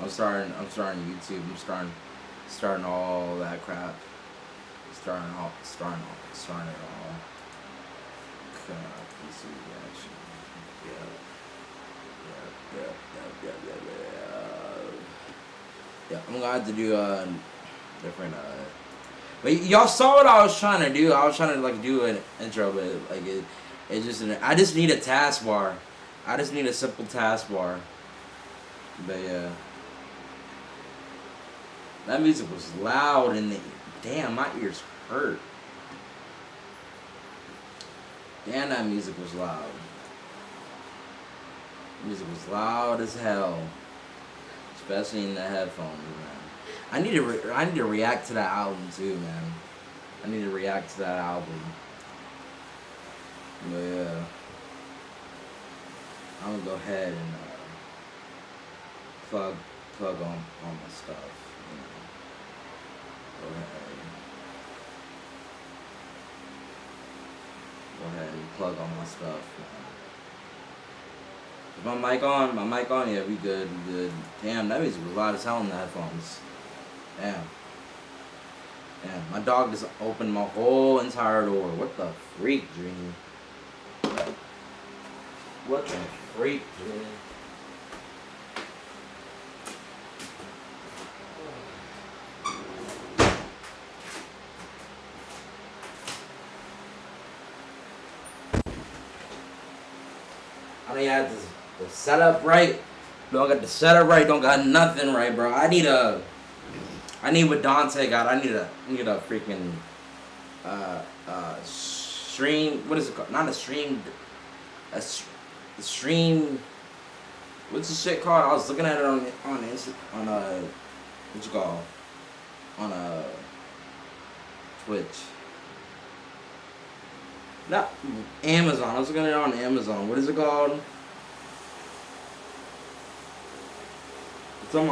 I'm starting YouTube. I'm starting all that crap. Starting it all. PC reaction. Yeah. I'm gonna have to do different But y'all saw what I was trying to do. I was trying to like do an intro, but like it just I just need a taskbar. I just need a simple taskbar. But yeah, that music was loud and damn, my ears hurt. Damn, that music was loud. Music was loud as hell, especially in the headphones, man. I need to react to that album too, man. I need to react to that album. But yeah, I'm gonna go ahead and plug on my stuff. You know. Go ahead and plug on my stuff. Is my mic on? My mic on? Yeah, we good. Damn, that music was loud as hell in the headphones. Damn, my dog just opened my whole entire door. What the freak, Dream? What the freak, Dream? I don't have the setup right. Don't got the setup right. Don't got nothing right, bro. I need what Dante got. I need a freaking stream. What is it called? Not a stream. A stream. What's the shit called? I was looking at it on what's it called? On Twitch. Not Amazon. I was looking at it on Amazon. What is it called? It's on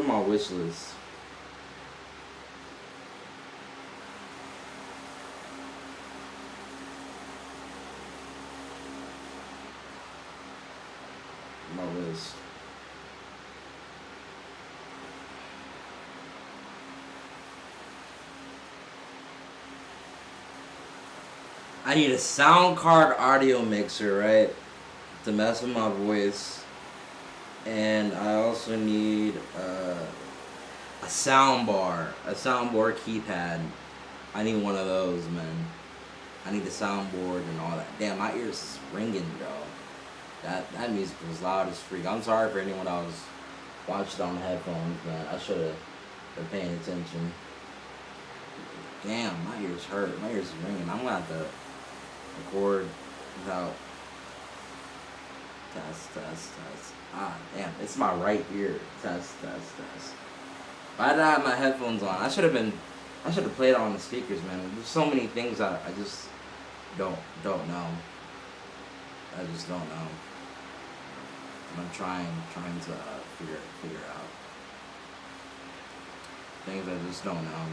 my wish list. My list. I need a sound card audio mixer, right? To mess with my voice. And I also need a sound bar keypad. I need one of those, man. I need a soundboard and all that. Damn, my ears is ringing, bro. That music was loud as freak. I'm sorry for anyone that was watching on the headphones, man. I should have been paying attention. Damn, my ears hurt. My ears is ringing. I'm gonna have to record without test. Ah, damn, it's my right ear. Test. Why did I have my headphones on? I should have played it on the speakers, man. There's so many things I just don't know. I just don't know. I'm trying to figure out things I just don't know.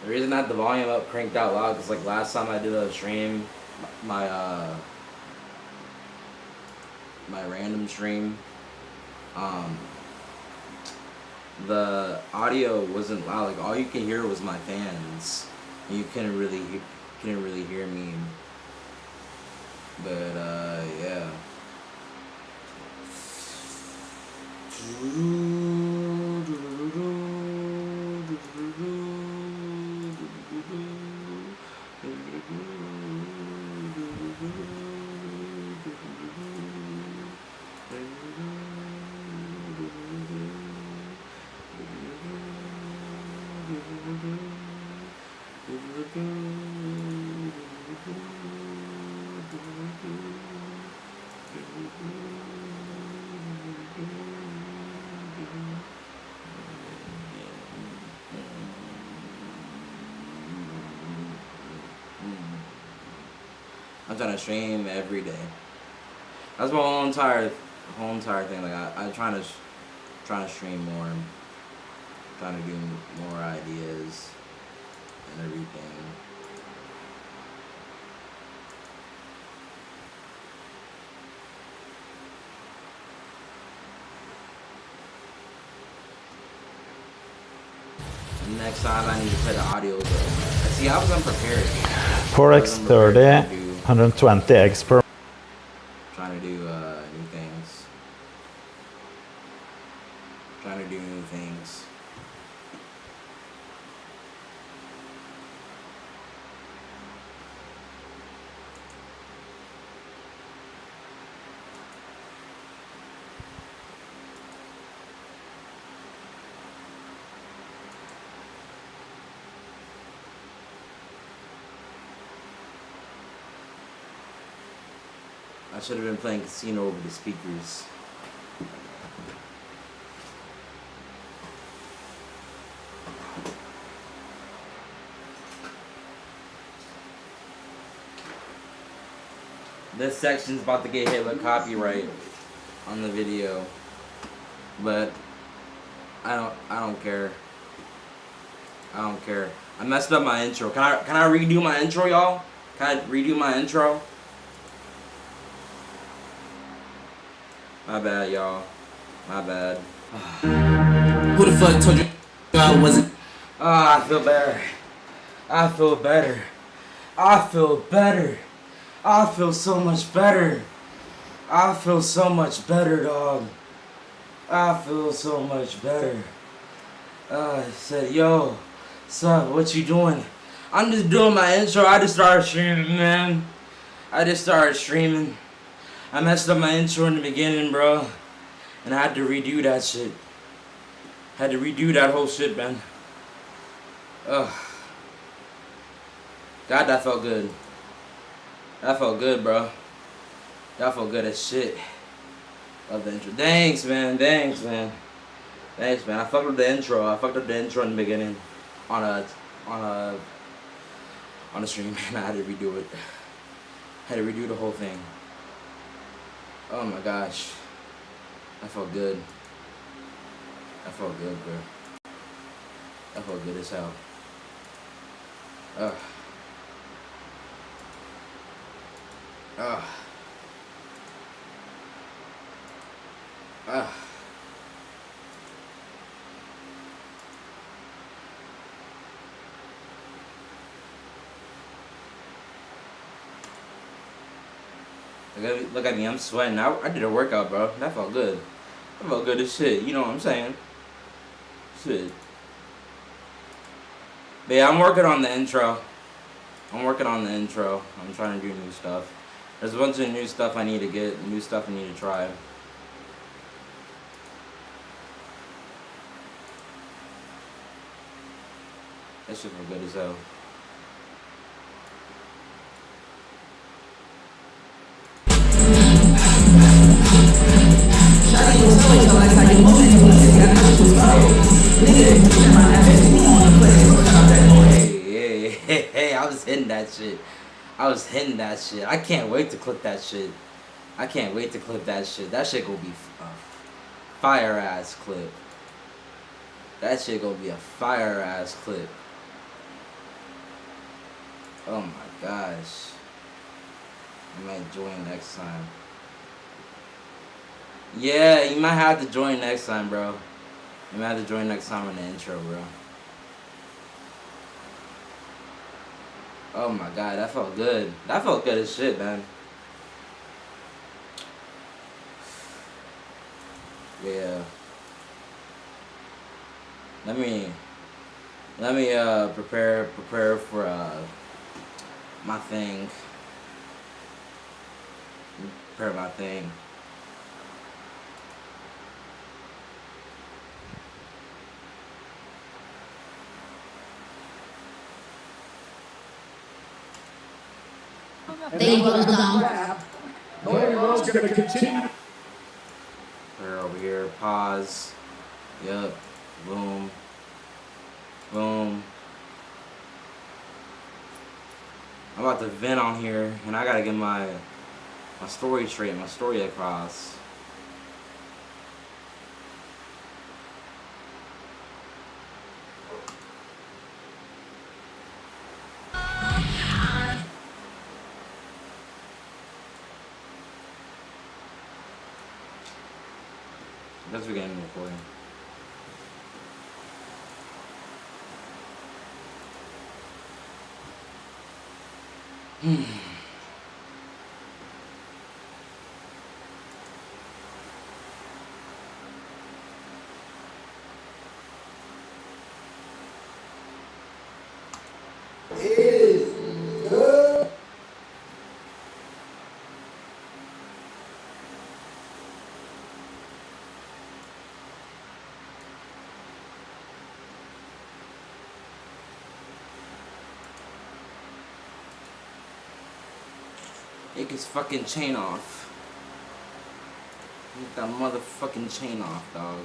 The reason I had the volume up cranked out loud is like last time I did a stream, my random stream, the audio wasn't loud. Like all you could hear was my fans. And you couldn't really hear me. But yeah. I'm trying to stream every day. That's my whole entire thing. Like I trying to stream more, trying to do more ideas and everything. next time I need to play the audio book. See, I was unprepared. 4x30, 120 eggs per. Trying to do new things. Trying to do new things. I should have been playing casino over the speakers. This section's about to get hit with copyright on the video, but I don't care. I don't care. I messed up my intro. Can I redo my intro, y'all? Can I redo my intro? My bad, y'all. My bad. Who the fuck told you I wasn't? I feel better. I feel better. I feel better. I feel so much better. I feel so much better, dog. I feel so much better. I said, yo, son, what you doing? I'm just doing my intro. I just started streaming, man. I just started streaming. I messed up my intro in the beginning, bro. And I had to redo that shit. Had to redo that whole shit, man. Ugh. God, that felt good. That felt good, bro. That felt good as shit. Love the intro. Thanks, man. Thanks, man. Thanks, man. I fucked up the intro. I fucked up the intro in the beginning. On a stream, and I had to redo it. Had to redo the whole thing. Oh my gosh. That felt good. That felt good, bro. That felt good as hell. Ugh. Ugh. Ugh. Look at me, I'm sweating. I did a workout, bro. That felt good. That felt good as shit. You know what I'm saying? Shit. But yeah, I'm working on the intro. I'm working on the intro. I'm trying to do new stuff. There's a bunch of new stuff I need to get, new stuff I need to try. That shit feel good as hell. Hey, I was hitting that shit. I was hitting that shit. I can't wait to clip that shit. I can't wait to clip that shit. That shit gonna be a fire ass clip. That shit gonna be a fire ass clip. Oh my gosh. I might join next time. Yeah, you might have to join next time, bro. You might have to join next time on the intro, bro. Oh my god, that felt good. That felt good as shit, man. Yeah. Let me prepare for my thing. Prepare my thing. They go down. Nolan's going to continue. We're over here. Pause. Yup. Boom. Boom. I'm about to vent on here, and I gotta get my story straight, my story across. Let's begin recording. Take his fucking chain off. Take that motherfucking chain off, dog.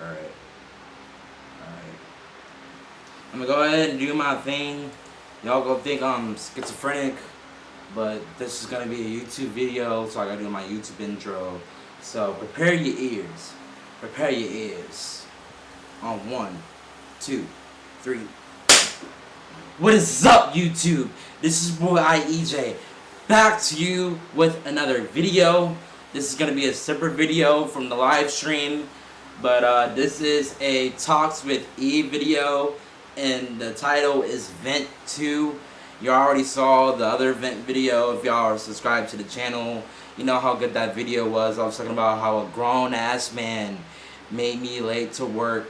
Alright. I'm gonna go ahead and do my thing. Y'all go think I'm schizophrenic, but this is gonna be a YouTube video, so I gotta do my YouTube intro. So prepare your ears. Prepare your ears. On 1, 2, 3. What is up, YouTube? This is boy IEJ. Back to you with another video. This is gonna be a separate video from the live stream, but this is a Talks with E video, and the title is Vent 2. You already saw the other Vent video. If y'all are subscribed to the channel, you know how good that video was. I was talking about how a grown-ass man made me late to work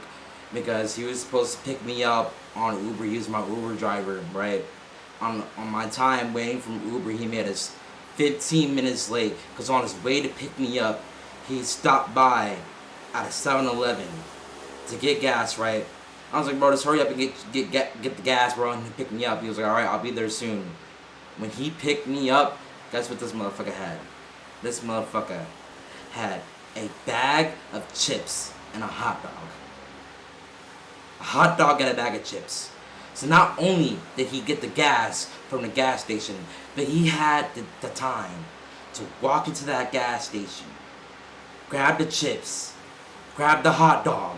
because he was supposed to pick me up on Uber. He was my Uber driver, right? On my time waiting from Uber, he made us 15 minutes late because on his way to pick me up, he stopped by at a 7-Eleven to get gas, right? I was like, bro, just hurry up and get the gas, bro, and he picked me up. He was like, alright, I'll be there soon. When he picked me up, guess what this motherfucker had? This motherfucker had a bag of chips and a hot dog. A hot dog and a bag of chips. So not only did he get the gas from the gas station, but he had the time to walk into that gas station, grab the chips, grab the hot dog,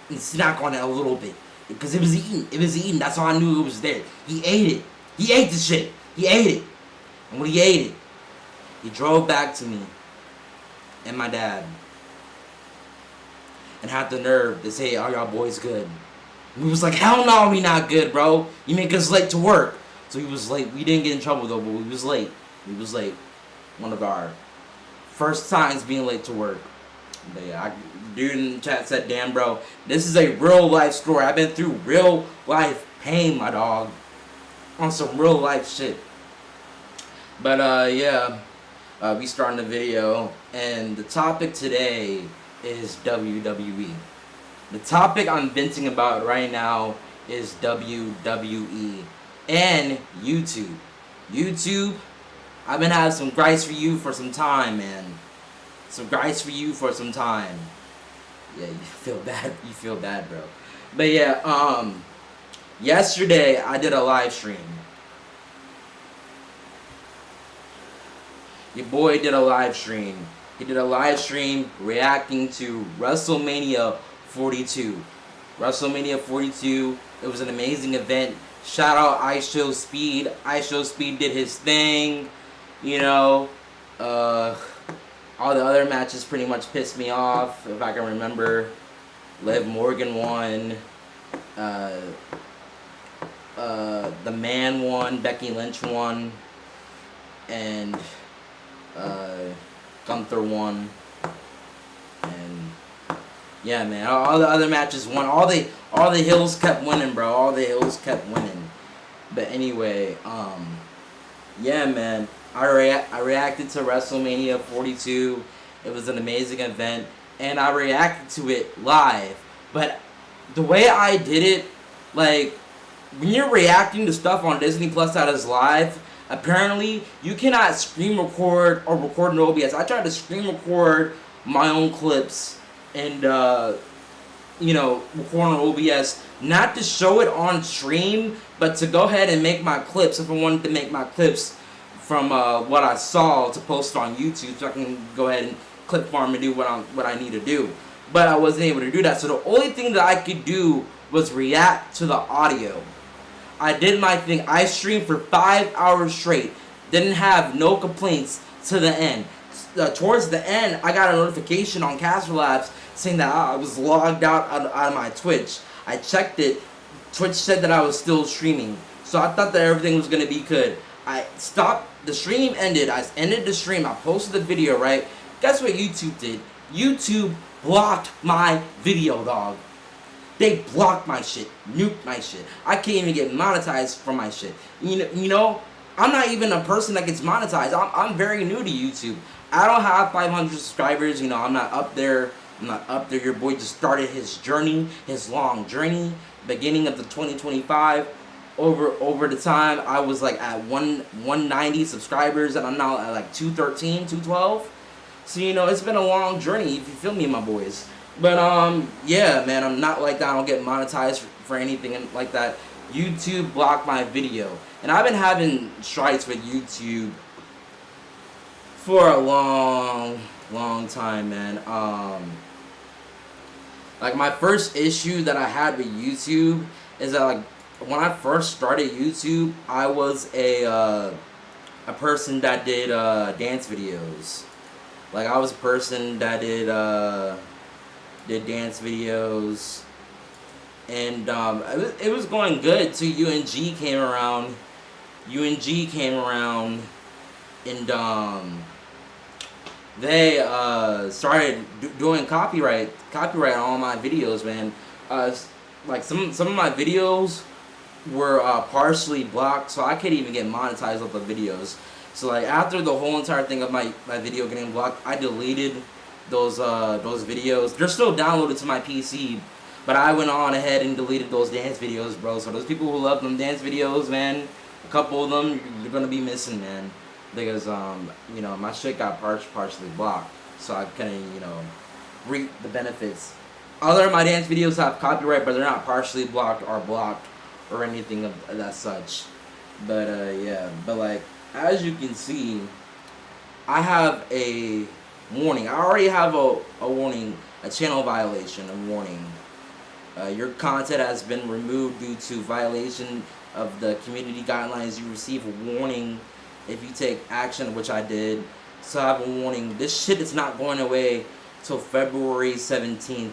and snack on it a little bit. Because it was eaten. It was eaten. That's how I knew it was there. He ate it. He ate the shit. He ate it. And when he ate it, he drove back to me and my dad and had the nerve to say, are y'all boys good? We was like, hell no, we not good, bro. You make us late to work. So he was late. We didn't get in trouble though, but we was late. We was late. One of our first times being late to work. But yeah, dude in the chat said, damn, bro, this is a real life story. I've been through real life pain, my dog. On some real life shit. But yeah, we starting the video. And the topic today is WWE. The topic I'm venting about right now is WWE and YouTube. YouTube, I've been having some gripes for you for some time, man. Some gripes for you for some time. Yeah, you feel bad. You feel bad, bro. But yeah, yesterday I did a live stream. Your boy did a live stream. He did a live stream reacting to WrestleMania 42. WrestleMania 42. It was an amazing event. Shout out I Show Speed. I Show Speed did his thing. You know, all the other matches pretty much pissed me off, if I can remember. Liv Morgan won. The Man won. Becky Lynch won. And Gunther won. And Yeah, man. All the other matches won. All the hills kept winning, bro. All the hills kept winning. But anyway, yeah, man. I reacted to WrestleMania 42. It was an amazing event, and I reacted to it live. But the way I did it, like, when you're reacting to stuff on Disney Plus that is live, apparently you cannot screen record or record in OBS. I tried to screen record my own clips and record on OBS, not to show it on stream, but to go ahead and make my clips. If I wanted to make my clips from what I saw to post on YouTube, so I can go ahead and clip farm and do what I need to do. But I wasn't able to do that, so the only thing that I could do was react to the audio. I did my thing. I streamed for 5 hours straight. Didn't have no complaints to the end. Towards the end, I got a notification on Caster Labs saying that I was logged out of my Twitch. I checked it. Twitch said that I was still streaming. So I thought that everything was going to be good. I stopped. The stream ended. I ended the stream. I posted the video, right? Guess what YouTube did? YouTube blocked my video, dog. They blocked my shit, nuked my shit. I can't even get monetized from my shit. You know, I'm not even a person that gets monetized. I'm very new to YouTube. I don't have 500 subscribers. You know, I'm not up there. Your boy just started his journey, his long journey, beginning of the 2025. Over the time, I was like at 190 subscribers, and I'm now at like 213, 212. So, you know, it's been a long journey, if you feel me, my boys. But, yeah, man, I'm not like that. I don't get monetized for anything like that. YouTube blocked my video. And I've been having strikes with YouTube for a long time, man. Like, my first issue that I had with YouTube is that, like, when I first started YouTube, I was a person that did dance videos. Like, I was a person that did dance videos, and it was going good till UNG came around. And they started doing copyright on all my videos, man. Like some of my videos were partially blocked, so I can't even get monetized off the videos. So like after the whole entire thing of my video getting blocked, I deleted those videos. They're still downloaded to my PC, but I went on ahead and deleted those dance videos, bro. So those people who love them dance videos, man, a couple of them you're gonna be missing, man, because you know, my shit got partially blocked, so I couldn't, you know, reap the benefits. Other of my dance videos have copyright, but they're not partially blocked or anything of that such. But yeah, but like as you can see, I have a warning. I already have a warning, a channel violation, a warning. Your content has been removed due to violation of the community guidelines. You receive a warning if you take action, which I did. So I have a warning. This shit is not going away till February 17th.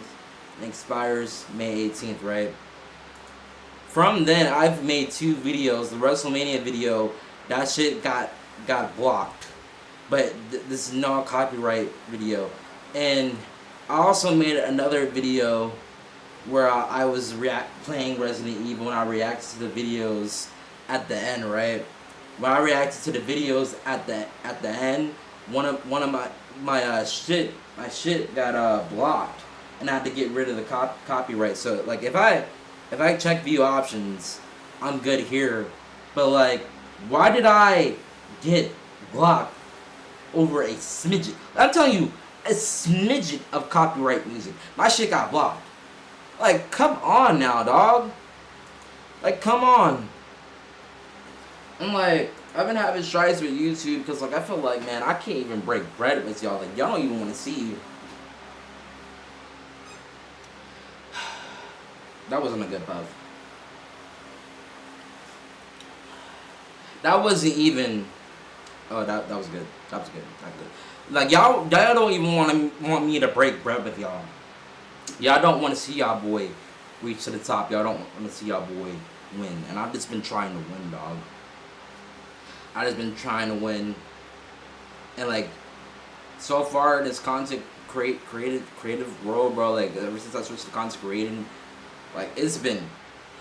It expires May 18th, right? From then, I've made 2 videos. The WrestleMania video, that shit got blocked. But this is not a copyright video. And I also made another video where I was playing Resident Evil, and I reacted to the videos at the end, right? When I reacted to the videos at the end, one of my shit got blocked, and I had to get rid of the copyright. So like if I check view options, I'm good here. But like, why did I get blocked over a smidget? I'm telling you, a smidget of copyright music. My shit got blocked. Like, come on now, dog. Like, come on. I'm like, I've been having strikes with YouTube because, like, I feel like, man, I can't even break bread with y'all. Like, y'all don't even want to see you. That wasn't a good puff. That wasn't even. Oh, that was good. That was good. That good. Like y'all don't even want me to break bread with y'all. Y'all don't want to see y'all boy reach to the top. Y'all don't want to see y'all boy win. And I've just been trying to win, dog. I just been trying to win. And like, so far this content creative world, bro. Like ever since I switched to content creating, like it's been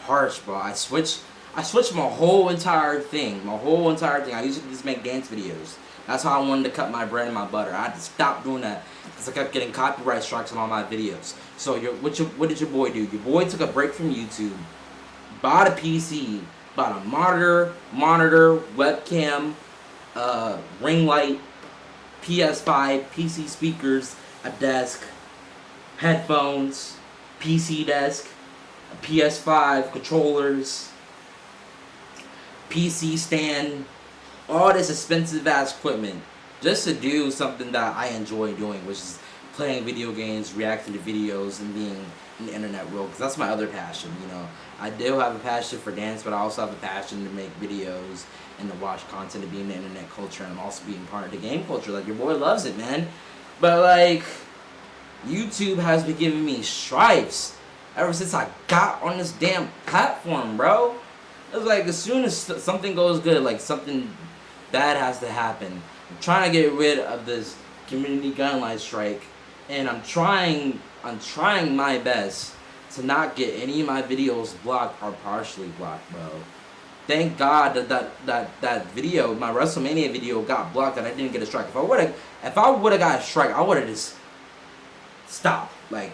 harsh, bro. I switched my whole entire thing. I used to just make dance videos. That's how I wanted to cut my bread and my butter. I had to stop doing that because I kept getting copyright strikes on all my videos. So what did your boy do? Your boy took a break from YouTube, bought a PC, bought a monitor, webcam, ring light, PS5, PC speakers, a desk, headphones, PC desk, a PS5, controllers, PC stand, all this expensive ass equipment just to do something that I enjoy doing, which is playing video games, reacting to videos, and being in the internet world. Because that's my other passion, you know. I do have a passion for dance, but I also have a passion to make videos and to watch content and be in the internet culture, and I'm also being part of the game culture. Like, your boy loves it, man. But, like, YouTube has been giving me stripes ever since I got on this damn platform, bro. It's like, as soon as something goes good, like, something bad has to happen. I'm trying to get rid of this community guideline strike, and I'm trying my best to not get any of my videos blocked or partially blocked, bro. Thank God that video, my WrestleMania video, got blocked and I didn't get a strike. If I would have got a strike, I would have just stopped. Like,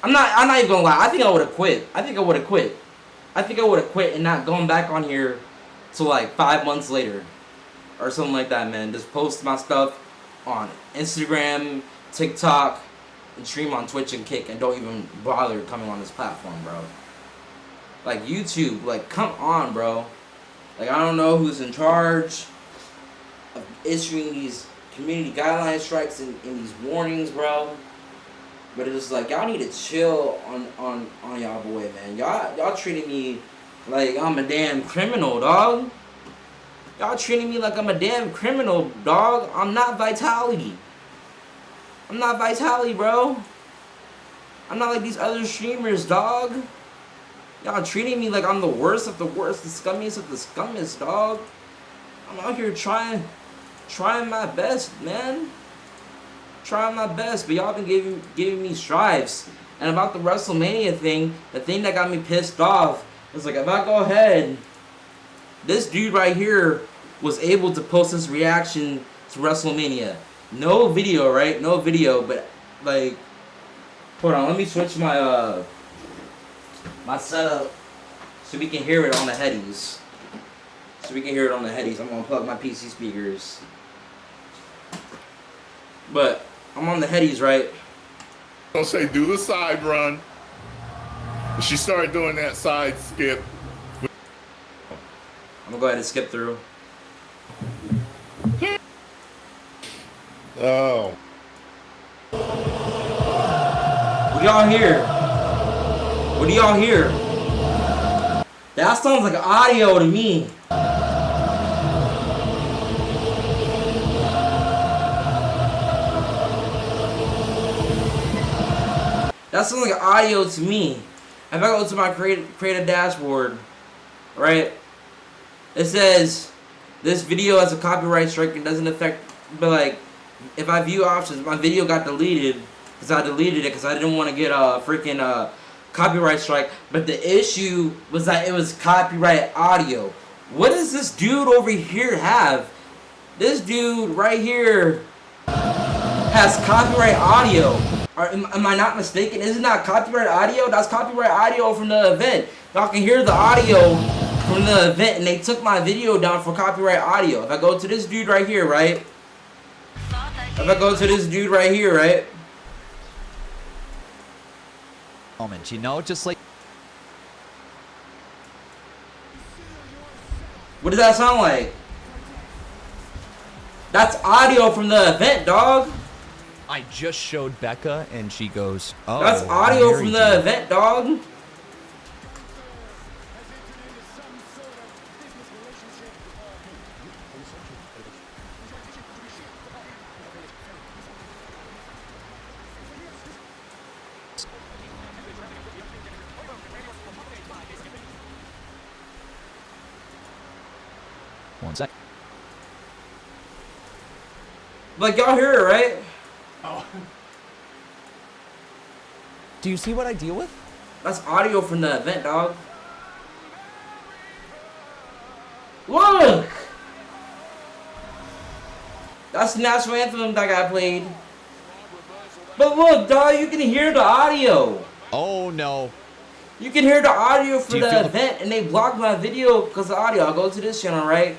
I'm not even gonna lie. I think I would have quit. I think I would have quit and not gone back on here till like 5 months later or something like that, man. Just post my stuff on Instagram, TikTok, and stream on Twitch and Kick, and don't even bother coming on this platform, bro. Like, YouTube, like, come on, bro. Like, I don't know who's in charge of issuing these community guideline strikes and these warnings, bro. But it's like, y'all need to chill on y'all boy, man. Y'all treating me like I'm a damn criminal, dog. Y'all treating me like I'm a damn criminal, dog. I'm not Vitality. I'm not Vitality, bro. I'm not like these other streamers, dog. Y'all treating me like I'm the worst of the worst, the scummiest of the scummiest, dog. I'm out here trying my best, man. Trying my best, but y'all been giving me stripes. And about the WrestleMania thing, the thing that got me pissed off was like, if I go ahead, this dude right here was able to post his reaction to WrestleMania. No video, right? No video, but like, hold on, let me switch my my setup so we can hear it on the headies. I'm gonna plug my PC speakers. But I'm on the headies, right? Don't say do the side run. She started doing that side skip. I'm gonna go ahead and skip through. Oh. What do y'all hear? What do y'all hear? That sounds like audio to me. That sounds like audio to me. If I go to my creative dashboard, right? It says this video has a copyright strike and doesn't affect, but like, if I view options, my video got deleted because I deleted it because I didn't want to get a freaking copyright strike. But the issue was that it was copyright audio. What does this dude over here have? This dude right here has copyright audio. Am I not mistaken? Isn't that copyright audio? That's copyright audio from the event. Y'all can hear the audio from the event, and they took my video down for copyright audio. If I go to this dude right here, right? Moment, you know, just like. What does that sound like? That's audio from the event, dog. I just showed Becca, and she goes, "Oh." That's audio from the event, dog. One sec. Like, y'all hear it, right? Oh, Do you see what I deal with? That's audio from the event, dog. Look! That's the national anthem that got played. But look, dog, you can hear the audio. Oh no. You can hear the audio for Do you the feel the- event, and they blocked my video because of audio. I'll go to this channel, right?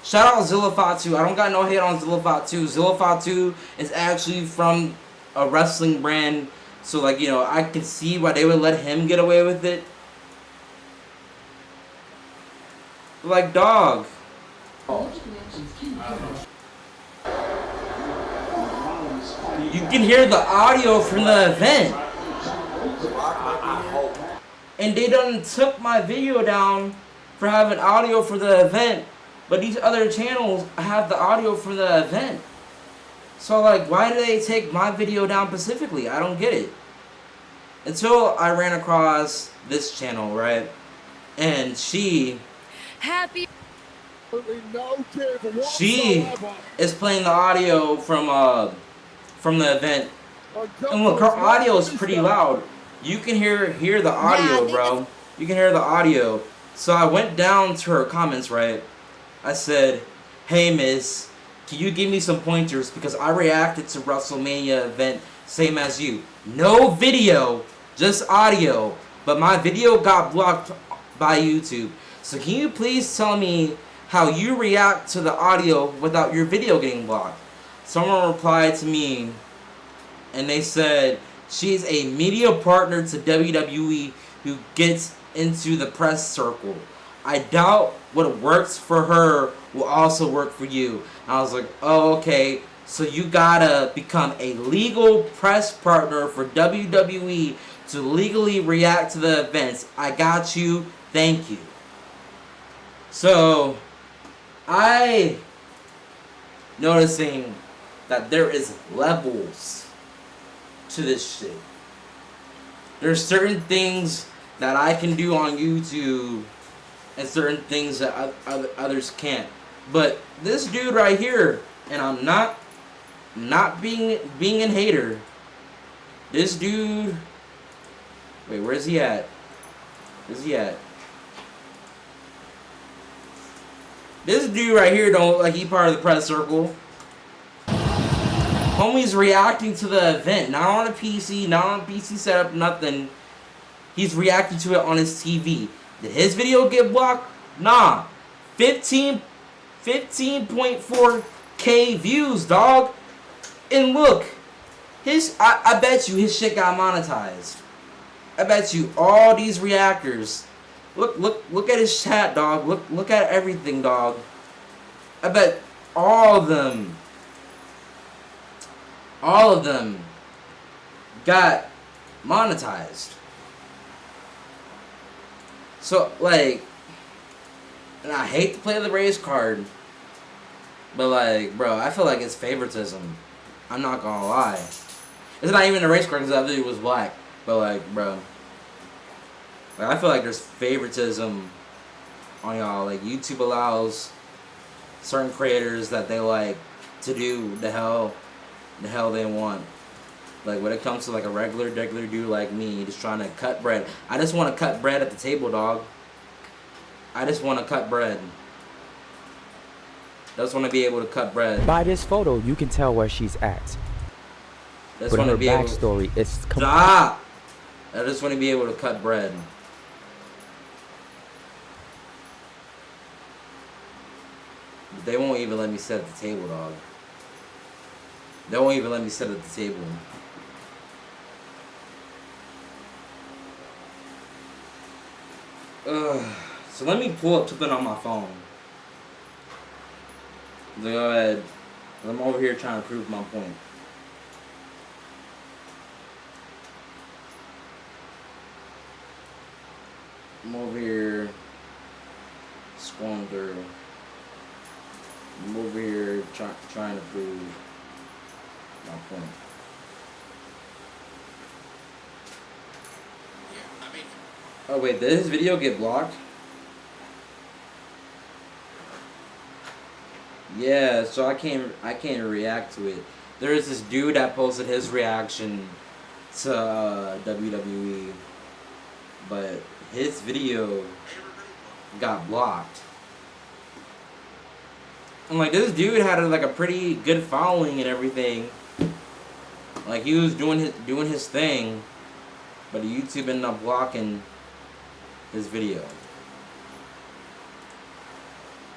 Shout out Zillafatu. I don't got no hate on Zillafatu. Zillafatu is actually from a wrestling brand. So, like, you know, I can see why they would let him get away with it. Like, dog. You can hear the audio from the event. And they done took my video down for having audio for the event. But these other channels have the audio for the event. So, like, why do they take my video down specifically? I don't get it. Until I ran across this channel, right? And she is playing the audio from the event. And look, her audio is pretty loud. You can hear the audio, bro. You can hear the audio. So I went down to her comments, right? I said, "Hey, miss, can you give me some pointers? Because I reacted to WrestleMania event, same as you. No video, just audio. But my video got blocked by YouTube. So can you please tell me how you react to the audio without your video getting blocked?" Someone replied to me, and they said, "She's a media partner to WWE who gets into the press circle. I doubt what works for her will also work for you." I was like, oh, okay. So you gotta become a legal press partner for WWE to legally react to the events. I got you. Thank you. So, I noticing that there is levels to this shit. There's certain things that I can do on YouTube and certain things that others can't. But this dude right here, and I'm not being a hater. This dude, wait, where's he at? Where's he at? This dude right here don't look like he part of the press circle. Homie's reacting to the event, not on a PC, not on a PC setup, nothing. He's reacting to it on his TV. Did his video get blocked? Nah. 15.4K views, dog. And look, I bet you his shit got monetized. I bet you all these reactors. Look at his chat, dog. Look at everything, dog. I bet all of them got monetized. So, like, and I hate to play the race card, but, like, bro, I feel like it's favoritism. I'm not gonna lie. It's not even a race card because that video was black. But, like, bro, like, I feel like there's favoritism on y'all. Like, YouTube allows certain creators that they like to do the hell they want. Like, when it comes to, like, a regular dude like me just trying to cut bread. I just want to cut bread at the table, dog. I just want to cut bread. I just want to be able to cut bread. By this photo, you can tell where she's at. But her backstory is stop! I just want to be able to cut bread. But they won't even let me sit at the table, dog. They won't even let me sit at the table. So let me pull up something on my phone. So go ahead. I'm over here trying to prove my point. I'm over here scrolling through. I'm over here trying to prove my point. Oh wait, did this video get blocked? Yeah, so I can't react to it. There's this dude that posted his reaction to WWE, but his video got blocked. And like this dude had like a pretty good following and everything. Like he was doing his thing, but YouTube ended up blocking his video.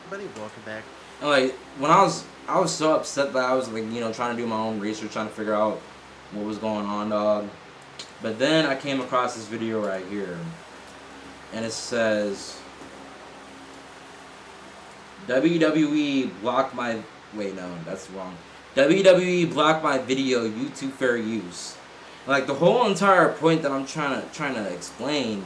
Buddy, welcome back. And like when I was so upset that I was like, you know, trying to do my own research, trying to figure out what was going on, dog. But then I came across this video right here, and it says WWE blocked my. Wait, no, that's wrong. WWE blocked my video. YouTube fair use. Like the whole entire point that I'm trying to explain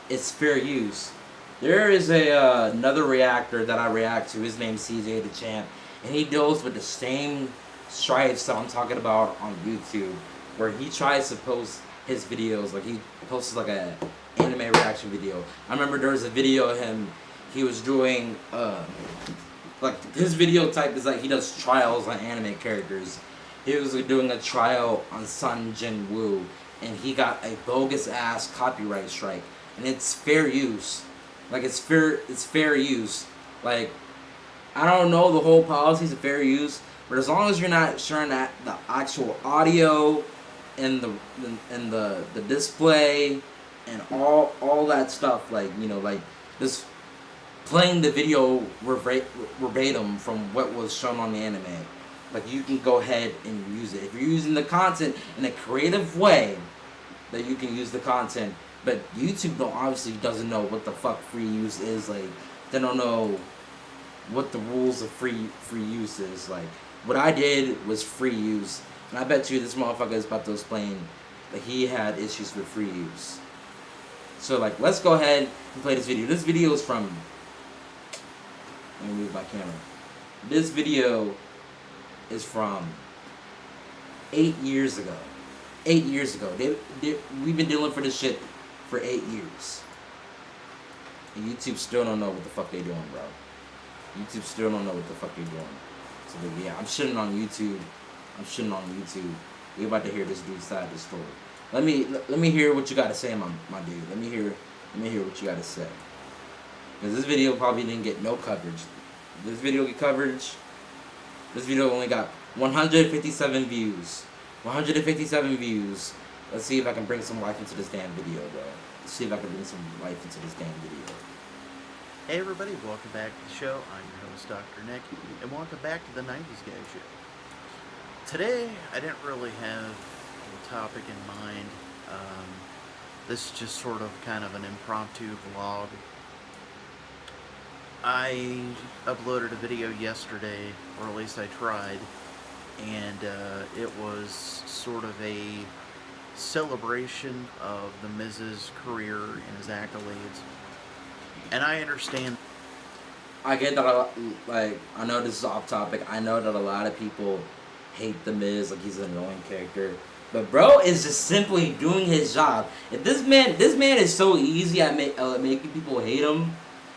is fair use. There is another reactor that I react to. His name's CJ the Champ, and he deals with the same stripes that I'm talking about on YouTube, where he tries to post his videos. Like he posts like a anime reaction video. I remember there was a video of him. He was doing like his video type is like he does trials on anime characters. He was doing a trial on Sun Jin Woo, and he got a bogus ass copyright strike, and it's fair use. Like it's fair use. Like I don't know the whole policies of fair use, but as long as you're not sharing that the actual audio and the display and all that stuff, like you know, like this playing the video verbatim from what was shown on the anime, like you can go ahead and use it if you're using the content in a creative way. That you can use the content. But YouTube obviously doesn't know what the fuck free use is. Like they don't know what the rules of free use is. Like what I did was free use, and I bet you this motherfucker is about to explain that he had issues with free use. So like let's go ahead and play this video. This video is from. Let me move my camera. This video is from 8 years ago. 8 years ago. We've been dealing for this shit for 8 years. And YouTube still don't know what the fuck they doing, bro. YouTube still don't know what the fuck they doing. So like, yeah, I'm shitting on YouTube. We about to hear this dude's side of the story. Let me hear what you got to say, my dude. Let me hear what you got to say. Because this video probably didn't get no coverage. This video get coverage. This video only got 157 views. 157 views. Let's see if I can bring some life into this damn video, bro. Let's see if I can bring some life into this damn video. Hey everybody, welcome back to the show. I'm your host, Dr. Nick, and welcome back to the 90s Guy Show. Today, I didn't really have a topic in mind. This is just sort of kind of an impromptu vlog. I uploaded a video yesterday, or at least I tried, and it was sort of a celebration of The Miz's career and his accolades. And I understand. I get that, like, I know this is off topic. I know that a lot of people hate The Miz, like he's an annoying character. But bro is just simply doing his job. If this man is so easy at making people hate him.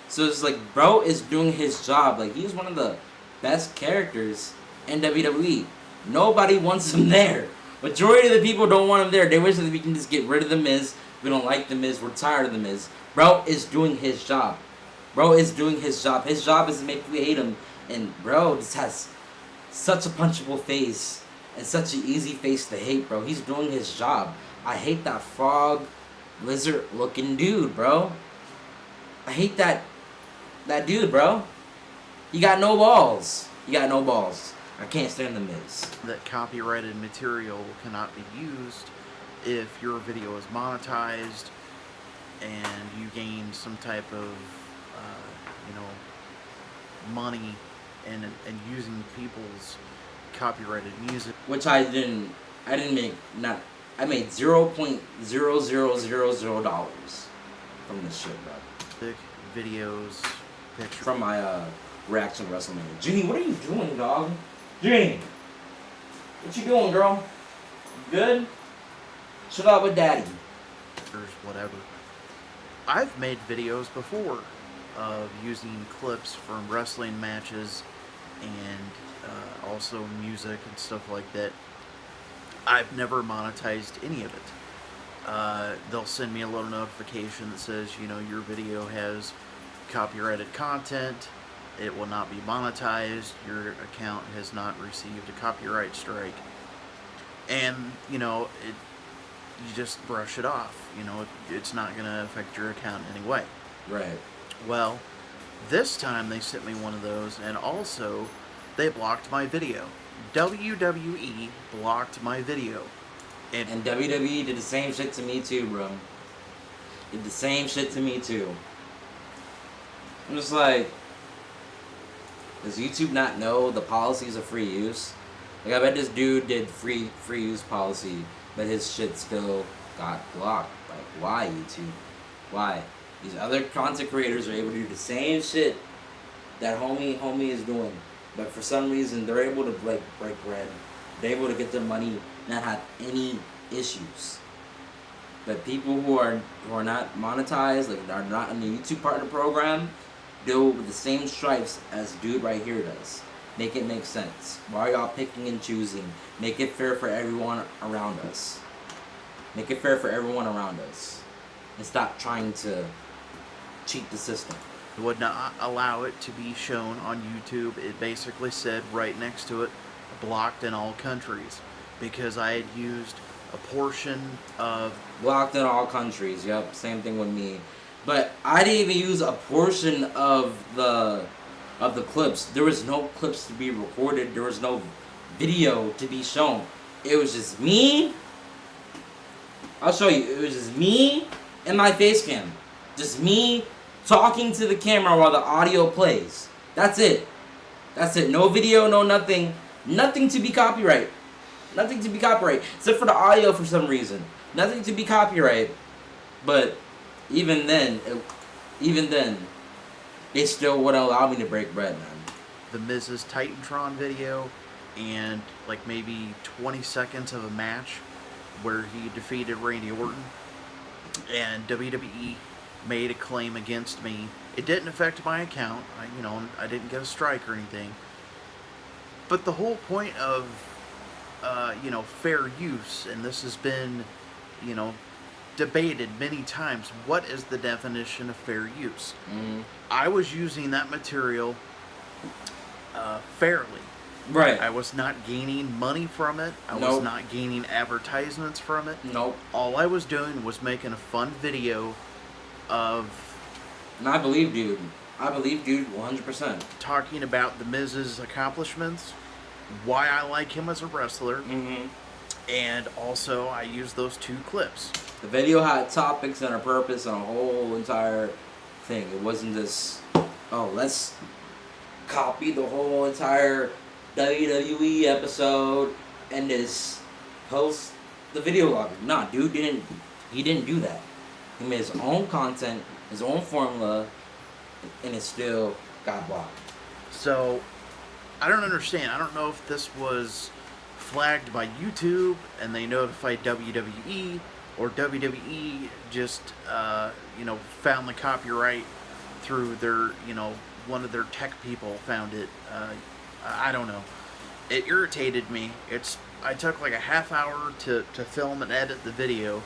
So it's like, bro is doing his job. Like, he's one of the best characters in WWE. Nobody wants him there. Majority of the people don't want him there. They wish that we can just get rid of The Miz. We don't like The Miz. We're tired of The Miz. Bro is doing his job. Bro is doing his job. His job is to make people hate him. And bro just has such a punchable face. And such an easy face to hate, bro. He's doing his job. I hate that frog, lizard looking dude, bro. I hate that dude, bro. You got no balls. I can't stand The Miz. that copyrighted material cannot be used if your video is monetized and you gain some type of, money and using people's copyrighted music. Which I didn't make. I made $0.0000 from this shit, bro. Videos, pictures. From my reaction to WrestleMania. Jeannie, what are you doing, dog? Jeannie, what you doing, girl? Good? Chill out with daddy. Whatever. I've made videos before of using clips from wrestling matches and also music and stuff like that. I've never monetized any of it. They'll send me a little notification that says, your video has copyrighted content. It will not be monetized. Your account has not received a copyright strike. And, you just brush it off. It's not going to affect your account in any way. Right. Well, this time they sent me one of those, and also they blocked my video. WWE blocked my video. And WWE did the same shit to me too, bro. Did the same shit to me too. I'm just like, does YouTube not know the policies of free use? Like, I bet this dude did free use policy, but his shit still got blocked. Like, why, YouTube? Why? These other content creators are able to do the same shit that homie is doing, but for some reason they're able to break bread. They're able to get their money, not have any issues. But people who are not monetized, like are not in the YouTube partner program, deal with the same stripes as dude right here does. Make it make sense. Why are y'all picking and choosing? Make it fair for everyone around us. Make it fair for everyone around us. And stop trying to cheat the system. It would not allow it to be shown on YouTube. It basically said right next to it, blocked in all countries, because I had used a portion of... Blocked in all countries, yep, same thing with me. But I didn't even use a portion of the clips. There was no clips to be recorded. There was no video to be shown. It was just me. I'll show you. It was just me and my face cam. Just me talking to the camera while the audio plays. That's it. That's it. No video, no nothing. Nothing to be copyright. Nothing to be copyright. Except for the audio for some reason. Nothing to be copyright. But even then, they still wouldn't allow me to break bread, man. The Miz's Titantron video and like maybe 20 seconds of a match where he defeated Randy Orton, and WWE made a claim against me. It didn't affect my account. I didn't get a strike or anything. But the whole point of fair use, and this has been debated many times, what is the definition of fair use? Mm-hmm. I was using that material fairly. Right. I was not gaining money from it. I was not gaining advertisements from it. Nope. All I was doing was making a fun video of... And I believe dude 100%. Talking about the Miz's accomplishments, why I like him as a wrestler, Mm-hmm. and also I used those 2 clips. The video had topics and a purpose and a whole entire thing. It wasn't just, let's copy the whole entire WWE episode and just post the video log. Nah, dude didn't do that. He made his own content, his own formula, and it still got blocked. So, I don't understand. I don't know if this was flagged by YouTube and they notified WWE, or WWE just, found the copyright through their, one of their tech people found it. I don't know. It irritated me. I took like a half hour to film and edit the video.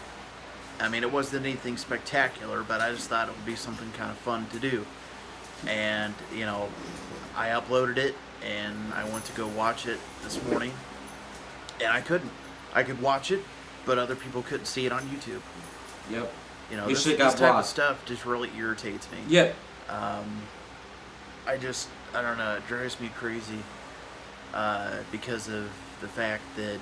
I mean, it wasn't anything spectacular, but I just thought it would be something kind of fun to do. And, I uploaded it, and I went to go watch it this morning, and I couldn't. I could watch it, but other people couldn't see it on YouTube. Yep. This type of stuff just really irritates me. Yep. I don't know, it drives me crazy because of the fact that,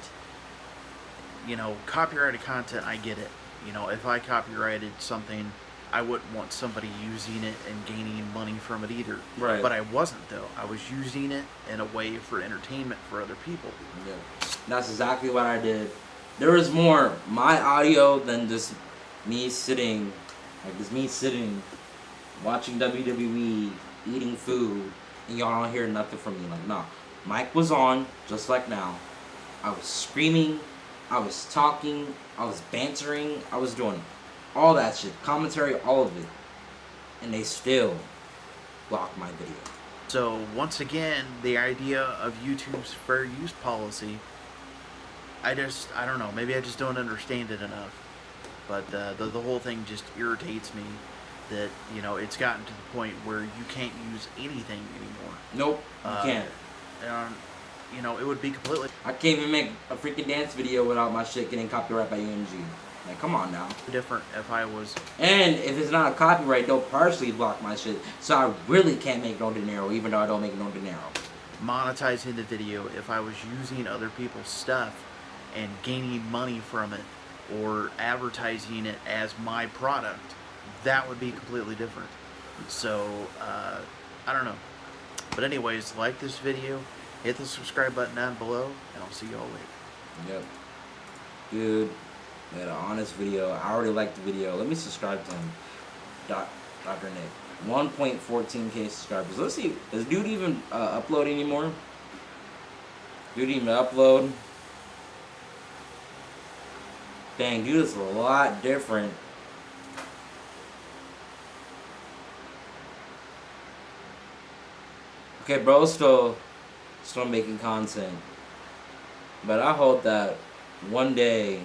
copyrighted content, I get it. If I copyrighted something, I wouldn't want somebody using it and gaining money from it either. Right. But I wasn't, though. I was using it in a way for entertainment for other people. Yeah. That's exactly what I did. There was more my audio than just me sitting, watching WWE, eating food, and y'all don't hear nothing from me. Like, nah. Mic was on, just like now. I was screaming, I was talking, I was bantering, I was doing all that shit. Commentary, all of it. And they still blocked my video. So, once again, the idea of YouTube's fair use policy I don't know. Maybe I just don't understand it enough. But the whole thing just irritates me that, you know, it's gotten to the point where you can't use anything anymore. Nope, you can't. And, you know, it would be completely I can't even make a freaking dance video without my shit getting copyright by UMG. Like, come on now. different if I was... And if it's not a copyright, they'll partially block my shit. So I really can't make no dinero, even though I don't make no dinero. monetizing the video if I was using other people's stuff and gaining money from it or advertising it as my product. That would be completely different. So, I don't know. But anyways, like this video, hit the subscribe button down below, and I'll see y'all later. Yep. Dude, made an honest video. I already liked the video. Let me subscribe to him. Dr. Nick. 1.14k subscribers. Let's see. Does dude even upload anymore? Dude even upload? Dang, dude is a lot different. Okay, bro, still making content. But I hope that one day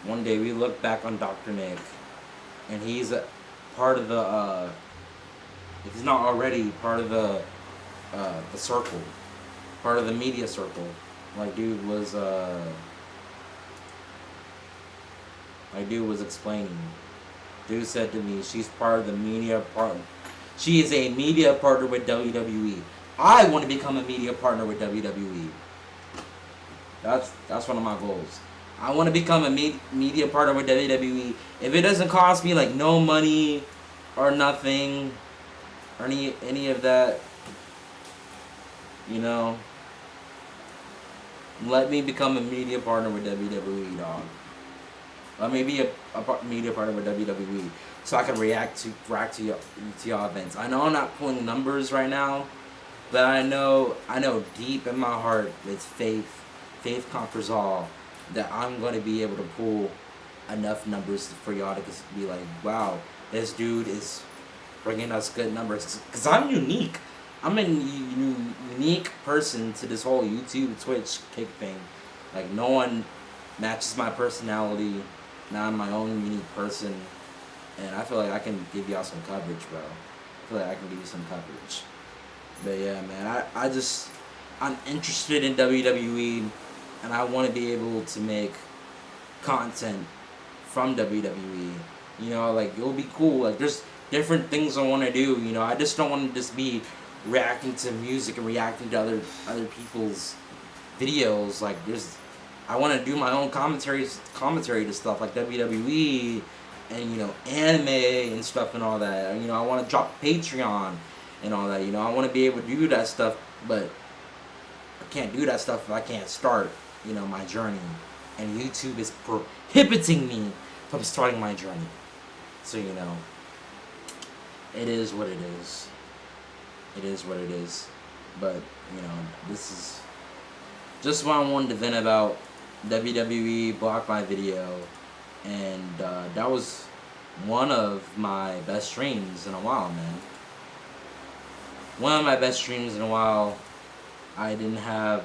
we look back on Dr. Nick and he's a part of the if he's not already part of the circle, part of the media circle. Like dude was explaining. Dude said to me she's part of the media partner. She is a media partner with WWE. I want to become a media partner with WWE. That's one of my goals. I want to become a media partner with WWE. If it doesn't cost me like no money or nothing or any of that, you know, let me become a media partner with WWE, dog. Or maybe a media partner with WWE, so I can react to y'all events. I know I'm not pulling numbers right now, but I know deep in my heart it's faith conquers all, that I'm going to be able to pull enough numbers for y'all to be like, wow, this dude is bringing us good numbers. Because I'm unique. I'm a unique person to this whole YouTube, Twitch, kick thing. Like, no one matches my personality. Now I'm my own unique person. And I feel like I can give y'all some coverage, bro. I feel like I can give you some coverage. But yeah, man, I'm interested in WWE. And I want to be able to make content from WWE. You know, like, it'll be cool. Like, there's different things I want to do. You know, I just don't want to just be reacting to music and reacting to other people's videos. Like, I want to do my own commentary to stuff like WWE and, you know, anime and stuff and all that. You know, I want to drop Patreon and all that. You know, I want to be able to do that stuff, but I can't do that stuff if I can't start, you know, my journey. And YouTube is prohibiting me from starting my journey. So, you know, it is what it is. It is what it is. But, you know, this is just what I wanted to vent about. WWE blocked my video. And that was one of my best streams in a while, man. One of my best streams in a while. I didn't have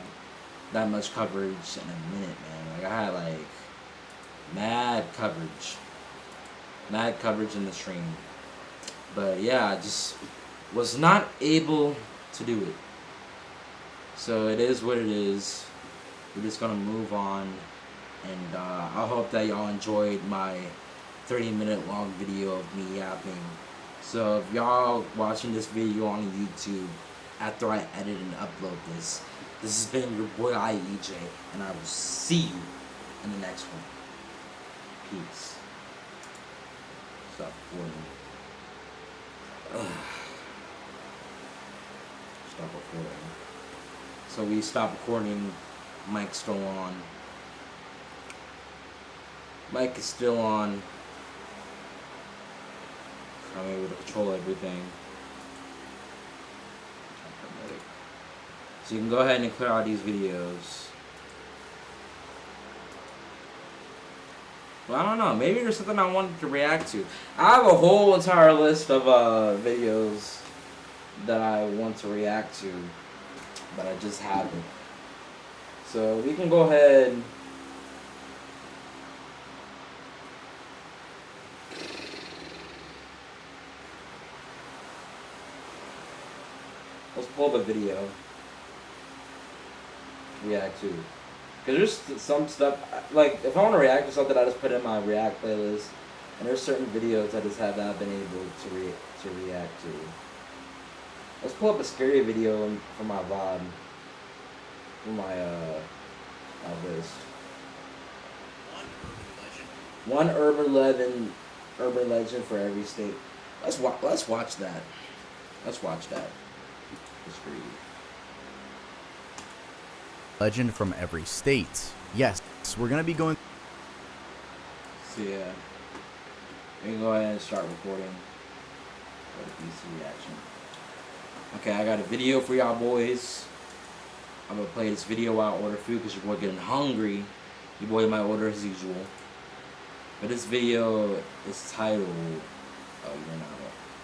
that much coverage in a minute, man. Like, I had, like, mad coverage in the stream. But, yeah, I just was not able to do it. So, it is what it is. We're just gonna move on. And, I hope that y'all enjoyed my 30-minute long video of me yapping. So, if y'all watching this video on YouTube after I edit and upload this has been your boy IEJ, and I will see you in the next one. Peace. Stop recording. Stop recording. So we stop recording. Mic's still on. Mic is still on. I'm able to control everything. So you can go ahead and clear out these videos. Well, I don't know. Maybe there's something I wanted to react to. I have a whole entire list of videos that I want to react to, but I just haven't. So we can go ahead Let's pull up a video. React to. Because there's some stuff, like, if I want to react to something, I just put in my React playlist. And there's certain videos I just have not been able to react to. Let's pull up a scary video for my VOD. For my list. One urban legend for every state. Let's watch that. Let's watch that. Let's read. Legend from every state. Yes, we're gonna be going. So yeah, we can go ahead and start recording. Go to PC reaction. Okay, I got a video for y'all boys. I'm gonna play this video while I order food because your boy getting hungry. Your boy might order as usual. But this video is titled. Oh, you're not.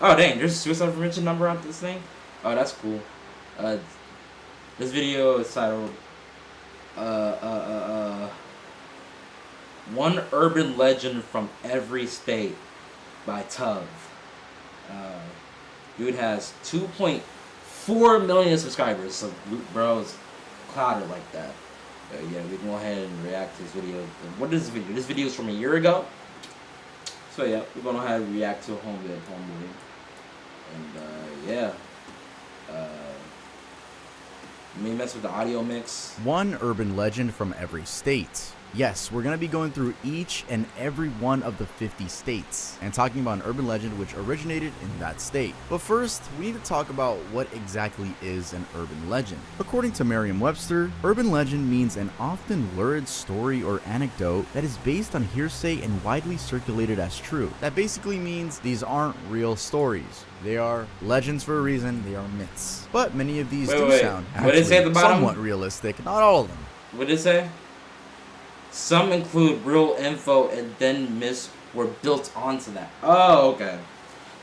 Oh dang, there's a suicide prevention number on this thing. Oh, that's cool. This video is titled. One urban legend from every state by Tub. Dude has 2.4 million subscribers, so bro is clouded like that. Yeah, we can go ahead and react to this video. What is this video? This video is from a year ago. So yeah, we're gonna have to react to a home movie. And yeah. Let me mess with the audio mix. One urban legend from every state. Yes, we're going to be going through each and every one of the 50 states and talking about an urban legend which originated in that state. But first, we need to talk about what exactly is an urban legend. According to Merriam-Webster, urban legend means an often lurid story or anecdote that is based on hearsay and widely circulated as true. That basically means these aren't real stories. They are legends for a reason, they are myths. But many of these sound actually somewhat realistic, not all of them. What did it say? Some include real info and then myths were built onto that. Oh, okay.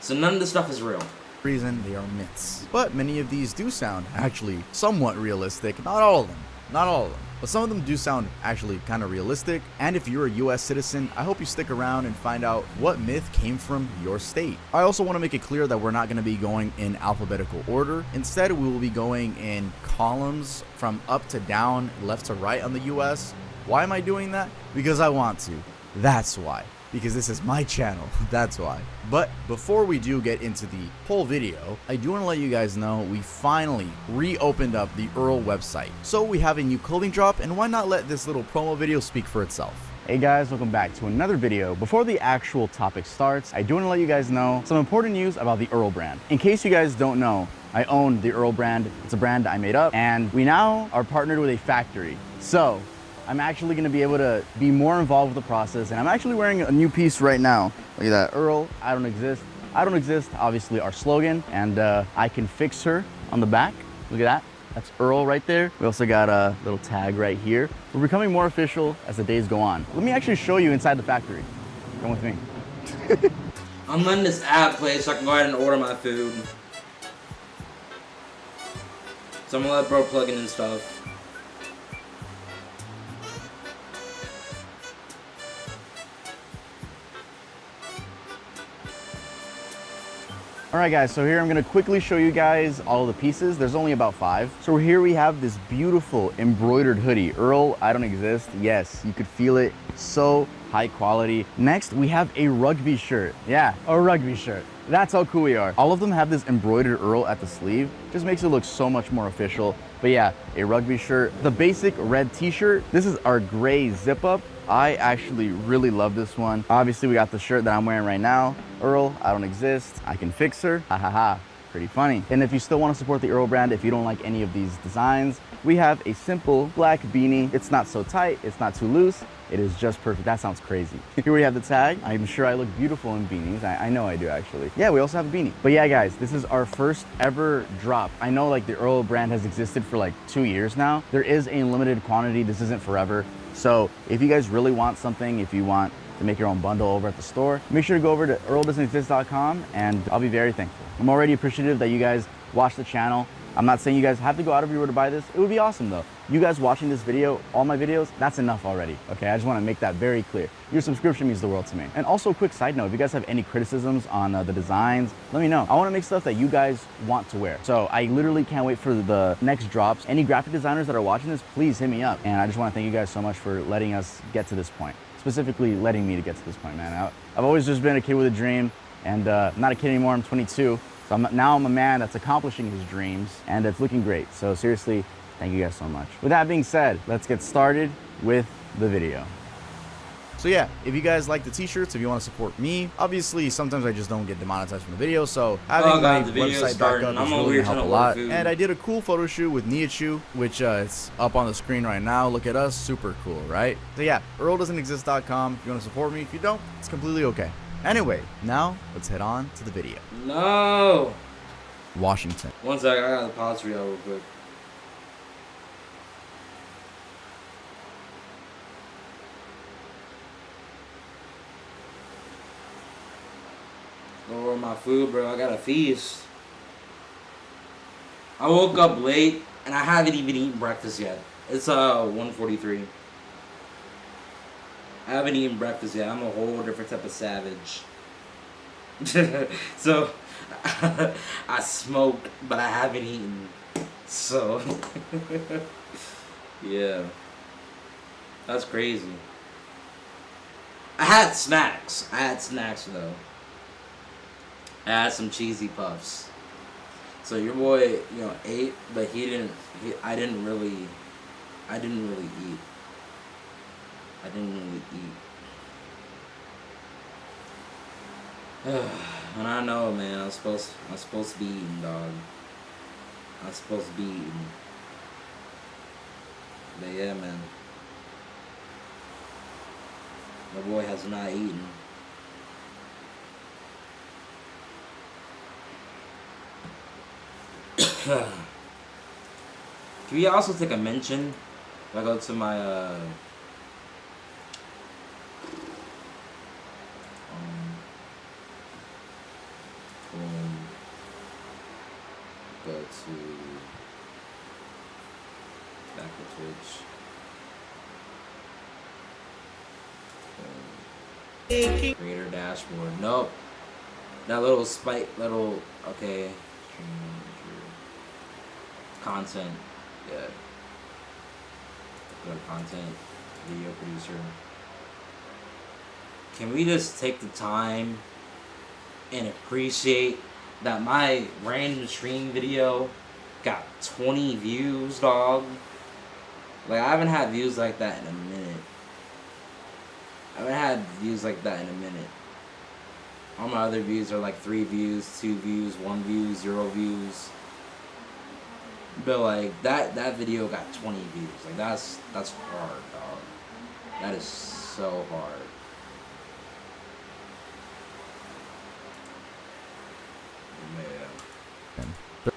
So none of this stuff is real. Reason they are myths. But many of these do sound actually somewhat realistic, not all of them. Not all of them. But some of them do sound actually kind of realistic. And if you're a US citizen, I hope you stick around and find out what myth came from your state. I also want to make it clear that we're not going to be going in alphabetical order. Instead, we will be going in columns from up to down, left to right on the US. Why am I doing that? Because I want to. That's why. Because this is my channel. That's why. But before we do get into the whole video, I do want to let you guys know we finally reopened up the Earl website. So we have a new clothing drop, and why not let this little promo video speak for itself? Hey guys, welcome back to another video. Before the actual topic starts, I do want to let you guys know some important news about the Earl brand. In case you guys don't know, I own the Earl brand. It's a brand I made up, and we now are partnered with a factory. So I'm actually going to be able to be more involved with the process, and I'm actually wearing a new piece right now. Look at that, Earl, I don't exist. I don't exist, obviously our slogan, and I can fix her on the back. Look at that, that's Earl right there. We also got a little tag right here. We're becoming more official as the days go on. Let me actually show you inside the factory. Come with me. I'm letting this app play so I can go ahead and order my food. So I'm gonna let bro plug in and stuff. Alright guys, so here I'm going to quickly show you guys all of the pieces. There's only about 5. So here we have this beautiful embroidered hoodie. Earl, I don't exist. Yes, you could feel it. So high quality. Next, we have a rugby shirt. Yeah, a rugby shirt. That's how cool we are. All of them have this embroidered Earl at the sleeve. Just makes it look so much more official. But yeah, a rugby shirt. The basic red t-shirt. This is our gray zip up. I actually really love this one. Obviously, we got the shirt that I'm wearing right now. Earl, I don't exist. I can fix her. Ha ha ha. Pretty funny. And if you still want to support the Earl brand, if you don't like any of these designs, we have a simple black beanie. It's not so tight. It's not too loose. It is just perfect. That sounds crazy. Here we have the tag. I'm sure I look beautiful in beanies. I know I do actually. Yeah, we also have a beanie. But yeah, guys, this is our first ever drop. I know like the Earl brand has existed for like 2 years now. There is a limited quantity. This isn't forever. So if you guys really want something, if you want to make your own bundle over at the store, make sure to go over to earldoesn'texist.com and I'll be very thankful. I'm already appreciative that you guys watch the channel I'm not saying you guys have to go out of your way to buy this. It would be awesome though. You guys watching this video, all my videos, that's enough already, okay? I just wanna make that very clear. Your subscription means the world to me. And also a quick side note, if you guys have any criticisms on the designs, let me know. I wanna make stuff that you guys want to wear. So I literally can't wait for the next drops. Any graphic designers that are watching this, please hit me up. And I just wanna thank you guys so much for letting us get to this point. Specifically letting me to get to this point, man. I've always just been a kid with a dream, and I'm not a kid anymore, I'm 22. So now I'm a man that's accomplishing his dreams, and it's looking great. So seriously, thank you guys so much. With that being said, let's get started with the video. So yeah, if you guys like the t-shirts, if you want to support me, obviously sometimes I just don't get demonetized from the video, so having my website back up is really gonna help a lot. And I did a cool photo shoot with Niachu, which it's up on the screen right now. Look at us, super cool, right? So yeah, earldoesn'texist.com if you want to support me. If you don't, it's completely okay. Anyway, now let's head on to the video. No! Washington. One sec, I gotta pause for y'all real quick. Go over my food, bro. I got a feast. I woke up late and I haven't even eaten breakfast yet. It's 1:43. I haven't eaten breakfast yet. I'm a whole different type of savage. So I smoked, but I haven't eaten. So yeah, that's crazy. I had snacks though. I had some cheesy puffs. So your boy, ate, but I didn't really eat. I didn't really eat. And I know, man, I'm supposed to be eating, dog. I'm supposed to be eating. But yeah, man. My boy has not eaten. Can we also take a mention? If I go to my go to back to Twitch. Creator dashboard. Nope. That little okay. Content. Yeah. Go to content. Video producer. Can we just take the time and appreciate that my random stream video got 20 views, dog? Like, I haven't had views like that in a minute. All my other views are like 3 views, 2 views, 1 view, 0 views. But like that video got 20 views. Like that's hard, dog. That is so hard. Man. But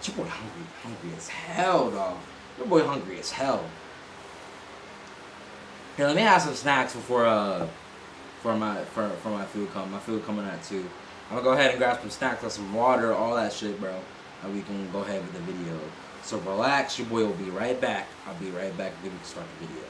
your boy hungry as hell, dog. Your boy hungry as hell. Here, let me have some snacks before for my food come. My food coming at 2. I'm gonna go ahead and grab some snacks, like some water, all that shit, bro. And we can go ahead with the video. So relax, your boy will be right back. I'll be right back when we can start the video.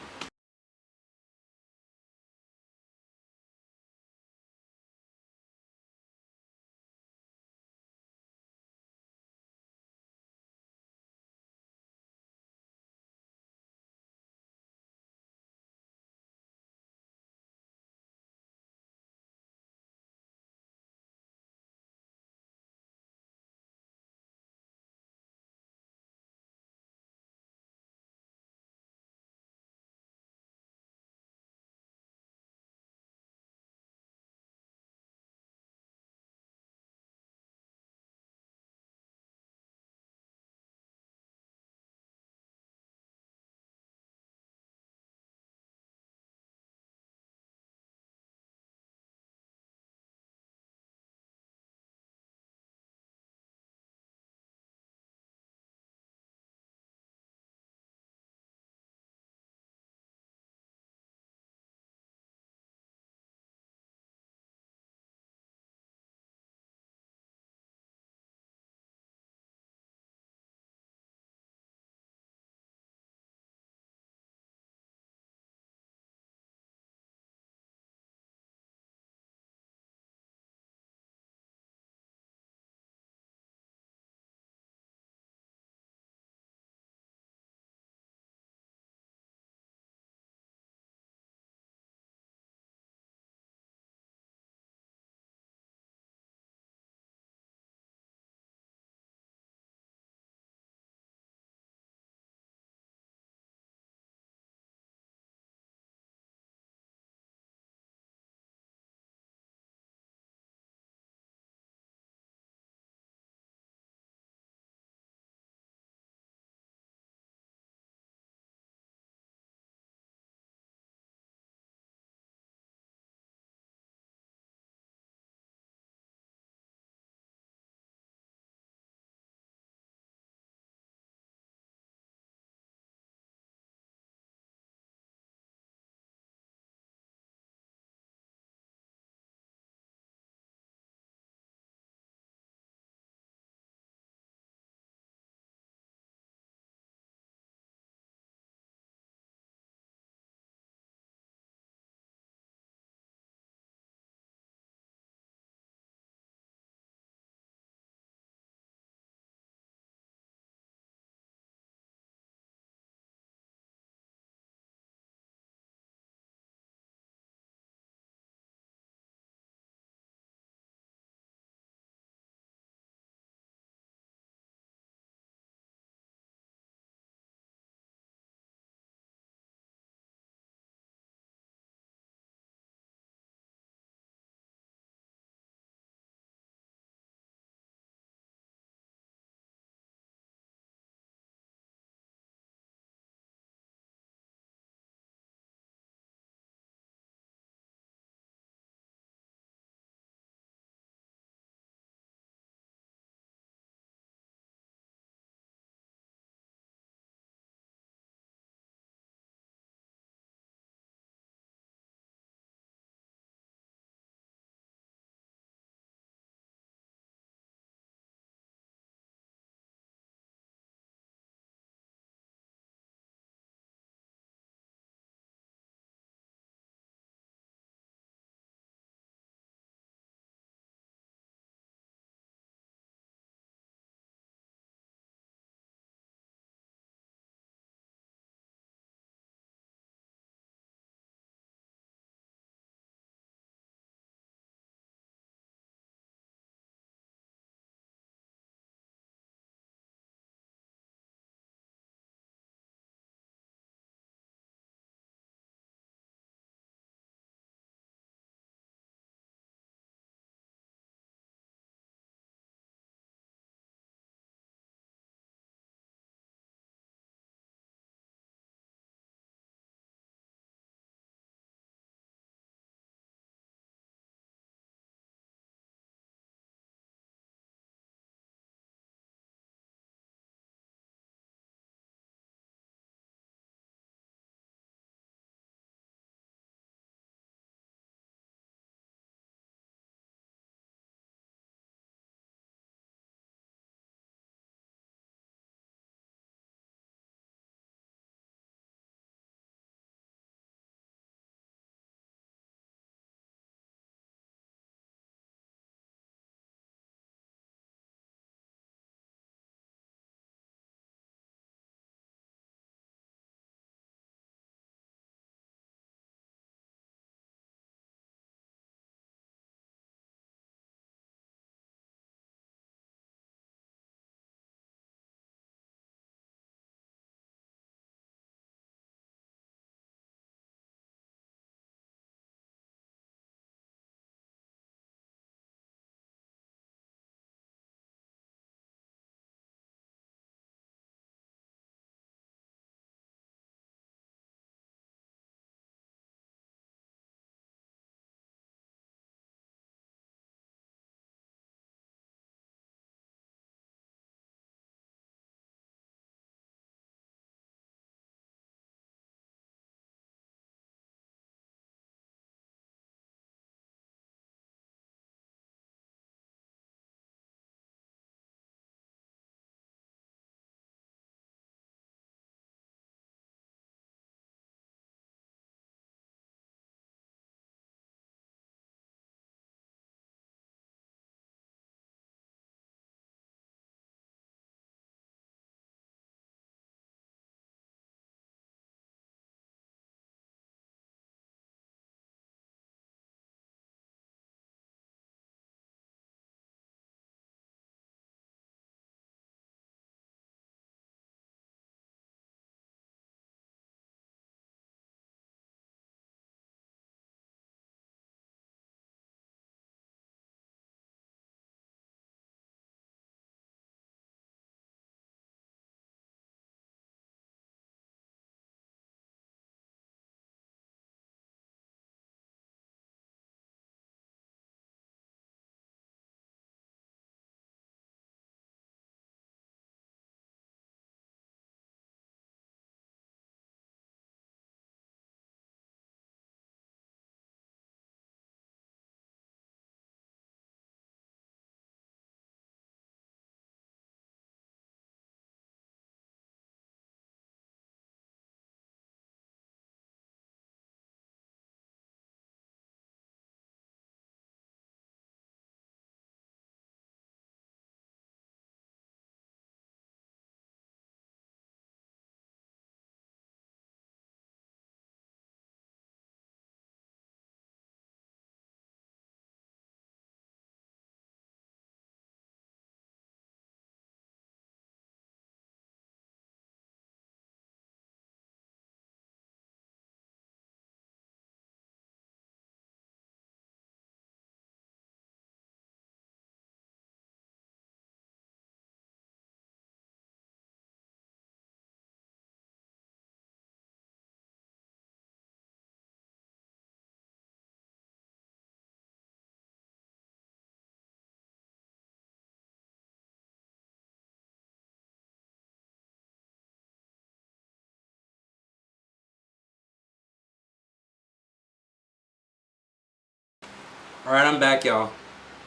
Alright, I'm back, y'all.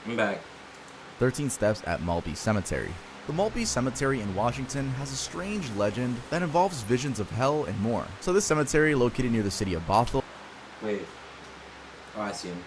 I'm back. 13 steps at Mulvey Cemetery. The Mulvey Cemetery in Washington has a strange legend that involves visions of hell and more. So this cemetery, located near the city of Bothell, Wait. Oh, I see him.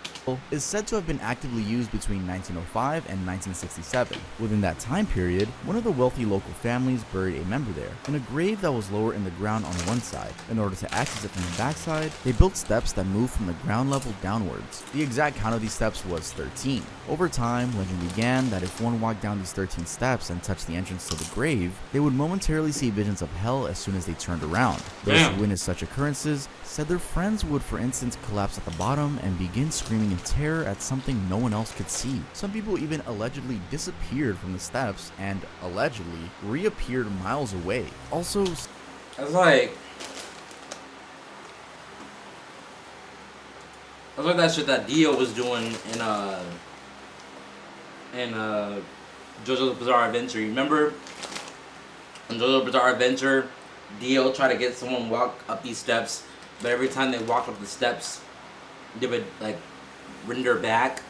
is said to have been actively used between 1905 and 1967. Within that time period, one of the wealthy local families buried a member there, in a grave that was lower in the ground on one side. In order to access it from the backside, they built steps that moved from the ground level downwards. The exact count of these steps was 13. Over time, legend began that if one walked down these 13 steps and touched the entrance to the grave, they would momentarily see visions of hell as soon as they turned around. Those who witnessed such occurrences said their friends would, for instance, collapse at the bottom and begin screaming in terror at something no one else could see. Some people even allegedly disappeared from the steps and allegedly reappeared miles away. Also, That's like that shit that Dio was doing in JoJo's Bizarre Adventure. You remember? In JoJo's Bizarre Adventure, Dio tried to get someone walk up these steps, but every time they walked up the steps, they would like render back,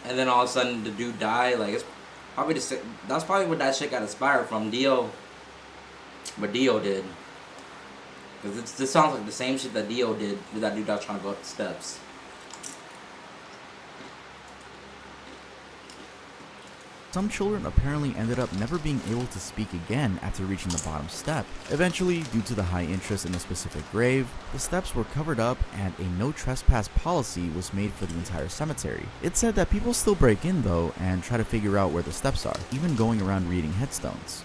and then all of a sudden the dude died. Like, it's probably that's probably what that shit got inspired from. Dio, what Dio did, because this sounds like the same shit that Dio did with that dude that was trying to go up the steps. some children apparently ended up never being able to speak again after reaching the bottom step. Eventually, due to the high interest in a specific grave, the steps were covered up and a no trespass policy was made for the entire cemetery. It's said that people still break in though and try to figure out where the steps are, even going around reading headstones.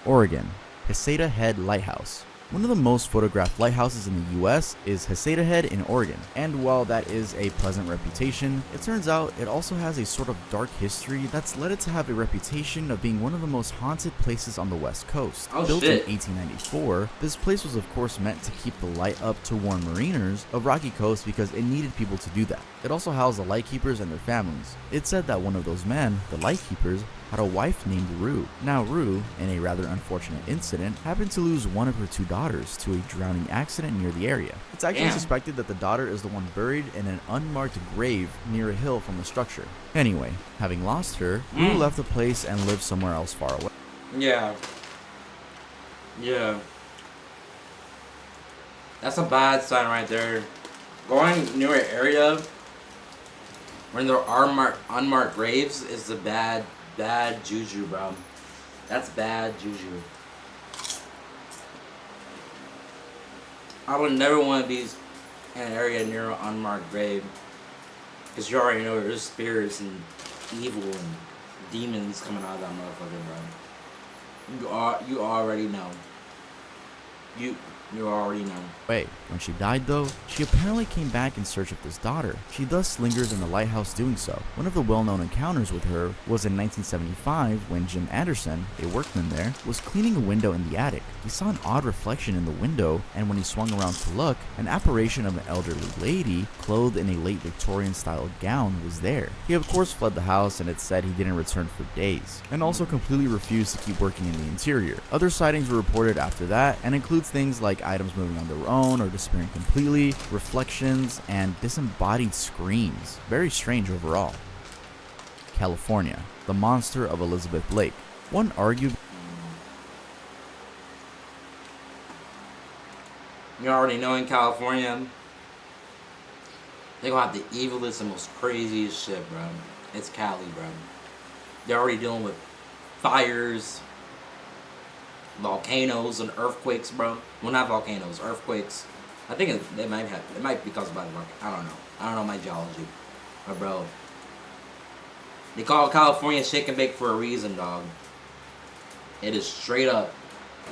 Oregon, Heceta Head Lighthouse. One of the most photographed lighthouses in the US is Heceta Head in Oregon, and while that is a pleasant reputation, it turns out it also has a sort of dark history that's led it to have a reputation of being one of the most haunted places on the West Coast. Built in 1894, this place was of course meant to keep the light up to warn mariners of Rocky Coast because it needed people to do that. It also housed the lightkeepers and their families. It's said that one of those men, the lightkeepers, had a wife named Rue. Now Rue, in a rather unfortunate incident, happened to lose one of her two daughters to a drowning accident near the area. It's actually suspected that the daughter is the one buried in an unmarked grave near a hill from the structure. Anyway, having lost her, Rue left the place and lived somewhere else far away. Yeah. That's a bad sign right there. Going near an area when there are unmarked graves is the bad juju, bro. That's bad juju. I would never want to be in an area near an unmarked grave, because you already know there's spirits and evil and demons coming out of that motherfucker, bro. You already know. You already know. When she died though, she apparently came back in search of this daughter. She thus lingers in the lighthouse doing so. One of the well-known encounters with her was in 1975 when Jim Anderson, a workman there, was cleaning a window in the attic. He saw an odd reflection in the window, and when he swung around to look, an apparition of an elderly lady clothed in a late Victorian style gown was there. He of course fled the house, and it's said he didn't return for days, and also completely refused to keep working in the interior. Other sightings were reported after that, and includes things like items moving on their own or disappearing completely, reflections, and disembodied screams. Very strange overall. California, the monster of Elizabeth Lake. One argued You already know in California, they gonna have the evilest and most craziest shit, bro. It's Cali, bro. They're already dealing with fires, volcanoes, and earthquakes, bro. Well, not volcanoes, earthquakes. I think it might be caused by the volcano. I don't know my geology, but bro, they call California shake and bake for a reason, dog. It is straight up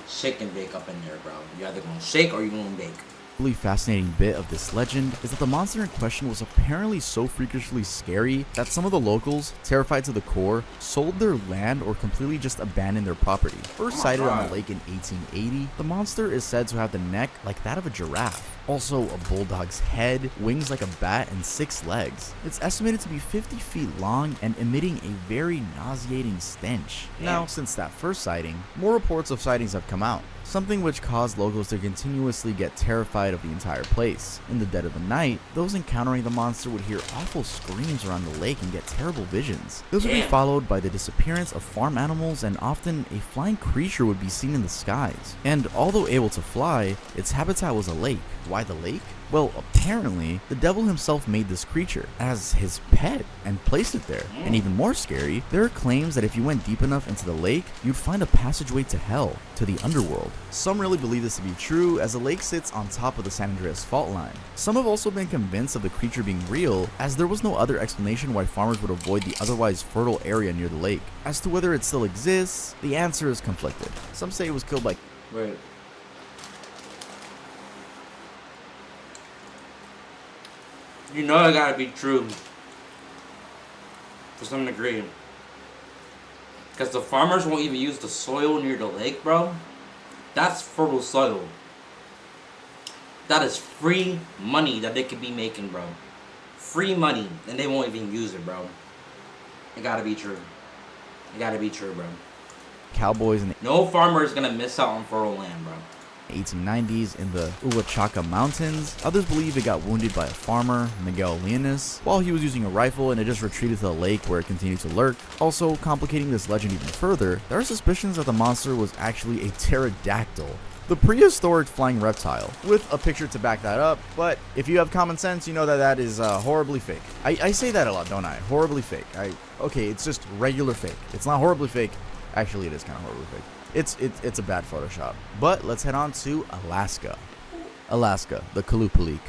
shake and bake up in there, bro. You're either gonna shake or you're gonna bake. really fascinating bit of this legend is that the monster in question was apparently so freakishly scary that some of the locals, terrified to the core, sold their land or completely just abandoned their property. First sighted on the lake in 1880, the monster is said to have the neck like that of a giraffe. Also a bulldog's head, wings like a bat, and 6 legs. It's estimated to be 50 feet long and emitting a very nauseating stench. Now, since that first sighting, more reports of sightings have come out. something which caused locals to continuously get terrified of the entire place. In the dead of the night, those encountering the monster would hear awful screams around the lake and get terrible visions. Those would be followed by the disappearance of farm animals, and often a flying creature would be seen in the skies. And although able to fly, its habitat was a lake. Why the lake? Well, apparently, the devil himself made this creature as his pet and placed it there. And even more scary, there are claims that if you went deep enough into the lake, you'd find a passageway to hell, to the underworld. Some really believe this to be true, as the lake sits on top of the San Andreas fault line. Some have also been convinced of the creature being real, as there was no other explanation why farmers would avoid the otherwise fertile area near the lake. As to whether it still exists, the answer is conflicted. Some say it was killed by... Right. You know it gotta be true. To some degree. Because the farmers won't even use the soil near the lake, bro. That's fertile soil. That is free money that they could be making, bro. Free money. And they won't even use it, bro. It gotta be true. It gotta be true, bro. Cowboys in the No farmer is gonna miss out on fertile land, bro. 1890s in the Uwachaca Mountains. Others believe it got wounded by a farmer, Miguel Leonis, while he was using a rifle, and it just retreated to the lake where it continued to lurk. Also, complicating this legend even further, there are suspicions that the monster was actually a pterodactyl, the prehistoric flying reptile, with a picture to back that up. But if you have common sense, you know that that is horribly fake. I say that a lot, don't I? Horribly fake. Okay, it's just regular fake. It's not horribly fake. Actually, it is kind of horribly fake. It's a bad Photoshop. But let's head on to Alaska. Alaska, the Kalupalik.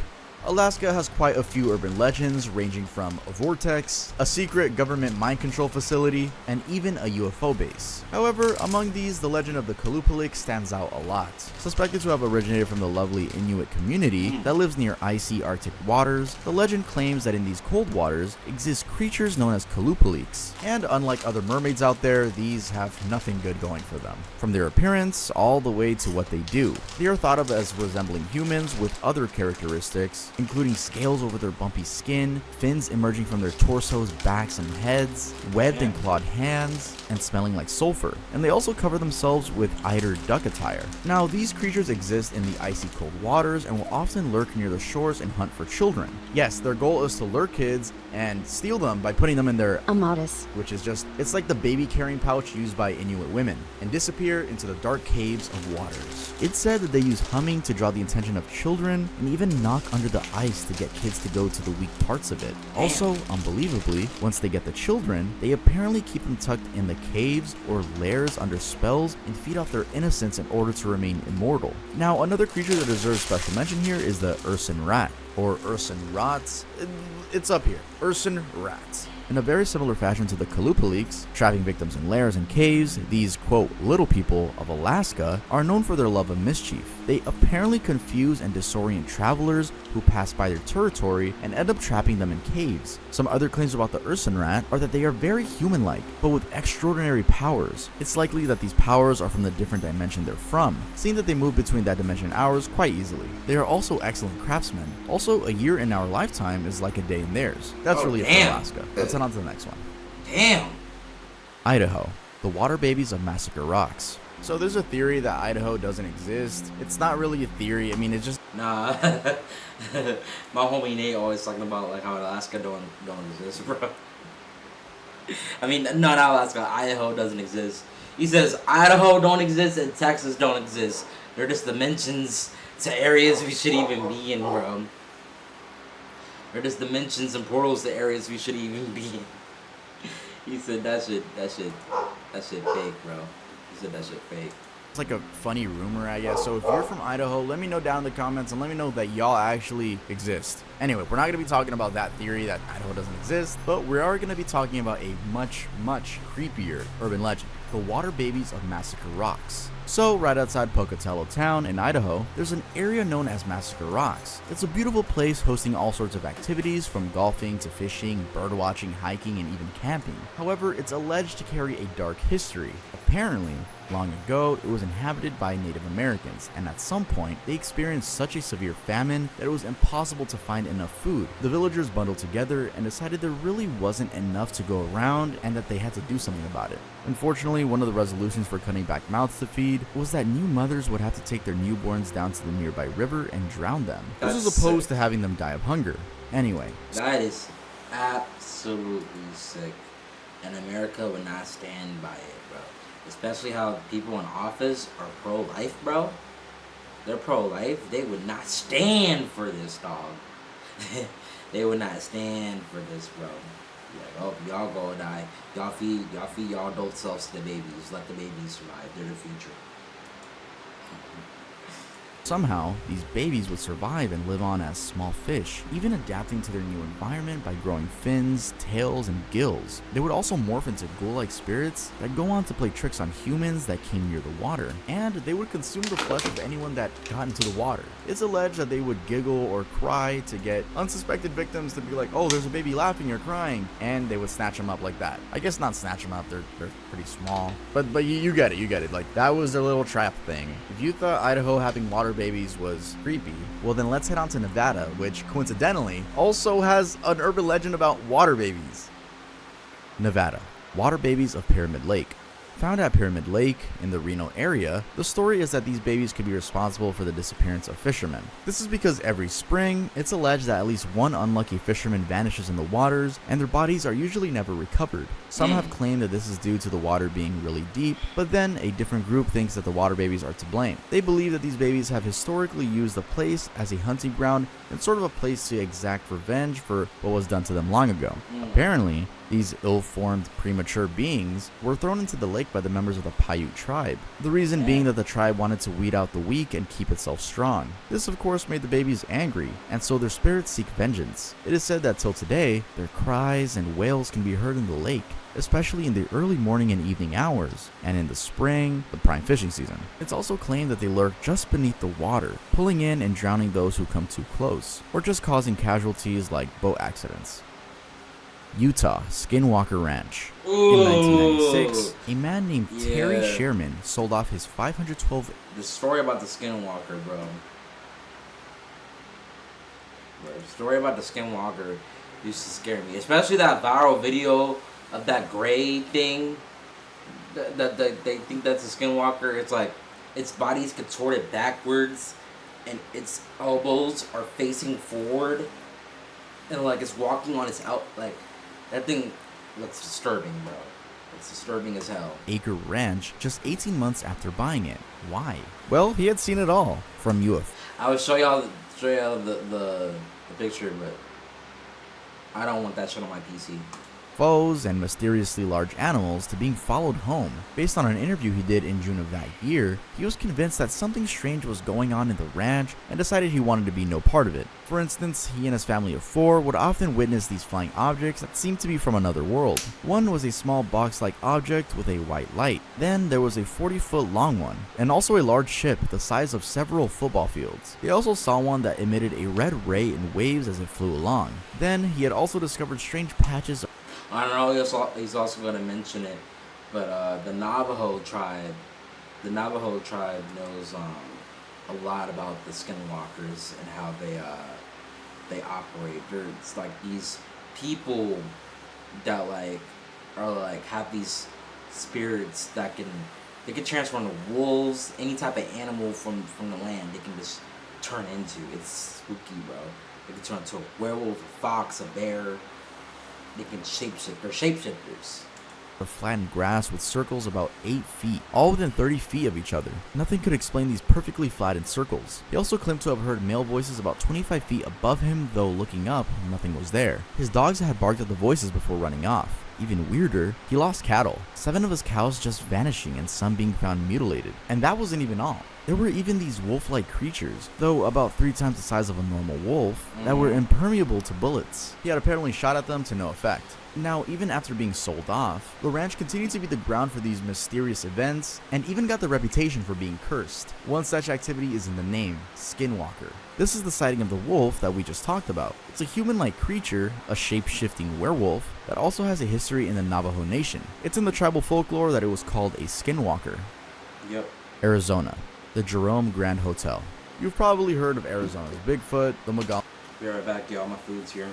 Alaska has quite a few urban legends, ranging from a vortex, a secret government mind control facility, and even a UFO base. However, among these, the legend of the Kalupalik stands out a lot. Suspected to have originated from the lovely Inuit community that lives near icy Arctic waters, the legend claims that in these cold waters exist creatures known as Kalupaliks. And unlike other mermaids out there, these have nothing good going for them. From their appearance, all the way to what they do. They are thought of as resembling humans with other characteristics, including scales over their bumpy skin, fins emerging from their torsos, backs, and heads, webbed and clawed hands, and smelling like sulfur. And they also cover themselves with eider duck attire. Now, these creatures exist in the icy cold waters and will often lurk near the shores and hunt for children. Yes, their goal is to lure kids and steal them by putting them in their amatis, which is just, it's like the baby carrying pouch used by Inuit women, and disappear into the dark caves of waters. It's said that they use humming to draw the attention of children, and even knock under the ice to get kids to go to the weak parts of it. Also, unbelievably, once they get the children, they apparently keep them tucked in the caves or lairs under spells and feed off their innocence in order to remain immortal. Now, another creature that deserves special mention here is the Urson rat, or Urson rats. It's up here. Urson rats. In a very similar fashion to the Kalupaliks, trapping victims in lairs and caves, these, quote, little people of Alaska are known for their love of mischief. They apparently confuse and disorient travelers who pass by their territory and end up trapping them in caves. Some other claims about the Urson rat are that they are very human-like, but with extraordinary powers. It's likely that these powers are from the different dimension they're from, seeing that they move between that dimension and ours quite easily. They are also excellent craftsmen. Also, a year in our lifetime is like a day in theirs. That's really it for Alaska. Let's head on to the next one. Damn. Idaho, the water babies of Massacre Rocks. So there's a theory that Idaho doesn't exist. It's not really a theory. I mean, it's just... Nah. My homie Nate always talking about like how Alaska don't exist, bro. I mean, not Alaska. Idaho doesn't exist. He says Idaho don't exist and Texas don't exist. They're just dimensions to areas we should even be in, bro. They're just dimensions and portals to areas we should even be in. He said that shit fake, bro. He said that shit fake. It's like a funny rumor, I guess. So if you're from Idaho, let me know down in the comments and let me know that y'all actually exist. Anyway, we're not going to be talking about that theory that Idaho doesn't exist, but we are going to be talking about a much, much creepier urban legend, the water babies of Massacre Rocks. So, right outside Pocatello town in Idaho, there's an area known as Massacre Rocks. It's a beautiful place hosting all sorts of activities, from golfing to fishing, birdwatching, hiking, and even camping. However, it's alleged to carry a dark history. Apparently, long ago, it was inhabited by Native Americans, and at some point, they experienced such a severe famine that it was impossible to find enough food. The villagers bundled together and decided there really wasn't enough to go around and that they had to do something about it. Unfortunately, Apparently, one of the resolutions for cutting back mouths to feed was that new mothers would have to take their newborns down to the nearby river and drown them. This was That's opposed sick. to having them die of hunger. Anyway, That is absolutely sick. And America would not stand by it, bro. Especially how people in office are pro-life, bro. They're pro-life. They would not stand for this, dog. They would not stand for this, bro. Like, oh, y'all go die. Y'all feed y'all adult selves to the babies. Let the babies survive. They're the future. somehow, these babies would survive and live on as small fish, even adapting to their new environment by growing fins, tails, and gills. They would also morph into ghoul-like spirits that go on to play tricks on humans that came near the water, and they would consume the flesh of anyone that got into the water. It's alleged that they would giggle or cry to get unsuspected victims to be like, oh, there's a baby laughing or crying, and they would snatch them up like that. I guess not snatch them up, they're pretty small, but you get it, like that was their little trap thing. If you thought Idaho having water babies was creepy, well then let's head on to Nevada, which coincidentally also has an urban legend about water babies. Nevada, water babies of Pyramid Lake. Found at Pyramid Lake in the Reno area, the story is that these babies could be responsible for the disappearance of fishermen. This is because every spring, it's alleged that at least one unlucky fisherman vanishes in the waters, and their bodies are usually never recovered. Some have claimed that this is due to the water being really deep, but then a different group thinks that the water babies are to blame. They believe that these babies have historically used the place as a hunting ground and sort of a place to exact revenge for what was done to them long ago. Apparently, these ill-formed, premature beings were thrown into the lake by the members of the Paiute tribe. The reason being that the tribe wanted to weed out the weak and keep itself strong. This of course made the babies angry, and so their spirits seek vengeance. It is said that till today, their cries and wails can be heard in the lake, especially in the early morning and evening hours, and in the spring, the prime fishing season. It's also claimed that they lurk just beneath the water, pulling in and drowning those who come too close, or just causing casualties like boat accidents. Utah Skinwalker Ranch. In 1996, a man named Terry Sherman sold off his 512. The story about the Skinwalker, bro. The story about the Skinwalker used to scare me, especially that viral video of that gray thing. They think that's a Skinwalker. It's like its body's contorted backwards, and its elbows are facing forward, and like it's walking on its out like. That thing looks disturbing, bro. It's disturbing as hell. Acre Ranch just 18 months after buying it. Why? Well, he had seen it all from UFO. I would show y'all the picture, but I don't want that shit on my PC. Foes and mysteriously large animals to being followed home. Based on an interview he did in June of that year, he was convinced that something strange was going on in the ranch and decided he wanted to be no part of it. For instance, he and his family of 4 would often witness these flying objects that seemed to be from another world. One was a small box-like object with a white light. Then there was a 40-foot long one, and also a large ship the size of several football fields. They also saw one that emitted a red ray in waves as it flew along. Then he had also discovered strange patches. I don't know. He's also going to mention it, but the Navajo tribe knows a lot about the Skinwalkers and how they operate. It's like these people that have these spirits that they can transform to wolves, any type of animal from the land. They can just turn into. It's spooky, bro. They can turn into a werewolf, a fox, a bear. They can shapeshift. They're shapeshifters. Of flattened grass with circles about 8 feet, all within 30 feet of each other. Nothing could explain these perfectly flattened circles. He also claimed to have heard male voices about 25 feet above him, though looking up, nothing was there. His dogs had barked at the voices before running off. Even weirder, he lost cattle. 7 of his cows just vanishing and some being found mutilated. And that wasn't even all. There were even these wolf-like creatures, though about 3 times the size of a normal wolf, that were impermeable to bullets. He had apparently shot at them to no effect. Now, even after being sold off, the ranch continued to be the ground for these mysterious events, and even got the reputation for being cursed. One such activity is in the name, Skinwalker. This is the sighting of the wolf that we just talked about. It's a human-like creature, a shape-shifting werewolf, that also has a history in the Navajo Nation. It's in the tribal folklore that it was called a Skinwalker. Yep. Arizona, the Jerome Grand Hotel. You've probably heard of Arizona's Bigfoot, the Magal. Be right back, y'all. My food's here.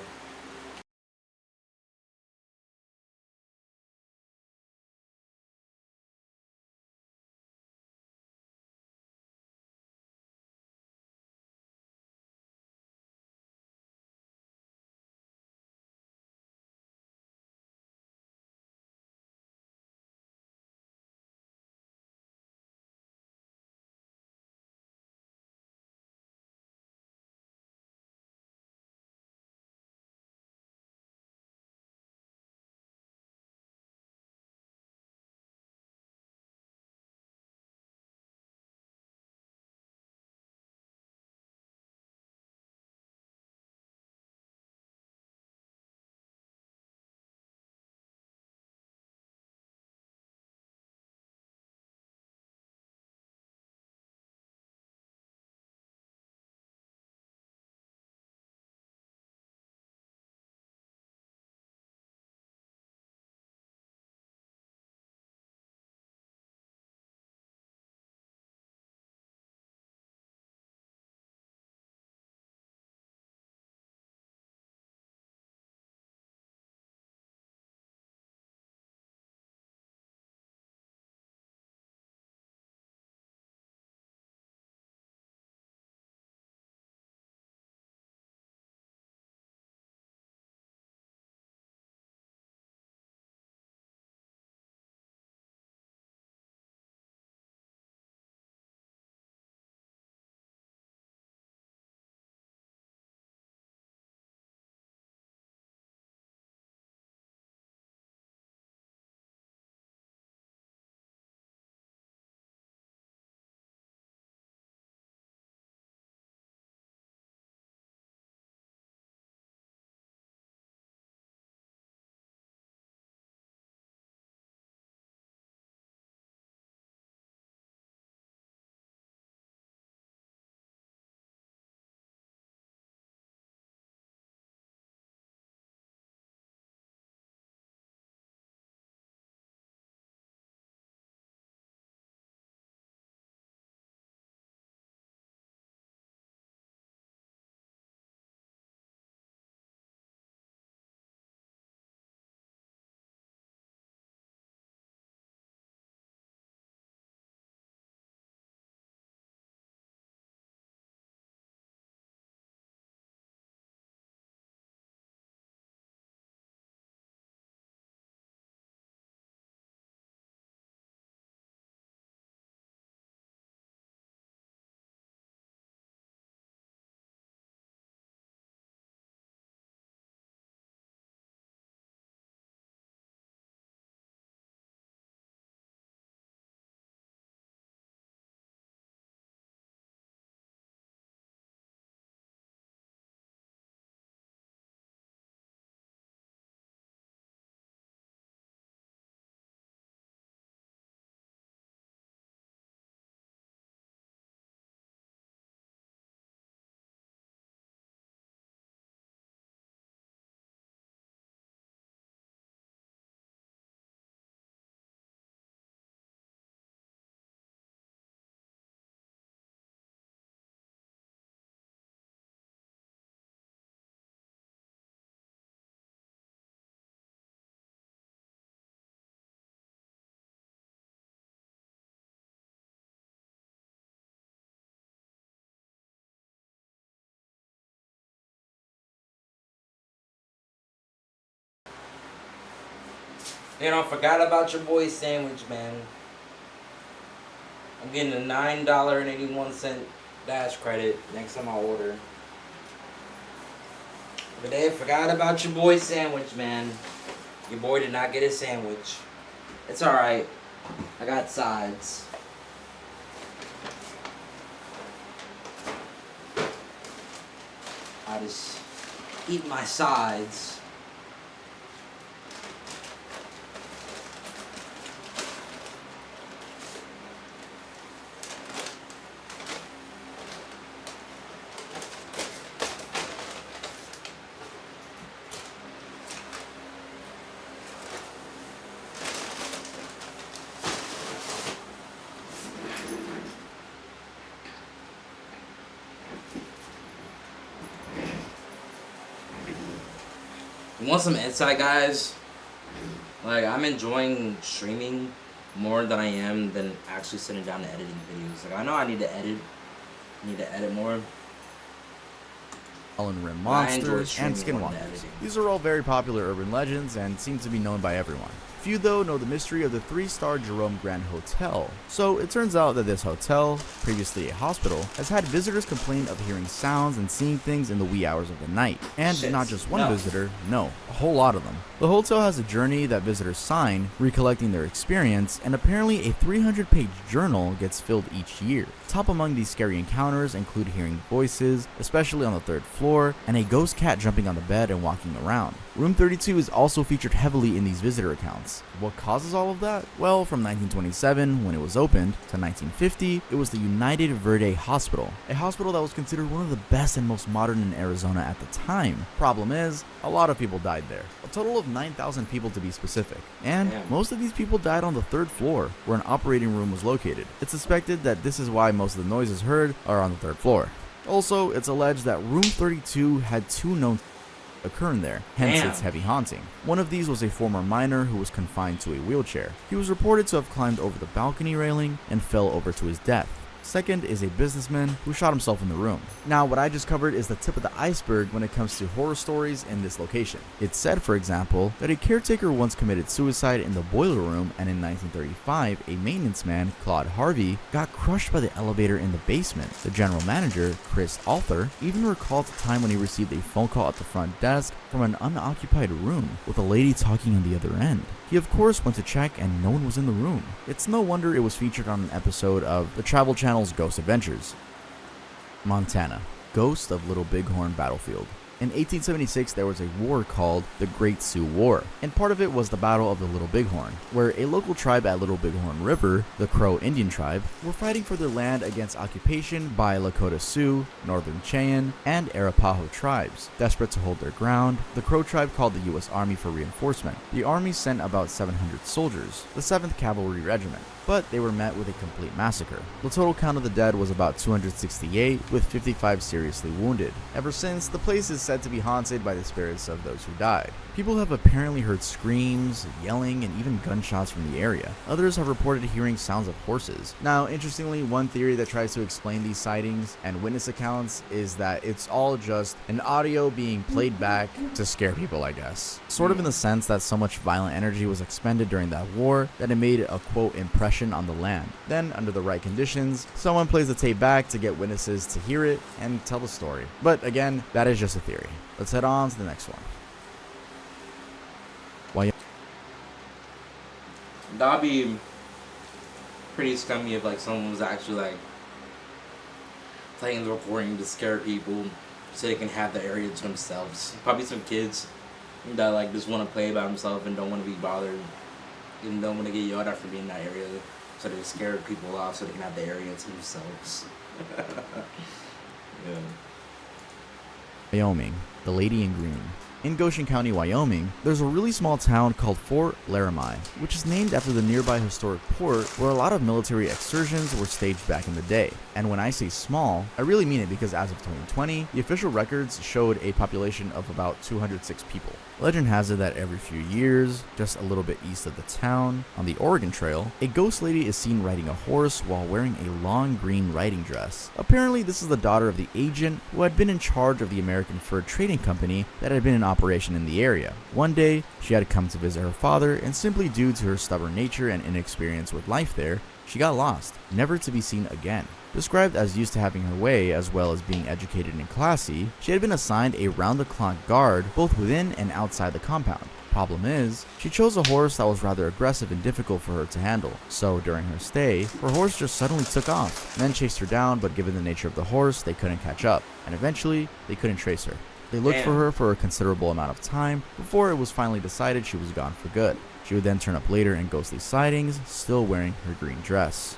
You know, forgot about your boy sandwich, man. I'm getting a $9.81 dash credit next time I order. But they forgot about your boy sandwich, man. Your boy did not get his sandwich. It's alright. I got sides. I just eat my sides. You want some insight, guys? Like, I'm enjoying streaming more than I am than actually sitting down and editing videos. Like, I know I need to edit. I need to edit more. Fallen Rim I enjoy monsters, streaming and more than skinwalkers. editing. These are all very popular urban legends and seem to be known by everyone. Few, though, know the mystery of the 3-star Jerome Grand Hotel. So it turns out that this hotel, previously a hospital, has had visitors complain of hearing sounds and seeing things in the wee hours of the night. And Shit. not just one No. visitor, no, a whole lot of them. The hotel has a journey that visitors sign, recollecting their experience, and apparently a 300-page journal gets filled each year. Top among these scary encounters include hearing voices, especially on the 3rd floor, and a ghost cat jumping on the bed and walking around. Room 32 is also featured heavily in these visitor accounts. What causes all of that? Well, from 1927, when it was opened, to 1950, it was the United Verde Hospital, a hospital that was considered one of the best and most modern in Arizona at the time. Problem is, a lot of people died there. A total of 9,000 people to be specific. And Damn. most of these people died on the 3rd floor, where an operating room was located. It's suspected that this is why most of the noises heard are on the 3rd floor. Also, it's alleged that room 32 had 2 known occurring there, hence Damn. its heavy haunting. One of these was a former miner who was confined to a wheelchair. He was reported to have climbed over the balcony railing and fell over to his death. Second is a businessman who shot himself in the room. Now, what I just covered is the tip of the iceberg when it comes to horror stories in this location. It's said, for example, that a caretaker once committed suicide in the boiler room, and in 1935, a maintenance man, Claude Harvey, got crushed by the elevator in the basement. The general manager, Chris Arthur, even recalled the time when he received a phone call at the front desk from an unoccupied room with a lady talking on the other end. He of course went to check and no one was in the room. It's no wonder it was featured on an episode of the Travel Channel's Ghost Adventures. Montana. Ghost of Little Bighorn Battlefield. In 1876, there was a war called the Great Sioux War, and part of it was the Battle of the Little Bighorn, where a local tribe at Little Bighorn River, the Crow Indian tribe, were fighting for their land against occupation by Lakota Sioux, Northern Cheyenne, and Arapaho tribes. Desperate to hold their ground, the Crow tribe called the U.S. Army for reinforcement. The Army sent about 700 soldiers, the 7th Cavalry Regiment, but they were met with a complete massacre. The total count of the dead was about 268, with 55 seriously wounded. Ever since, the place is said to be haunted by the spirits of those who died. People have apparently heard screams, yelling, and even gunshots from the area. Others have reported hearing sounds of horses. Now, interestingly, one theory that tries to explain these sightings and witness accounts is that it's all just an audio being played back to scare people, I guess. Sort of in the sense that so much violent energy was expended during that war that it made a quote impression on the land. Then, under the right conditions, someone plays the tape back to get witnesses to hear it and tell the story. But again, that is just a theory. Let's head on to the next one. That'd be pretty scummy if like someone was actually like playing the recording to scare people so they can have the area to themselves. Probably some kids that like just want to play by themselves and don't want to be bothered and don't want to get yelled at for being in that area, so they scare people off so they can have the area to themselves. Yeah. Wyoming, the Lady in Green. In Goshen County, Wyoming, there's a really small town called Fort Laramie, which is named after the nearby historic port where a lot of military excursions were staged back in the day. And when I say small, I really mean it because as of 2020, the official records showed a population of about 206 people. Legend has it that every few years, just a little bit east of the town, on the Oregon Trail, a ghost lady is seen riding a horse while wearing a long green riding dress. Apparently, this is the daughter of the agent who had been in charge of the American Fur Trading Company that had been in operation in the area. One day, she had come to visit her father, and simply due to her stubborn nature and inexperience with life there, she got lost, never to be seen again. Described as used to having her way as well as being educated and classy, she had been assigned a round-the-clock guard both within and outside the compound. Problem is, she chose a horse that was rather aggressive and difficult for her to handle. So during her stay, her horse just suddenly took off. Men chased her down, but given the nature of the horse, they couldn't catch up, and eventually, they couldn't trace her. They looked for her for a considerable amount of time before it was finally decided she was gone for good. She would then turn up later in ghostly sightings, still wearing her green dress.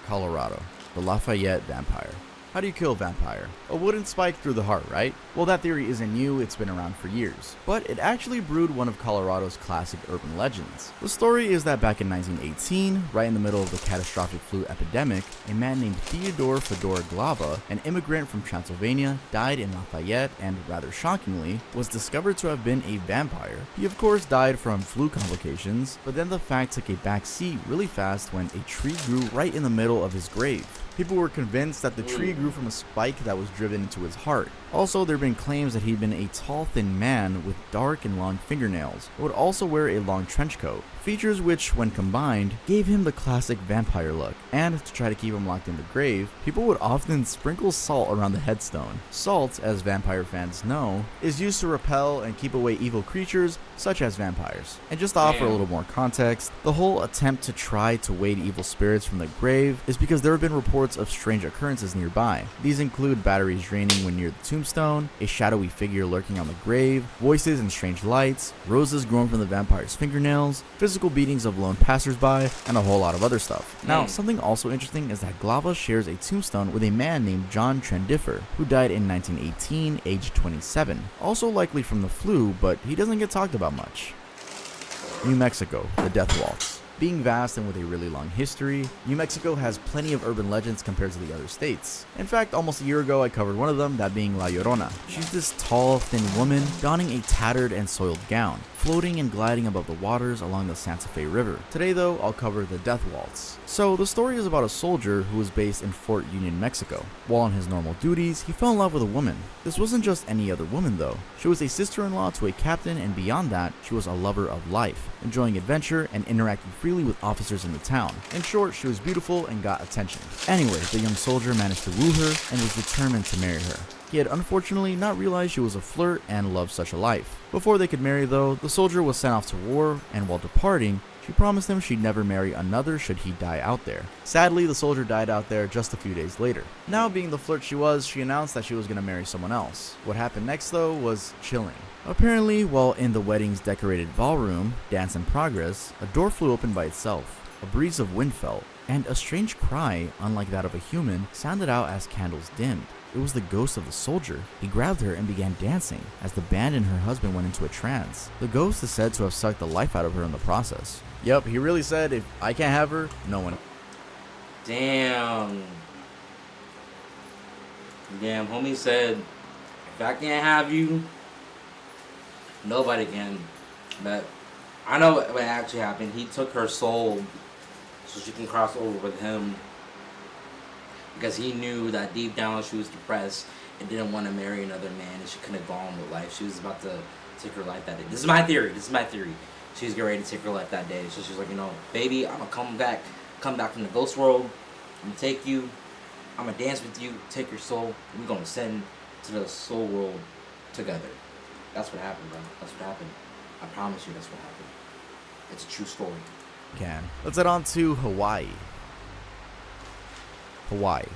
Colorado, the Lafayette Vampire. How do you kill a vampire? A wooden spike through the heart, right? Well, that theory isn't new, it's been around for years. But it actually brewed one of Colorado's classic urban legends. The story is that back in 1918, right in the middle of the catastrophic flu epidemic, a man named Theodore Fedor Glava, an immigrant from Transylvania, died in Lafayette and, rather shockingly, was discovered to have been a vampire. He of course died from flu complications, but then the fact took a back seat really fast when a tree grew right in the middle of his grave. People were convinced that the tree grew from a spike that was driven into his heart. Also, there have been claims that he'd been a tall, thin man with dark and long fingernails, but would also wear a long trench coat, features which, when combined, gave him the classic vampire look. And to try to keep him locked in the grave, people would often sprinkle salt around the headstone. Salt, as vampire fans know, is used to repel and keep away evil creatures such as vampires. And just to offer a little more context, the whole attempt to try to wade evil spirits from the grave is because there have been reports of strange occurrences nearby. These include batteries draining when near the tombstone, a shadowy figure lurking on the grave, voices and strange lights, roses grown from the vampire's fingernails, physical beatings of lone passersby, and a whole lot of other stuff. Now, something also interesting is that Glava shares a tombstone with a man named John Trendifer, who died in 1918, aged 27. Also likely from the flu, but he doesn't get talked about much. New Mexico, the Death Waltz. Being vast and with a really long history, New Mexico has plenty of urban legends compared to the other states. In fact, almost a year ago I covered one of them, that being La Llorona. She's this tall, thin woman donning a tattered and soiled gown, floating and gliding above the waters along the Santa Fe River. Today though, I'll cover the Death Waltz. So the story is about a soldier who was based in Fort Union, Mexico. While on his normal duties, he fell in love with a woman. This wasn't just any other woman though. She was a sister-in-law to a captain, and beyond that, she was a lover of life, enjoying adventure and interacting freely with officers in the town. In short, she was beautiful and got attention. Anyway, the young soldier managed to woo her and was determined to marry her. He had unfortunately not realized she was a flirt and loved such a life. Before they could marry though, the soldier was sent off to war, and while departing, she promised him she'd never marry another should he die out there. Sadly, the soldier died out there just a few days later. Now, being the flirt she was, she announced that she was going to marry someone else. What happened next though was chilling. Apparently, while in the wedding's decorated ballroom, dance in progress, a door flew open by itself, a breeze of wind felt, and a strange cry, unlike that of a human, sounded out as candles dimmed. It was the ghost of the soldier. He grabbed her and began dancing as the band and her husband went into a trance. The ghost is said to have sucked the life out of her in the process. Yep, he really said, if I can't have her, no one. Damn. Damn, homie said, if I can't have you, nobody can. But I know what actually happened. He took her soul so she can cross over with him, because he knew that deep down she was depressed and didn't want to marry another man, and she couldn't go on with life. She was about to take her life that day. This is my theory. She was getting ready to take her life that day. So she's like, you know, baby, I'm gonna come back from the ghost world. I'm gonna take you. I'm gonna dance with you. Take your soul. We're gonna ascend to the soul world together. That's what happened, bro. That's what happened. I promise you, that's what happened. It's a true story. Let's head on to Hawaii. Hawaii,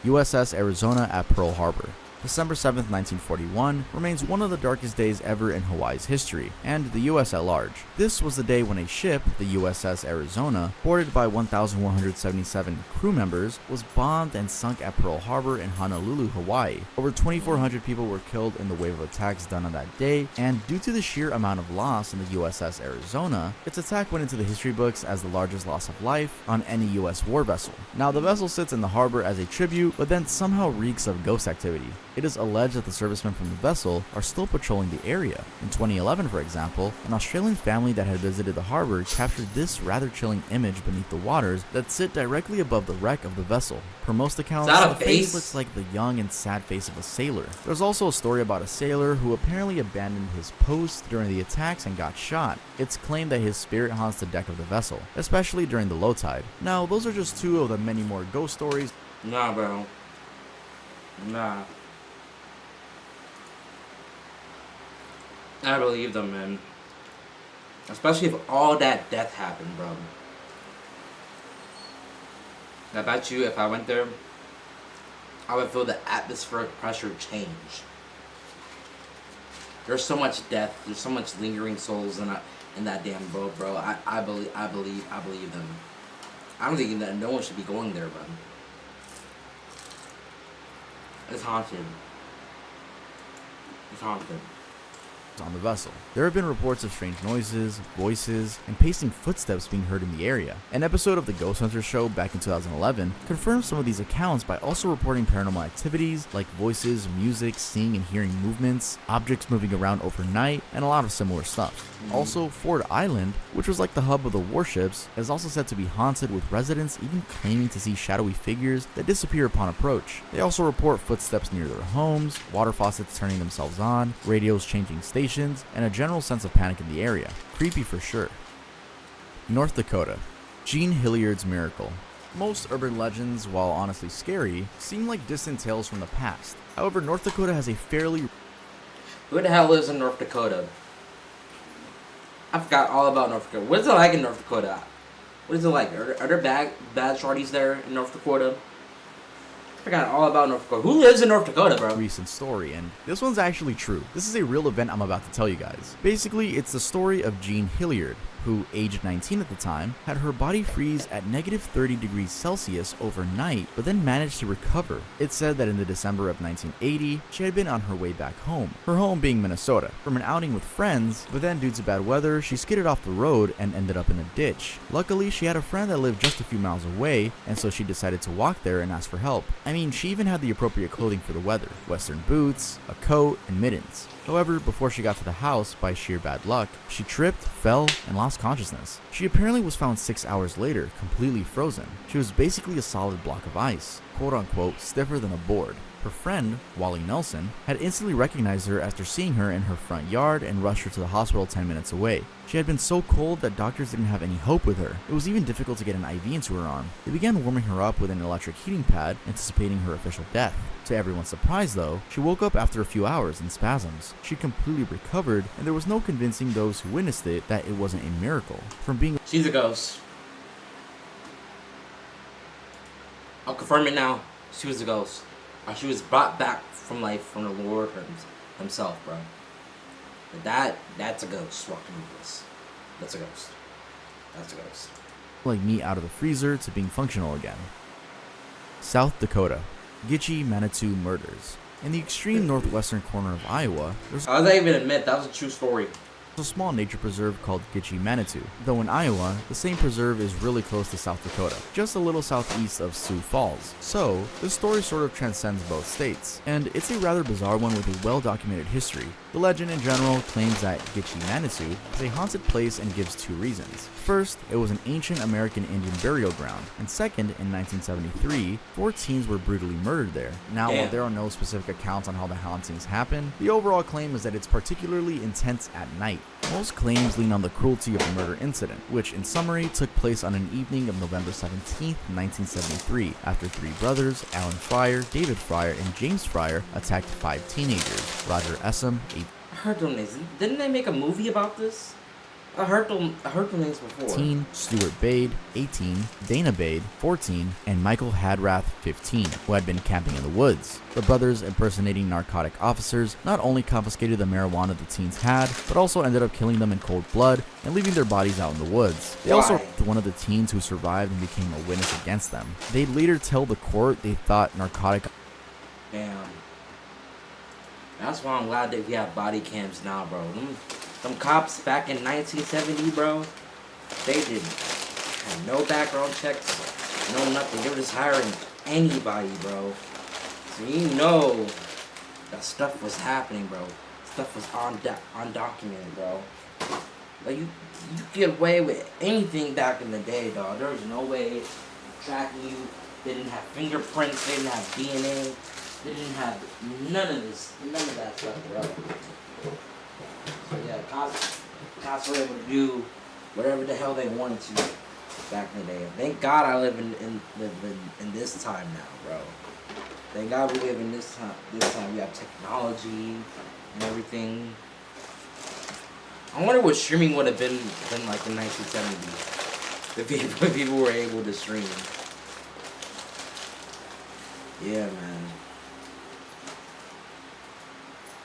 USS Arizona at Pearl Harbor. December 7th, 1941 remains one of the darkest days ever in Hawaii's history, and the US at large. This was the day when a ship, the USS Arizona, boarded by 1,177 crew members, was bombed and sunk at Pearl Harbor in Honolulu, Hawaii. Over 2,400 people were killed in the wave of attacks done on that day, and due to the sheer amount of loss in the USS Arizona, its attack went into the history books as the largest loss of life on any US war vessel. Now, the vessel sits in the harbor as a tribute, but then somehow reeks of ghost activity. It is alleged that the servicemen from the vessel are still patrolling the area. In 2011, for example, an Australian family that had visited the harbor captured this rather chilling image beneath the waters that sit directly above the wreck of the vessel. Per most accounts, Is that a the face face? looks like the young and sad face of a sailor. There's also a story about a sailor who apparently abandoned his post during the attacks and got shot. It's claimed that his spirit haunts the deck of the vessel, especially during the low tide. Now, those are just two of the many more ghost stories. Nah, bro. Nah. I believe them, man. Especially if all that death happened, bro. I bet you if I went there, I would feel the atmospheric pressure change. There's so much death. There's so much lingering souls in that damn boat, bro. I believe them. I'm thinking that no one should be going there, bro. It's haunted. It's haunted. On the vessel. There have been reports of strange noises, voices, and pacing footsteps being heard in the area. An episode of the Ghost Hunters show back in 2011 confirmed some of these accounts by also reporting paranormal activities like voices, music, seeing and hearing movements, objects moving around overnight, and a lot of similar stuff. Also, Ford Island, which was like the hub of the warships, is also said to be haunted, with residents even claiming to see shadowy figures that disappear upon approach. They also report footsteps near their homes, water faucets turning themselves on, radios changing stations, and a general sense of panic in the area. Creepy for sure. North Dakota. Gene Hilliard's miracle. Most urban legends, while honestly scary, seem like distant tales from the past. However, North Dakota has a fairly... Who the hell lives in North Dakota? I forgot all about North Dakota. What is it like in North Dakota? What is it like? Are there bad shorties there in North Dakota? I forgot all about North Dakota. Who lives in North Dakota, bro? Recent story, and this one's actually true. This is a real event I'm about to tell you guys. Basically, it's the story of Gene Hilliard, who, aged 19 at the time, had her body freeze at negative 30 degrees Celsius overnight, but then managed to recover. It's said that in the December of 1980, she had been on her way back home, her home being Minnesota, from an outing with friends, but then due to bad weather, she skidded off the road and ended up in a ditch. Luckily, she had a friend that lived just a few miles away, and so she decided to walk there and ask for help. I mean, she even had the appropriate clothing for the weather: western boots, a coat, and mittens. However, before she got to the house, by sheer bad luck, she tripped, fell, and lost consciousness. She apparently was found 6 hours later, completely frozen. She was basically a solid block of ice, quote unquote, stiffer than a board. Her friend, Wally Nelson, had instantly recognized her after seeing her in her front yard and rushed her to the hospital 10 minutes away. She had been so cold that doctors didn't have any hope with her. It was even difficult to get an IV into her arm. They began warming her up with an electric heating pad, anticipating her official death. To everyone's surprise though, she woke up after a few hours in spasms. She completely recovered, and there was no convincing those who witnessed it that it wasn't a miracle. From being... She's a ghost. I'll confirm it now. She was a ghost. She was brought back from life from the Lord himself, bro. But that's a ghost walking with us. That's a ghost. That's a ghost. like meat out of the freezer to being functional again. South Dakota. Gitche Manitou murders. In the extreme northwestern corner of Iowa, there's I was not even admit that was a true story. a small nature preserve called Gitche Manitou, though in Iowa, the same preserve is really close to South Dakota, just a little southeast of Sioux Falls. So, this story sort of transcends both states, and it's a rather bizarre one with a well-documented history. The legend in general claims that Gitche Manitou is a haunted place and gives two reasons. First, it was an ancient American Indian burial ground, and second, in 1973, 4 teens were brutally murdered there. Now, while there are no specific accounts on how the hauntings happen, the overall claim is that it's particularly intense at night. Most claims lean on the cruelty of the murder incident, which in summary took place on an evening of November 17, 1973, after 3 brothers, Alan Fryer, David Fryer, and James Fryer, attacked 5 teenagers. Roger Essam, I heard them names. Didn't they make a movie about this? I heard them names before. 18, Stuart Bade, 18, Dana Bade, 14, and Michael Hadrath, 15, who had been camping in the woods. The brothers, impersonating narcotic officers, not only confiscated the marijuana the teens had, but also ended up killing them in cold blood and leaving their bodies out in the woods. They also raped one of the teens who survived and became a witness against them. They'd later tell the court they thought narcotic... Damn. That's why I'm glad that we have body cams now, bro. Them cops back in 1970, bro, they had no background checks, no nothing. They were just hiring anybody, bro. So you know that stuff was happening, bro. Stuff was undocumented, bro. Like you get away with anything back in the day, dog. There was no way tracking you. They didn't have fingerprints. They didn't have DNA. They didn't have none of that stuff, bro. So yeah, cops were able to do whatever the hell they wanted to back in the day. Thank God I live in this time now, bro. Thank God we live in this time. This time we have technology and everything. I wonder what streaming would have been like in 1970s if people were able to stream. Yeah, man.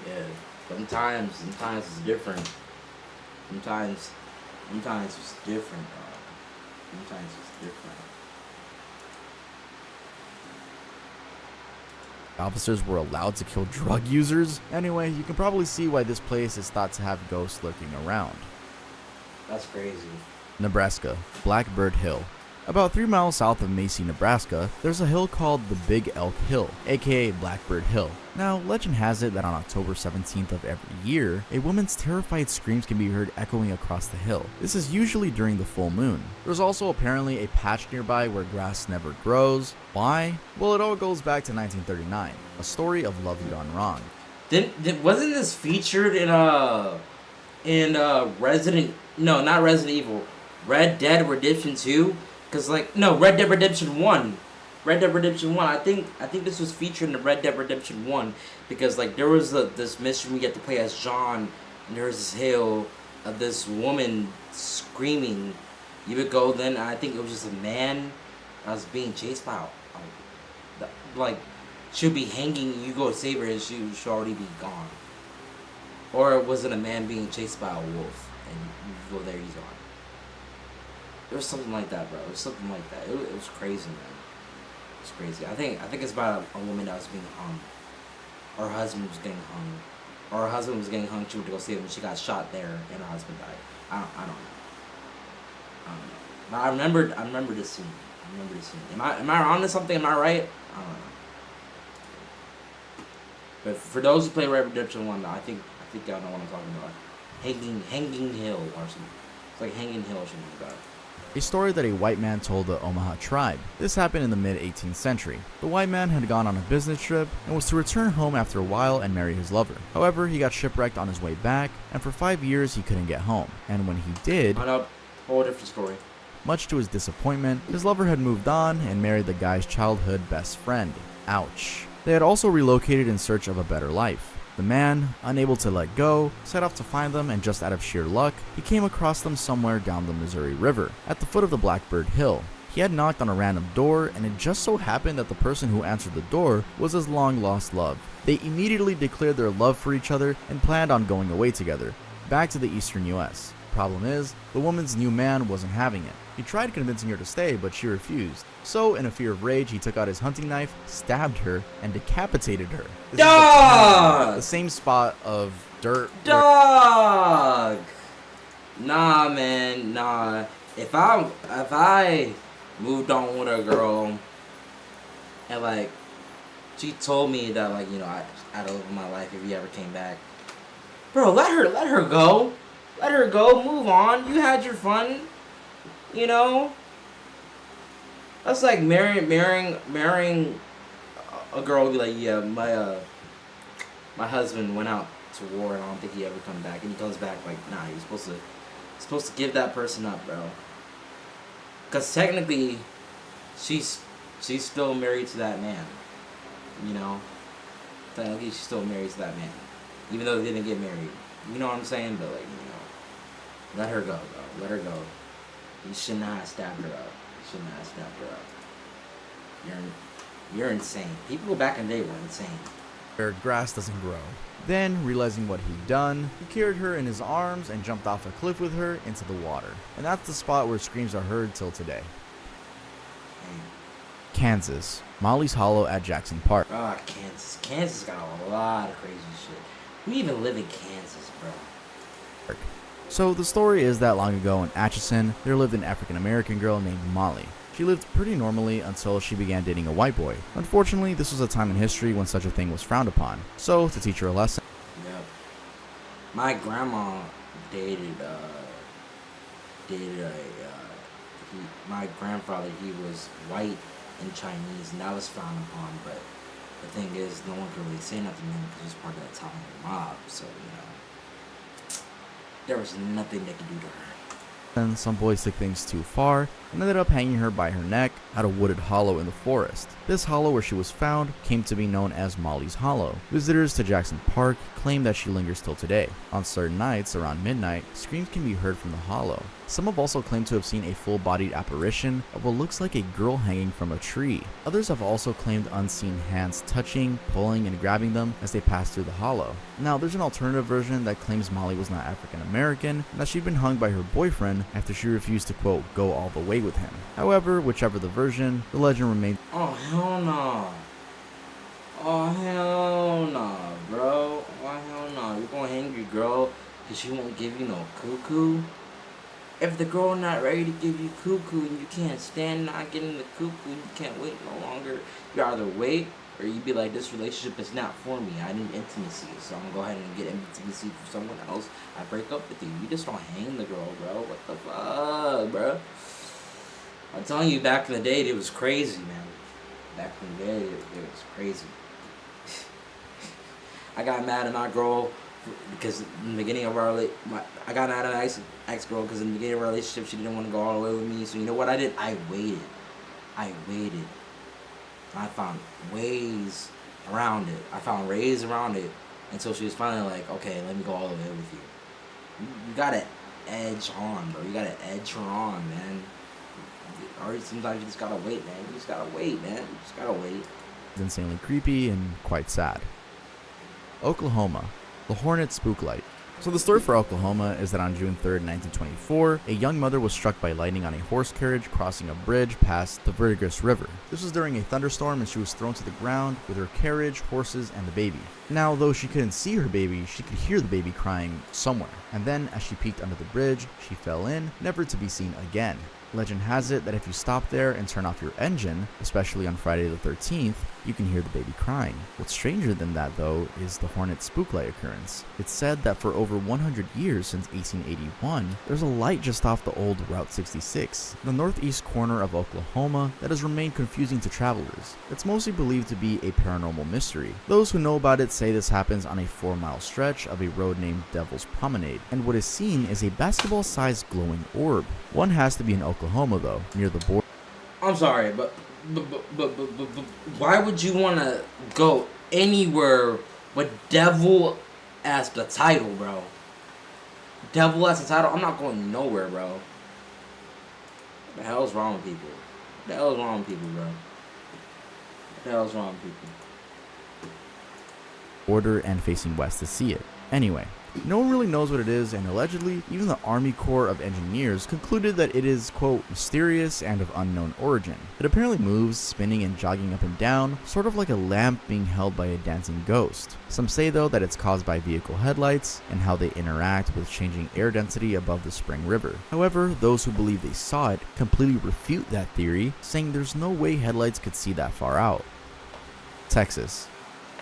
Yeah. Sometimes it's different. Sometimes it's different, dog. Sometimes it's different. Officers were allowed to kill drug users. Anyway, you can probably see why this place is thought to have ghosts lurking around. That's crazy. Nebraska, Blackbird Hill. About 3 miles south of Macy, Nebraska, there's a hill called the Big Elk Hill, aka Blackbird Hill. Now, legend has it that on October 17th of every year, a woman's terrified screams can be heard echoing across the hill. This is usually during the full moon. There's also apparently a patch nearby where grass never grows. Why? Well, it all goes back to 1939, a story of love gone wrong. Wasn't this featured in not Resident Evil, Red Dead Redemption 2? Cause Red Dead Redemption 1. Red Dead Redemption 1. I think this was featured in the Red Dead Redemption 1 because there was this mission we get to play as John, and there was this hill of this woman screaming. You would go then, and I think it was just a man that was being chased by she'll be hanging. You go save her, and she should already be gone. Or was it a man being chased by a wolf, and you go there, he's gone. There was something like that, bro. It was something like that. It was crazy, man. It was crazy. I think it's about a woman that was being hung. Or her husband was getting hung. Or her husband was getting hung. She went to go see him, and she got shot there, and her husband died. I don't know. But I remember this scene. Am I on to something? Am I right? I don't know. But for those who play Red Dead Redemption 1, I think y'all know what I'm talking about. Hanging Hill or something. It's like Hanging Hill or something like that. A story that a white man told the Omaha tribe. This happened in the mid-18th century. The white man had gone on a business trip and was to return home after a while and marry his lover. However, he got shipwrecked on his way back, and for 5 years he couldn't get home. And when he did, whole different story. Much to his disappointment, his lover had moved on and married the guy's childhood best friend. Ouch. They had also relocated in search of a better life. The man, unable to let go, set off to find them, and just out of sheer luck, he came across them somewhere down the Missouri River, at the foot of the Blackbird Hill. He had knocked on a random door, and it just so happened that the person who answered the door was his long-lost love. They immediately declared their love for each other and planned on going away together, back to the eastern US. Problem is, the woman's new man wasn't having it. He tried convincing her to stay, but she refused. So, in a fear of rage, he took out his hunting knife, stabbed her, and decapitated her. This Dog! Is the same spot of dirt. Dog! Nah, man, nah. If I moved on with a girl, and she told me that I'd live my life if you ever came back, bro, let her go. Let her go, move on. You had your fun, you know? That's like marrying a girl, be like, yeah, my husband went out to war and I don't think he ever come back. And he comes back like, nah, you're supposed to give that person up, bro. Because technically, she's still married to that man, you know? Technically, she's still married to that man. Even though they didn't get married. You know what I'm saying? But let her go, bro. Let her go. You should not have stabbed her up. You should not have stabbed her up. You're insane. People back in the day were insane. Where grass doesn't grow. Then, realizing what he'd done, he carried her in his arms and jumped off a cliff with her into the water. And that's the spot where screams are heard till today. Kansas. Molly's Hollow at Jackson Park. Kansas. Kansas got a lot of crazy shit. Who even live in Kansas, bro? So the story is that long ago in Atchison, there lived an African-American girl named Molly. She lived pretty normally until she began dating a white boy. Unfortunately, this was a time in history when such a thing was frowned upon. So, to teach her a lesson, Yep. My grandma dated my grandfather, he was white and Chinese, and that was frowned upon, but the thing is, no one could really say nothing to him because he was part of the Italian mob, so, there was nothing they could do to her. and some boys took things too far and ended up hanging her by her neck at a wooded hollow in the forest. This hollow where she was found came to be known as Molly's Hollow. Visitors to Jackson Park claim that she lingers till today. On certain nights, around midnight, screams can be heard from the hollow. Some have also claimed to have seen a full-bodied apparition of what looks like a girl hanging from a tree. Others have also claimed unseen hands touching, pulling, and grabbing them as they pass through the hollow. Now, there's an alternative version that claims Molly was not African American and that she'd been hung by her boyfriend after she refused to, quote, go all the way with him. However, whichever the version, the legend remains. Oh, hell no. Oh, hell no, bro. Oh, hell no. You're gonna hang your girl because she won't give you no cuckoo? If the girl not ready to give you cuckoo and you can't stand not getting the cuckoo, you can't wait no longer, you either wait or you be like, this relationship is not for me. I need intimacy, so I'm gonna go ahead and get intimacy from someone else. I break up with you. You just don't hang the girl, bro. What the fuck, bro? I'm telling you, back in the day, it was crazy, man. Back in the day, it was crazy. I got mad at my girl because in the beginning of our I got mad at my ex-girl because in the beginning of our relationship, she didn't want to go all the way with me. So you know what I did? I waited. I found ways around it. Until she was finally like, okay, let me go all the way with you. You gotta edge on, bro. You gotta edge her on, man. Or sometimes you just gotta wait, man. You just gotta wait. It's insanely creepy and quite sad. Oklahoma, the Hornet Spooklight. So the story for Oklahoma is that on June 3rd, 1924, a young mother was struck by lightning on a horse carriage crossing a bridge past the Verdigris River. This was during a thunderstorm and she was thrown to the ground with her carriage, horses, and the baby. Now, though she couldn't see her baby, she could hear the baby crying somewhere. And then, as she peeked under the bridge, she fell in, never to be seen again. Legend has it that if you stop there and turn off your engine, especially on Friday the 13th, you can hear the baby crying. What's stranger than that, though, is the Hornet Spooklight occurrence. It's said that for over 100 years since 1881, there's a light just off the old Route 66, the northeast corner of Oklahoma, that has remained confusing to travelers. It's mostly believed to be a paranormal mystery. Those who know about it say this happens on a 4-mile stretch of a road named Devil's Promenade, and what is seen is a basketball-sized glowing orb. One has to be in Oklahoma, though, near the border. I'm sorry, but why would you want to go anywhere with devil as the title, bro? Devil as the title? I'm not going nowhere, bro. What the hell's wrong with people? What the hell's wrong with people, bro? What the hell's wrong with people? Border and facing west to see it. Anyway, no one really knows what it is, and allegedly, even the Army Corps of Engineers concluded that it is, quote, mysterious and of unknown origin. It apparently moves, spinning and jogging up and down, sort of like a lamp being held by a dancing ghost. Some say, though, that it's caused by vehicle headlights and how they interact with changing air density above the Spring River. However, those who believe they saw it completely refute that theory, saying there's no way headlights could see that far out. Texas.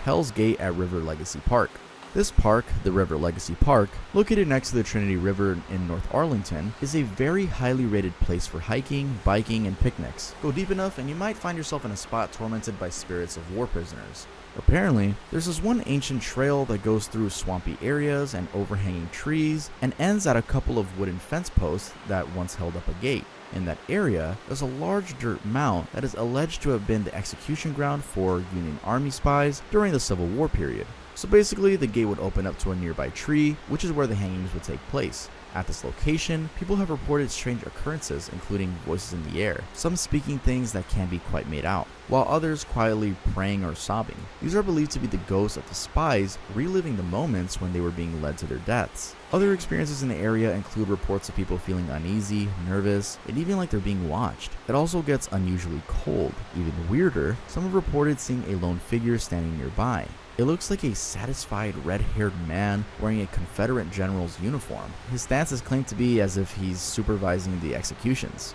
Hell's Gate at River Legacy Park. This park, the River Legacy Park, located next to the Trinity River in North Arlington, is a very highly rated place for hiking, biking, and picnics. Go deep enough and you might find yourself in a spot tormented by spirits of war prisoners. Apparently, there's this one ancient trail that goes through swampy areas and overhanging trees and ends at a couple of wooden fence posts that once held up a gate. In that area, there's a large dirt mound that is alleged to have been the execution ground for Union Army spies during the Civil War period. So basically, the gate would open up to a nearby tree, which is where the hangings would take place. At this location, people have reported strange occurrences, including voices in the air, some speaking things that can't be quite made out, while others quietly praying or sobbing. These are believed to be the ghosts of the spies reliving the moments when they were being led to their deaths. Other experiences in the area include reports of people feeling uneasy, nervous, and even like they're being watched. It also gets unusually cold. Even weirder, some have reported seeing a lone figure standing nearby. It looks like a satisfied red-haired man wearing a Confederate general's uniform. His stance is claimed to be as if he's supervising the executions.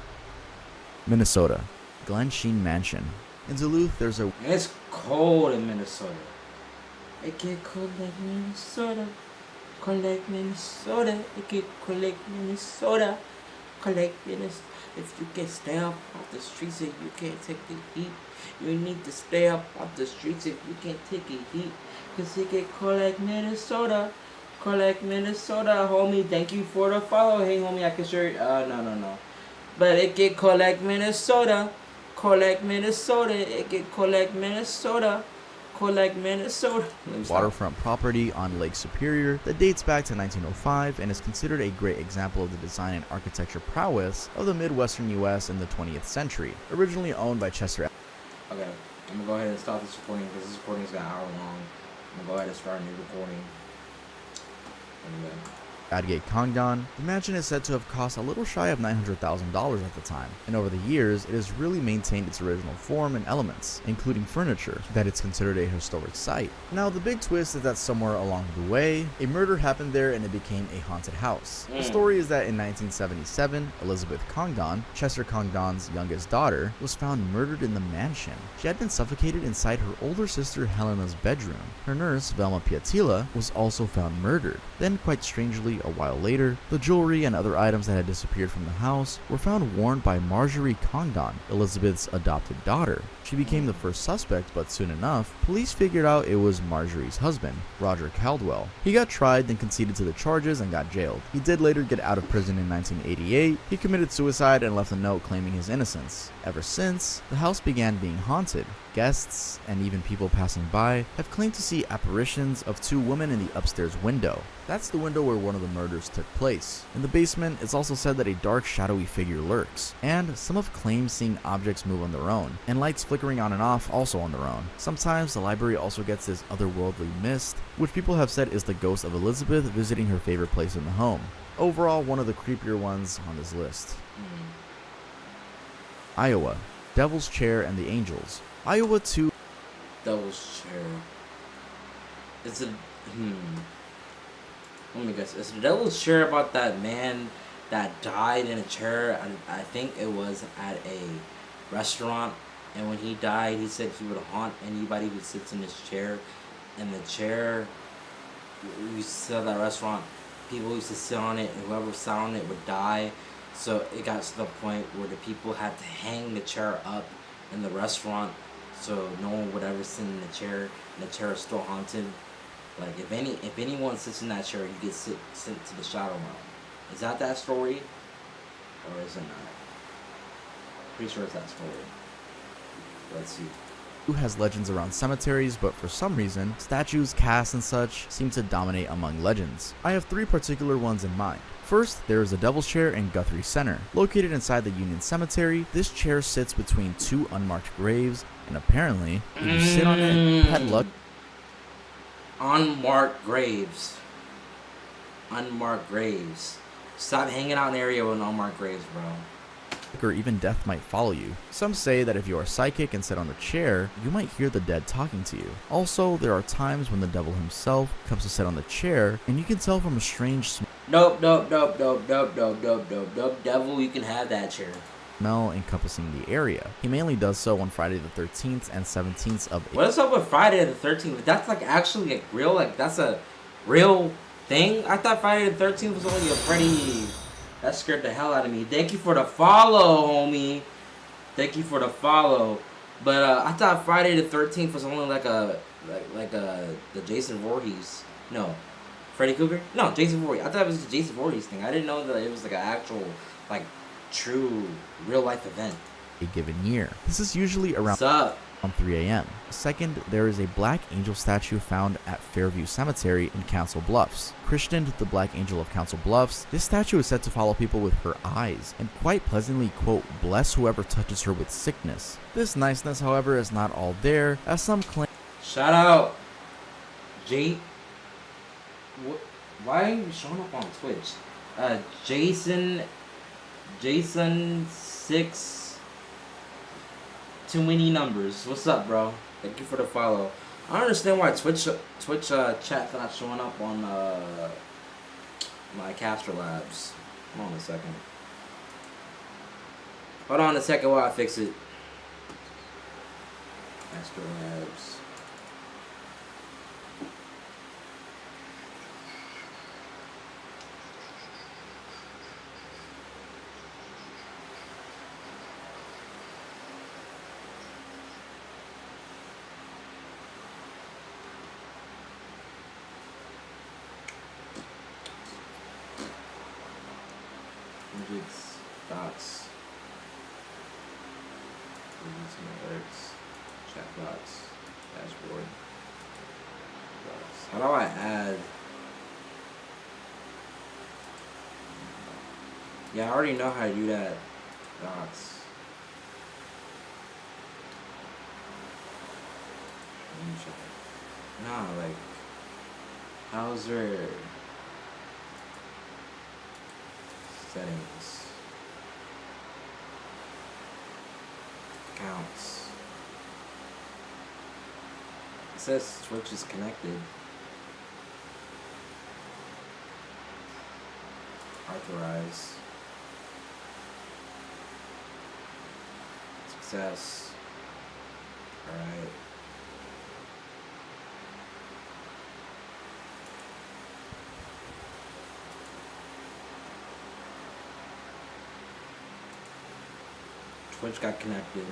Minnesota, Glen Sheen Mansion. In Duluth, there's a It's cold in Minnesota. It get cold like Minnesota. Cold like Minnesota. It get cold like Minnesota. Cold like Minnesota. If you can stay up off the streets and you can't take the heat, you need to stay up off the streets if you can't take the heat. Cause it get cold like Minnesota. Cold like Minnesota, homie. Thank you for the follow. Hey, homie, I can share. No. But it get cold like Minnesota. Cold like Minnesota. It get cold like Minnesota. Cold like Minnesota. waterfront property on Lake Superior that dates back to 1905 and is considered a great example of the design and architecture prowess of the Midwestern U.S. in the 20th century. Originally owned by Chester. Okay, I'm gonna go ahead and stop this recording because this recording is got an hour long. I'm gonna go ahead and start a new recording. Anyway. Adgate Congdon, the mansion is said to have cost a little shy of $900,000 at the time, and over the years it has really maintained its original form and elements, including furniture, that it's considered a historic site. Now the big twist is that somewhere along the way, a murder happened there and it became a haunted house. The story is that in 1977, Elizabeth Congdon, Chester Congdon's youngest daughter, was found murdered in the mansion. She had been suffocated inside her older sister Helena's bedroom. Her nurse, Velma Piatila, was also found murdered. Then, quite strangely, a while later, the jewelry and other items that had disappeared from the house were found worn by Marjorie Congdon, Elizabeth's adopted daughter. She became the first suspect, but soon enough, police figured out it was Marjorie's husband, Roger Caldwell. He got tried, then conceded to the charges and got jailed. He did later get out of prison in 1988. He committed suicide and left a note claiming his innocence. Ever since, the house began being haunted. Guests, and even people passing by, have claimed to see apparitions of two women in the upstairs window. That's the window where one of the murders took place. In the basement, it's also said that a dark, shadowy figure lurks, and some have claimed seeing objects move on their own, and lights flickering on and off also on their own. Sometimes the library also gets this otherworldly mist, which people have said is the ghost of Elizabeth visiting her favorite place in the home. Overall, one of the creepier ones on this list. Iowa, Devil's Chair and the Angels. Iowa 2. Devil's Chair. It's a let me guess. Is the Devil's Chair about that man that died in a chair? I think it was at a restaurant, and when he died, he said he would haunt anybody who sits in his chair. And the chair, we used to sell that restaurant, people used to sit on it, and whoever sat on it would die. So it got to the point where the people had to hang the chair up in the restaurant, so no one would ever sit in the chair, and the chair is still haunted. Like if anyone sits in that chair, you get sent to the shadow realm. Is that story, or is it not? Pretty sure it's that story. Let's see. Who has legends around cemeteries, but for some reason, statues, casts, and such seem to dominate among legends. I have three particular ones in mind. First, there is the Devil's Chair in Guthrie Center. Located inside the Union Cemetery, this chair sits between two unmarked graves, and apparently, if you sit on it, had luck. Unmarked graves. Unmarked graves. Stop hanging out in an area with unmarked graves, bro. Or even death might follow you. Some say that if you are psychic and sit on the chair, you might hear the dead talking to you. Also, there are times when the devil himself comes to sit on the chair, and you can tell from a strange Nope. Devil, you can have that chair. smell encompassing the area. He mainly does so on Friday the 13th and 17th of April. What is up with Friday the 13th? That's like actually like real, like that's a real thing? I thought Friday the 13th was only a pretty... That scared the hell out of me. Thank you for the follow, homie. Thank you for the follow. But I thought Friday the 13th was only like the Jason Voorhees. No. Freddy Krueger? No, Jason Voorhees. I thought it was the Jason Voorhees thing. I didn't know that it was like an actual, like, true, real-life event. A given year. This is usually around What's up? 3 a.m. Second, there is a Black Angel statue found at Fairview Cemetery in Council Bluffs. Christened the Black Angel of Council Bluffs, this statue is said to follow people with her eyes, and quite pleasantly, quote, bless whoever touches her with sickness. This niceness, however, is not all there, as some claim... Shout out. Why are you showing up on Twitch? Jason 6... Too many numbers. What's up, bro? Thank you for the follow. I don't understand why Twitch chat's not showing up on my Caster Labs. Hold on a second. Hold on a second while I fix it. Astrolabs. Widgets, docs, alerts, chat box, dashboard, docs. How do I add? Yeah, I already know how to do that. Docs. Let me check it. No, like, how's there? Settings. Accounts. It says Twitch is connected. Authorize. Success. Alright. Twitch got connected.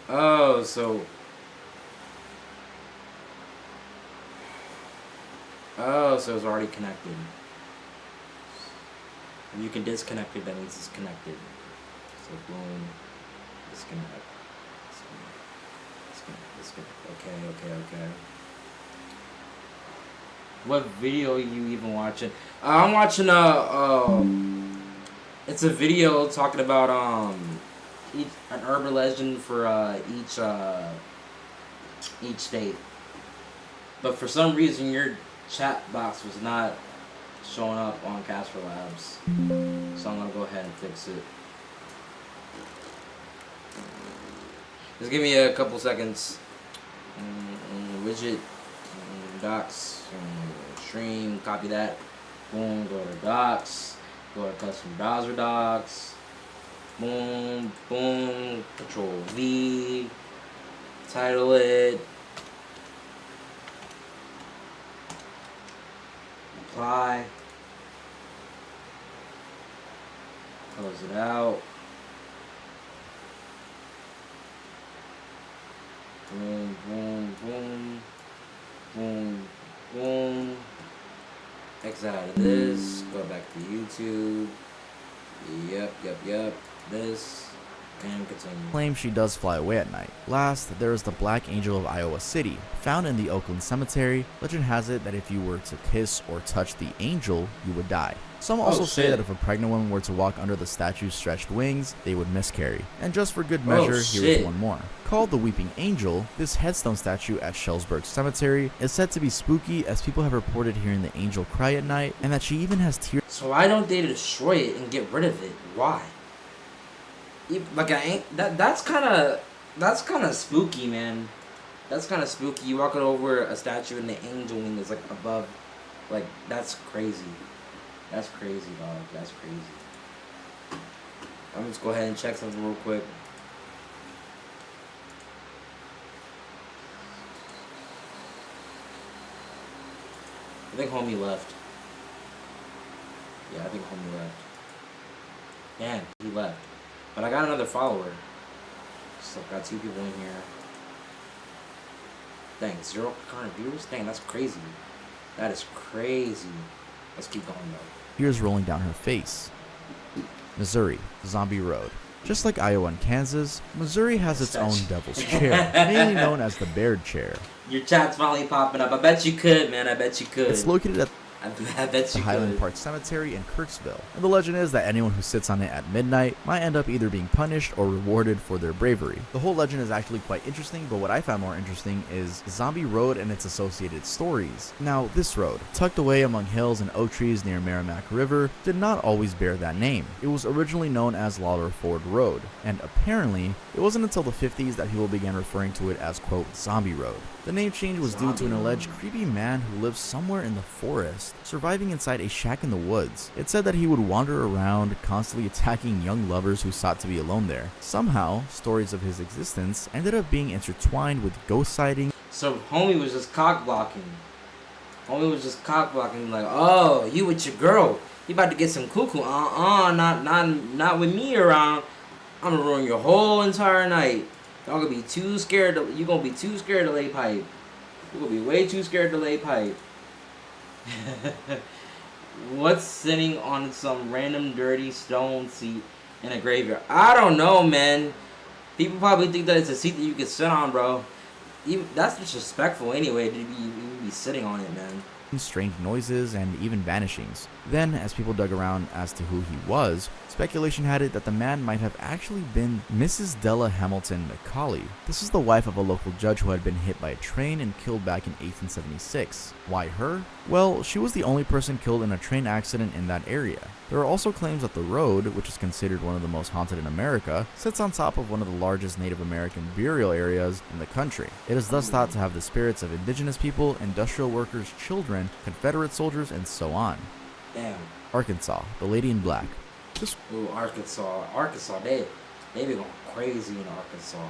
Oh, so it's already connected. And you can disconnect it, that means it's connected. So boom, disconnect. Okay. What video are you even watching? I'm watching it's a video talking about an urban legend for each state. But for some reason your chat box was not showing up on Casper Labs. So I'm gonna go ahead and fix it. Just give me a couple seconds. Widget, docs, stream, copy that. Boom, go to docs, go to custom browser docs. Boom, boom, Control V, title it, apply, close it out. Boom, boom, boom, boom, boom. Exit out of this, go back to YouTube. Yep. This, and continue. Claims she does fly away at night. Last, there is the Black Angel of Iowa City. Found in the Oakland Cemetery, legend has it that if you were to kiss or touch the angel, you would die. Some also say that if a pregnant woman were to walk under the statue's stretched wings, they would miscarry. And just for good measure, here's one more. Called the Weeping Angel, this headstone statue at Shellsburg Cemetery is said to be spooky, as people have reported hearing the angel cry at night, and that she even has tears. So why don't they destroy it and get rid of it? Why? Like that's kind of spooky, man. That's kind of spooky. You walking over a statue and the angel wing is like above, like that's crazy. That's crazy, dog. That's crazy. I'm just go ahead and check something real quick. I think homie left. Yeah, I think homie left. Man, he left. But I got another follower. So I've got 2 people in here. Dang, 0 current viewers? Dang, that's crazy. That is crazy. Let's keep going though. Tears rolling down her face. Missouri, Zombie Road. Just like Iowa and Kansas, Missouri has its own devil's chair, mainly known as the Baird chair. Your chat's finally popping up. I bet you could, man. I bet you could. It's located at... I bet you Highland could. Park Cemetery in Kirksville. And the legend is that anyone who sits on it at midnight might end up either being punished or rewarded for their bravery. The whole legend is actually quite interesting, but what I found more interesting is Zombie Road and its associated stories. Now, this road, tucked away among hills and oak trees near Merrimack River, did not always bear that name. It was originally known as Lawler Ford Road, and apparently, it wasn't until the 50s that people began referring to it as, quote, Zombie Road. The name change was due to an alleged creepy man who lived somewhere in the forest, surviving inside a shack in the woods. It said that he would wander around, constantly attacking young lovers who sought to be alone there. Somehow, stories of his existence ended up being intertwined with ghost sightings. So homie was just cock blocking. Homie was just cock blocking, like, oh, you with your girl. You about to get some cuckoo. Not with me around. I'm gonna ruin your whole entire night. Y'all gonna be too scared to, you gonna be too scared to lay pipe. You gonna be way too scared to lay pipe. What's sitting on some random dirty stone seat in a graveyard? I don't know, man. People probably think that it's a seat that you can sit on, bro. Even, that's disrespectful anyway to be sitting on it, man. Strange noises and even vanishings. Then, as people dug around as to who he was, speculation had it that the man might have actually been Mrs. Della Hamilton McCauley. This is the wife of a local judge who had been hit by a train and killed back in 1876. Why her? Well, she was the only person killed in a train accident in that area. There are also claims that the road, which is considered one of the most haunted in America, sits on top of one of the largest Native American burial areas in the country. It is thus thought to have the spirits of indigenous people, industrial workers, children, Confederate soldiers, and so on. Damn. Arkansas, the Lady in Black. Ooh, Arkansas, they be going crazy in Arkansas.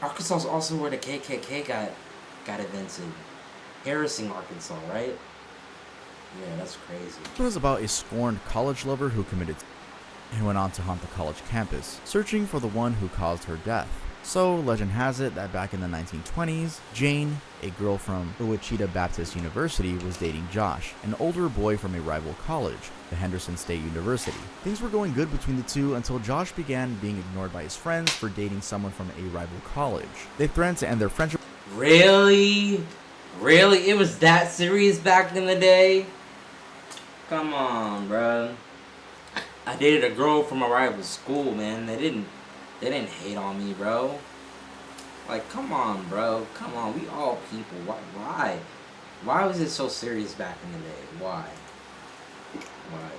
Arkansas is also where the KKK got invented. Harrison, Arkansas, right? Yeah, that's crazy. It was about a scorned college lover who committed and went on to haunt the college campus, searching for the one who caused her death. So, legend has it that back in the 1920s, Jane, a girl from Ouachita Baptist University, was dating Josh, an older boy from a rival college, the Henderson State University. Things were going good between the two until Josh began being ignored by his friends for dating someone from a rival college. They threatened to end their friendship. Really? Really? It was that serious back in the day? Come on, bro. I dated a girl from a rival school, man. They didn't hate on me, bro. Like, come on, bro. Come on. We all people. Why? Why was it so serious back in the day? Why?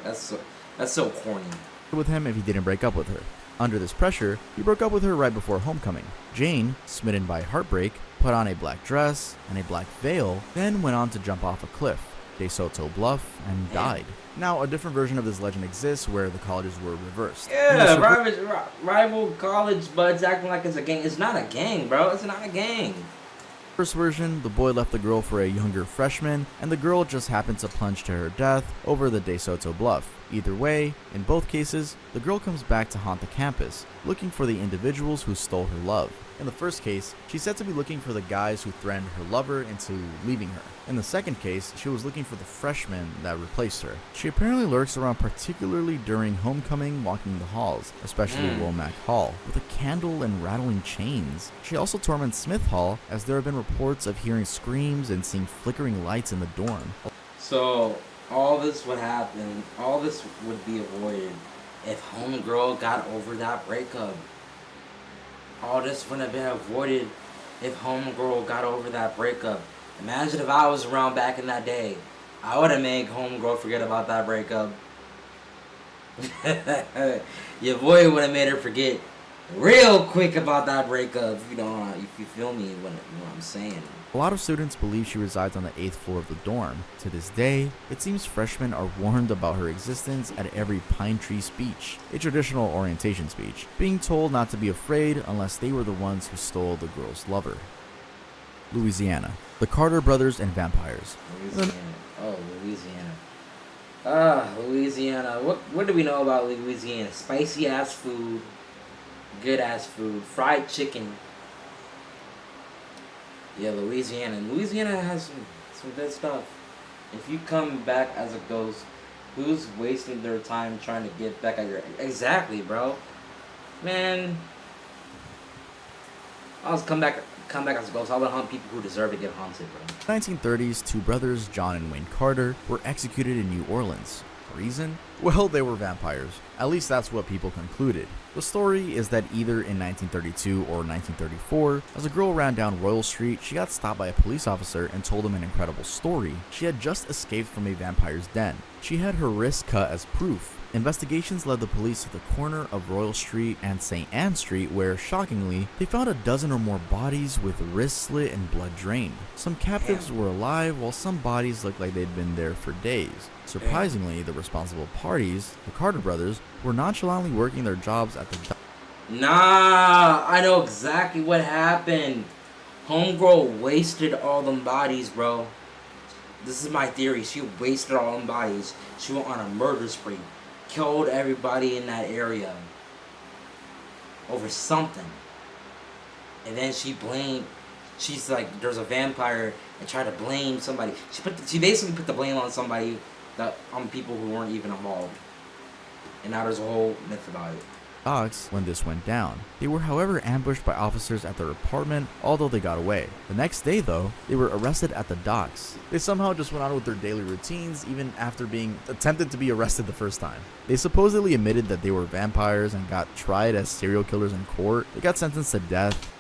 That's so corny. With him if he didn't break up with her. Under this pressure, he broke up with her right before homecoming. Jane, smitten by heartbreak, put on a black dress and a black veil, then went on to jump off a cliff, De Soto Bluff, and died. Now, a different version of this legend exists where the colleges were reversed. Yeah, rival college buds acting like it's a gang. It's not a gang, bro. It's not a gang. First version, the boy left the girl for a younger freshman, and the girl just happened to plunge to her death over the De Soto Bluff. Either way, in both cases, the girl comes back to haunt the campus, looking for the individuals who stole her love. In the first case, she's said to be looking for the guys who threatened her lover into leaving her. In the second case, she was looking for the freshmen that replaced her. She apparently lurks around particularly during homecoming, walking the halls, especially Womack Hall, with a candle and rattling chains. She also torments Smith Hall, as there have been reports of hearing screams and seeing flickering lights in the dorm. So, all this would happen, all this would be avoided if homegirl got over that breakup. All this would have been avoided if homegirl got over that breakup. Imagine if I was around back in that day. I would have made homegirl forget about that breakup. Your boy would have made her forget real quick about that breakup. If you feel me, what I'm saying. A lot of students believe she resides on the 8th floor of the dorm. To this day, it seems freshmen are warned about her existence at every pine tree speech, a traditional orientation speech, being told not to be afraid unless they were the ones who stole the girl's lover. Louisiana, the Carter brothers and vampires. Louisiana. Oh, Louisiana. Louisiana. What do we know about Louisiana? Spicy ass food, good ass food, fried chicken. Yeah, Louisiana. Louisiana has some good stuff. If you come back as a ghost, who's wasting their time trying to get back at your... Exactly, bro. Man. I'll just come back come back as a ghost. I would hunt people who deserve to get haunted, bro. 1930s, two brothers, John and Wayne Carter, were executed in New Orleans. Reason? Well, they were vampires. At least that's what people concluded. The story is that either in 1932 or 1934, as a girl ran down Royal Street, she got stopped by a police officer and told him an incredible story. She had just escaped from a vampire's den. She had her wrist cut as proof. Investigations led the police to the corner of Royal Street and St. Anne Street where, shockingly, they found a dozen or more bodies with wrists slit and blood drained. Some captives were alive while some bodies looked like they'd been there for days. Surprisingly, the responsible parties, the Carter brothers, were nonchalantly working their jobs at the Nah, I know exactly what happened. Homegirl wasted all them bodies, bro. This is my theory. She wasted all them bodies. She went on a murder spree. Killed everybody in that area. Over something. And then she's like, there's a vampire, and tried to blame somebody. She basically put the blame on somebody, on people who weren't even involved. And now there's a whole myth about it. docks when this went down. They were, however, ambushed by officers at their apartment, although they got away. The next day, though, they were arrested at the docks. They somehow just went on with their daily routines, even after being attempted to be arrested the first time. They supposedly admitted that they were vampires and got tried as serial killers in court. They got sentenced to death.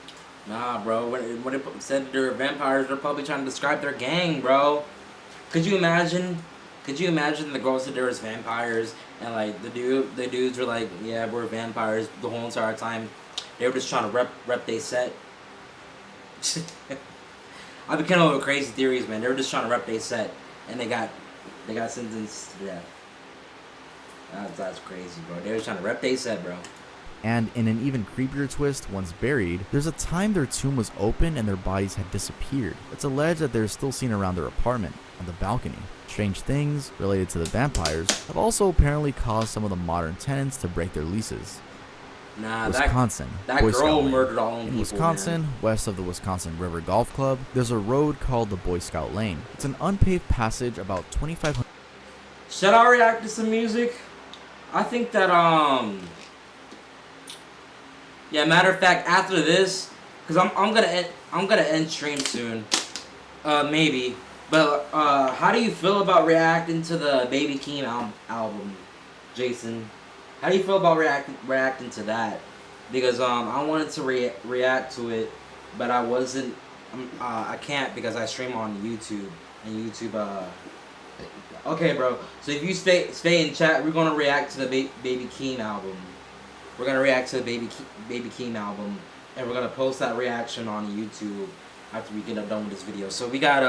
Nah, bro. When it said they're vampires, they're probably trying to describe their gang, bro. Could you imagine the girls said there was vampires, and like the dudes were like, yeah, we're vampires the whole entire time. They were just trying to rep they set. I've been coming up with crazy theories, man. They were just trying to rep they set, and they got sentenced to death. That's crazy, bro. They were trying to rep they set, bro. And in an even creepier twist, once buried, there's a time their tomb was open and their bodies had disappeared. It's alleged that they're still seen around their apartment, on the balcony. Strange things related to the vampires have also apparently caused some of the modern tenants to break their leases. Nah, Wisconsin. that Boy girl Scout Lane. murdered all them In people, Wisconsin, man. west of the Wisconsin River Golf Club, there's a road called the Boy Scout Lane. It's an unpaved passage about 2,500. Should I react to some music? I think that yeah, matter of fact, after this, cause I'm gonna end stream soon, maybe. But how do you feel about reacting to the Baby Keem album, Jason? How do you feel about reacting to that? Because I wanted to react to it, but I wasn't. I can't because I stream on YouTube, and YouTube. Okay, bro. So if you stay in chat, we're gonna react to the Baby Keem album. We're gonna react to the Baby Keem album, and we're gonna post that reaction on YouTube after we get done with this video. So we got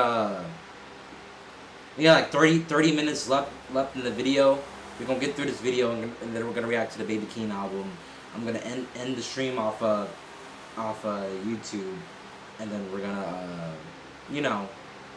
like 30 minutes left in the video. We're gonna get through this video, and then we're gonna react to the Baby Keem album. I'm gonna end the stream off YouTube, and then we're gonna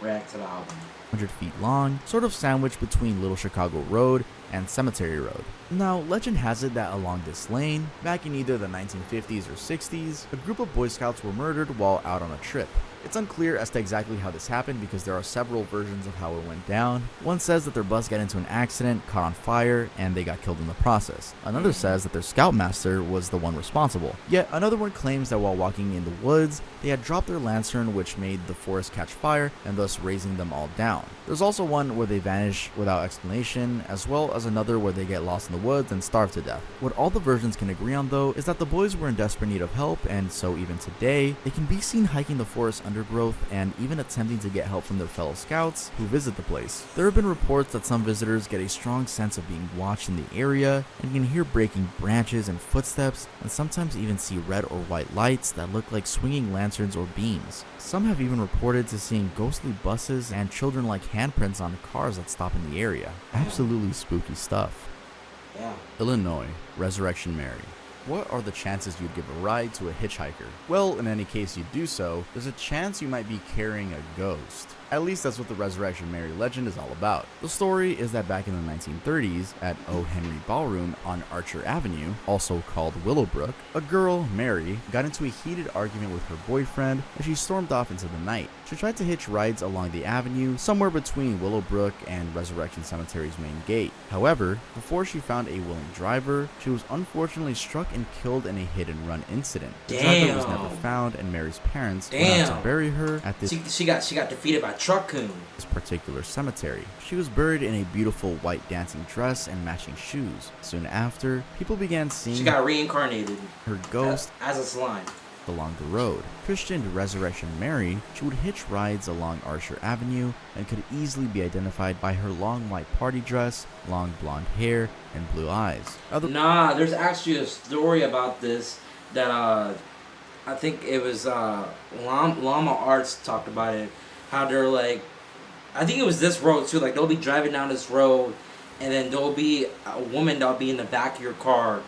react to the album. 100 feet long, sort of sandwiched between Little Chicago Road and Cemetery Road. Now, legend has it that along this lane, back in either the 1950s or 60s, a group of Boy Scouts were murdered while out on a trip. It's unclear as to exactly how this happened because there are several versions of how it went down. One says that their bus got into an accident, caught on fire, and they got killed in the process. Another says that their scoutmaster was the one responsible. Yet another one claims that while walking in the woods, they had dropped their lantern, which made the forest catch fire and thus raising them all down. There's also one where they vanish without explanation, as well as another where they get lost in the woods and starve to death. What all the versions can agree on, though, is that the boys were in desperate need of help, and so even today, they can be seen hiking the forest undergrowth and even attempting to get help from their fellow scouts who visit the place. There have been reports that some visitors get a strong sense of being watched in the area and can hear breaking branches and footsteps, and sometimes even see red or white lights that look like swinging lanterns or beams. Some have even reported to seeing ghostly buses and children-like handprints on cars that stop in the area. Absolutely spooky stuff. Yeah. Illinois, Resurrection Mary. What are the chances you'd give a ride to a hitchhiker? Well, in any case you do so, there's a chance you might be carrying a ghost. At least that's what the Resurrection Mary legend is all about. The story is that back in the 1930s, at O. Henry Ballroom on Archer Avenue, also called Willowbrook, a girl, Mary, got into a heated argument with her boyfriend and she stormed off into the night. She tried to hitch rides along the avenue, somewhere between Willowbrook and Resurrection Cemetery's main gate. However, before she found a willing driver, she was unfortunately struck and killed in a hit-and-run incident. The driver was never found, and Mary's parents went out to bury her at this she got defeated by truck coon. This particular cemetery. She was buried in a beautiful white dancing dress and matching shoes. Soon after, people began seeing she got reincarnated her ghost as a slime along the road. Christened Resurrection Mary, she would hitch rides along Archer Avenue and could easily be identified by her long white party dress, long blonde hair, and blue eyes. Nah, there's actually a story about this that I think it was Llama Arts talked about it. How they're like, I think it was this road too. Like they'll be driving down this road, and then there'll be a woman that'll be in the back of your car,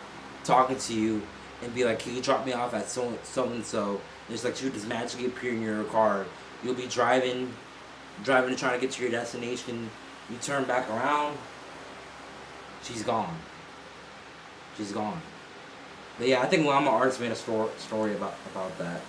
talking to you, and be like, "Can you drop me off at so and so?" It's like she would just magically appear in your car. You'll be driving and trying to get to your destination. You turn back around, she's gone. She's gone. But yeah, I think Llama Arts made a story about that.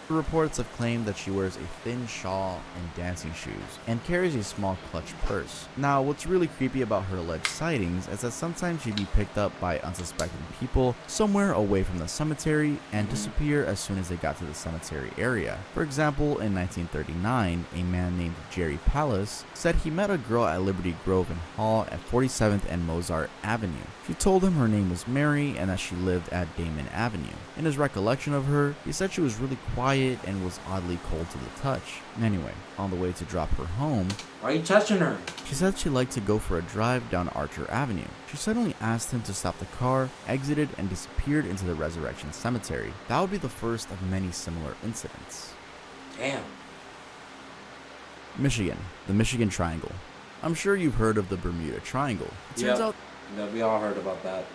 Reports have claimed that she wears a thin shawl and dancing shoes, and carries a small clutch purse. Now, what's really creepy about her alleged sightings is that sometimes she'd be picked up by unsuspecting people somewhere away from the cemetery and disappear as soon as they got to the cemetery area. For example, in 1939, a man named Jerry Pallas said he met a girl at Liberty Grove and Hall at 47th and Mozart Avenue. She told him her name was Mary and that she lived at Damon Avenue. In his recollection of her, he said she was really quiet and was oddly cold to the touch. Anyway, on the way to drop her home, why are you touching her? She said she liked to go for a drive down Archer Avenue. She suddenly asked him to stop the car, exited, and disappeared into the Resurrection Cemetery. That would be the first of many similar incidents. Damn. Michigan, the Michigan Triangle. I'm sure you've heard of the Bermuda Triangle. It turns out yeah, we all heard about that.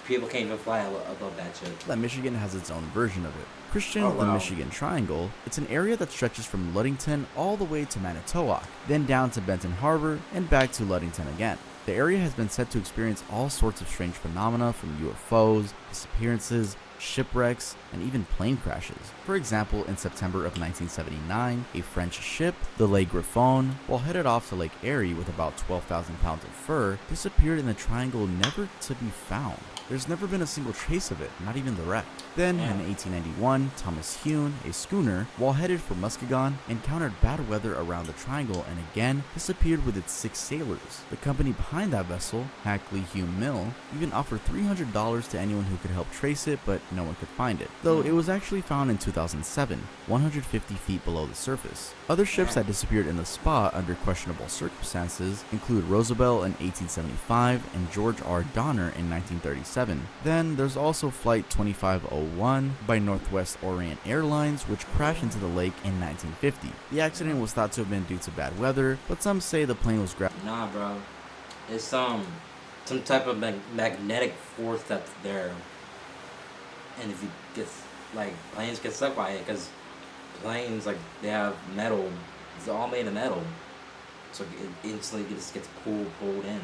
People can't even fly above that shit. That Michigan has its own version of it. Christian, Oh, wow. the Michigan Triangle, it's an area that stretches from Ludington all the way to Manitowoc, then down to Benton Harbor, and back to Ludington again. The area has been said to experience all sorts of strange phenomena from UFOs, disappearances, shipwrecks, and even plane crashes. For example, in September of 1979, a French ship, the Le Griffon, while headed off to Lake Erie with about 12,000 pounds of fur, disappeared in the triangle never to be found. There's never been a single trace of it, not even the wreck. Then, in 1891, Thomas Hune, a schooner, while headed for Muskegon, encountered bad weather around the triangle and again disappeared with its 6 sailors. The company behind that vessel, Hackley Hume Mill, even offered $300 to anyone who could help trace it, but no one could find it. Though it was actually found in 2007, 150 feet below the surface. Other ships that disappeared in the spot under questionable circumstances include Rosabelle in 1875 and George R. Donner in 1937. Then there's also Flight 2501 by Northwest Orient Airlines, which crashed into the lake in 1950. The accident was thought to have been due to bad weather, but some say the plane was grabbed. Nah, bro. It's some type of magnetic force that's there. And if you get, like, planes get stuck by it, because planes, like, they have metal. It's all made of metal. So it instantly just gets pulled in.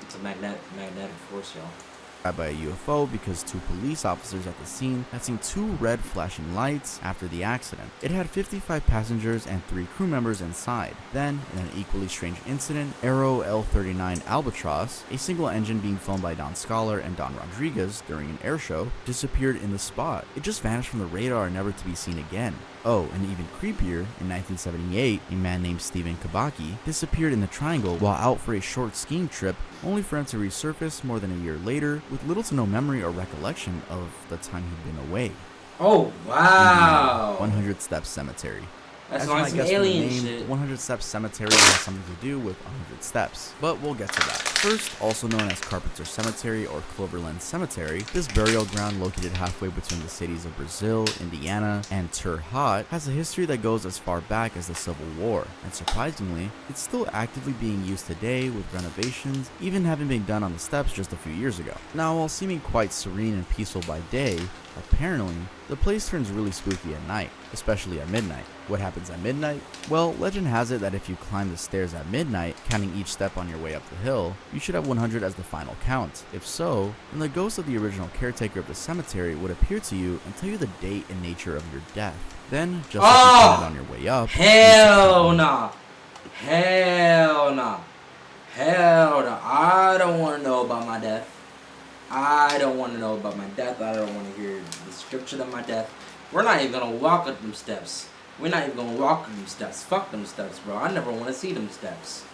It's a magnetic force, y'all. By a UFO because 2 police officers at the scene had seen 2 red flashing lights after the accident. It had 55 passengers and 3 crew members inside. Then, in an equally strange incident, Aero L-39 Albatross, a single engine being flown by Don Scholar and Don Rodriguez during an air show, disappeared in the spot. It just vanished from the radar, never to be seen again. Oh, and even creepier, in 1978, a man named Stephen Kabaki disappeared in the triangle while out for a short skiing trip, only for him to resurface more than a year later with little to no memory or recollection of the time he'd been away. Oh, wow! 100 Steps Cemetery. That's As like you might some guess from the alien name, shit. 100 Steps Cemetery has something to do with 100 steps, but we'll get to that. First, also known as Carpenter Cemetery or Cloverland Cemetery, this burial ground located halfway between the cities of Brazil, Indiana, and Terre Haute has a history that goes as far back as the Civil War, and surprisingly, it's still actively being used today with renovations, even having been done on the steps just a few years ago. Now, while seeming quite serene and peaceful by day, apparently, the place turns really spooky at night, especially at midnight. What happens at midnight? Well, legend has it that if you climb the stairs at midnight, counting each step on your way up the hill, you should have 100 as the final count. If so, then the ghost of the original caretaker of the cemetery would appear to you and tell you the date and nature of your death. Then, just as you counted on your way up, Hell nah. Hell nah. Hell nah. I don't want to know about my death. I don't want to know about my death. I don't want to hear the description of my death. We're not even gonna walk up them steps. We're not even gonna walk up them steps. Fuck them steps, bro. I never want to see them steps.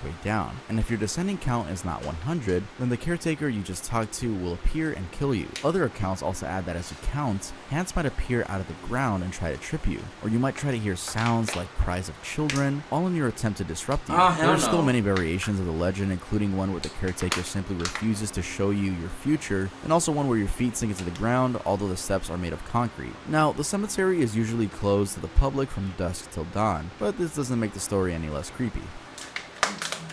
Way down. And if your descending count is not 100, then the caretaker you just talked to will appear and kill you. Other accounts also add that as you count, hands might appear out of the ground and try to trip you, or you might try to hear sounds like cries of children, all in your attempt to disrupt you. There are still many variations of the legend, including one where the caretaker simply refuses to show you your future, and also one where your feet sink into the ground, although the steps are made of concrete. Now, the cemetery is usually closed to the public from dusk till dawn, but this doesn't make the story any less creepy.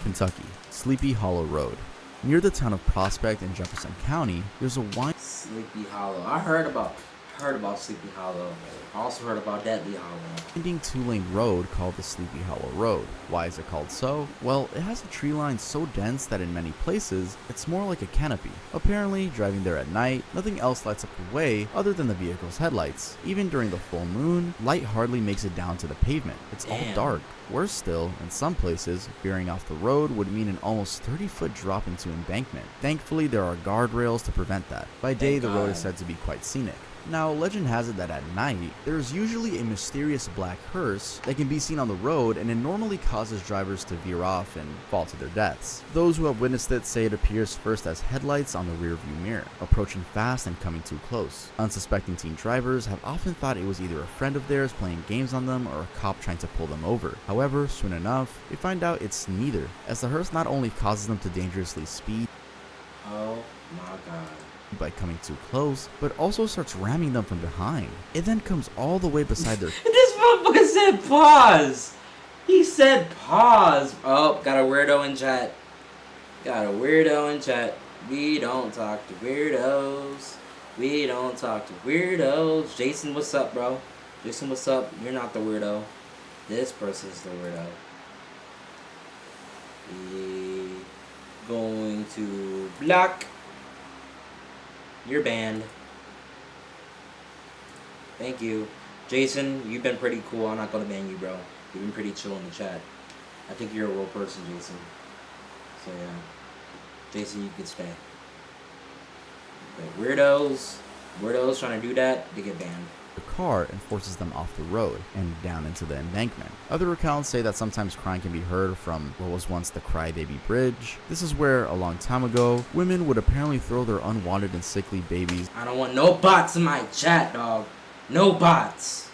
Kentucky, Sleepy Hollow Road. Near the town of Prospect in Jefferson County, there's a wine. Sleepy Hollow. I heard about Sleepy Hollow. I also heard about Deadly Hollow. Winding two-lane road called the Sleepy Hollow Road. Why is it called so? Well, it has a tree line so dense that in many places, it's more like a canopy. Apparently, driving there at night, nothing else lights up the way other than the vehicle's headlights. Even during the full moon, light hardly makes it down to the pavement. It's all dark. Worse still, in some places, veering off the road would mean an almost 30-foot drop into embankment. Thankfully, there are guardrails to prevent that. By day, the road is said to be quite scenic. Now, legend has it that at night, there is usually a mysterious black hearse that can be seen on the road, and it normally causes drivers to veer off and fall to their deaths. Those who have witnessed it say it appears first as headlights on the rearview mirror, approaching fast and coming too close. Unsuspecting teen drivers have often thought it was either a friend of theirs playing games on them or a cop trying to pull them over. However, soon enough, they find out it's neither, as the hearse not only causes them to dangerously speed, oh my god, by coming too close, but also starts ramming them from behind. It then comes all the way beside their This motherfucker said pause. He said pause. Oh, got a weirdo in chat. Got a weirdo in chat. We don't talk to weirdos. We don't talk to weirdos. Jason, what's up, bro? Jason, what's up? You're not the weirdo. This person's the weirdo. We going to block. You're banned. Thank you. Jason, you've been pretty cool. I'm not gonna ban you, bro. You've been pretty chill in the chat. I think you're a real person, Jason. So yeah. Jason, you can stay. But weirdos trying to do that, they get banned. The car and forces them off the road and down into the embankment. Other accounts say that sometimes crying can be heard from what was once the Crybaby Bridge. This is where, a long time ago, women would apparently throw their unwanted and sickly babies. I don't want no bots in my chat, dog. No bots.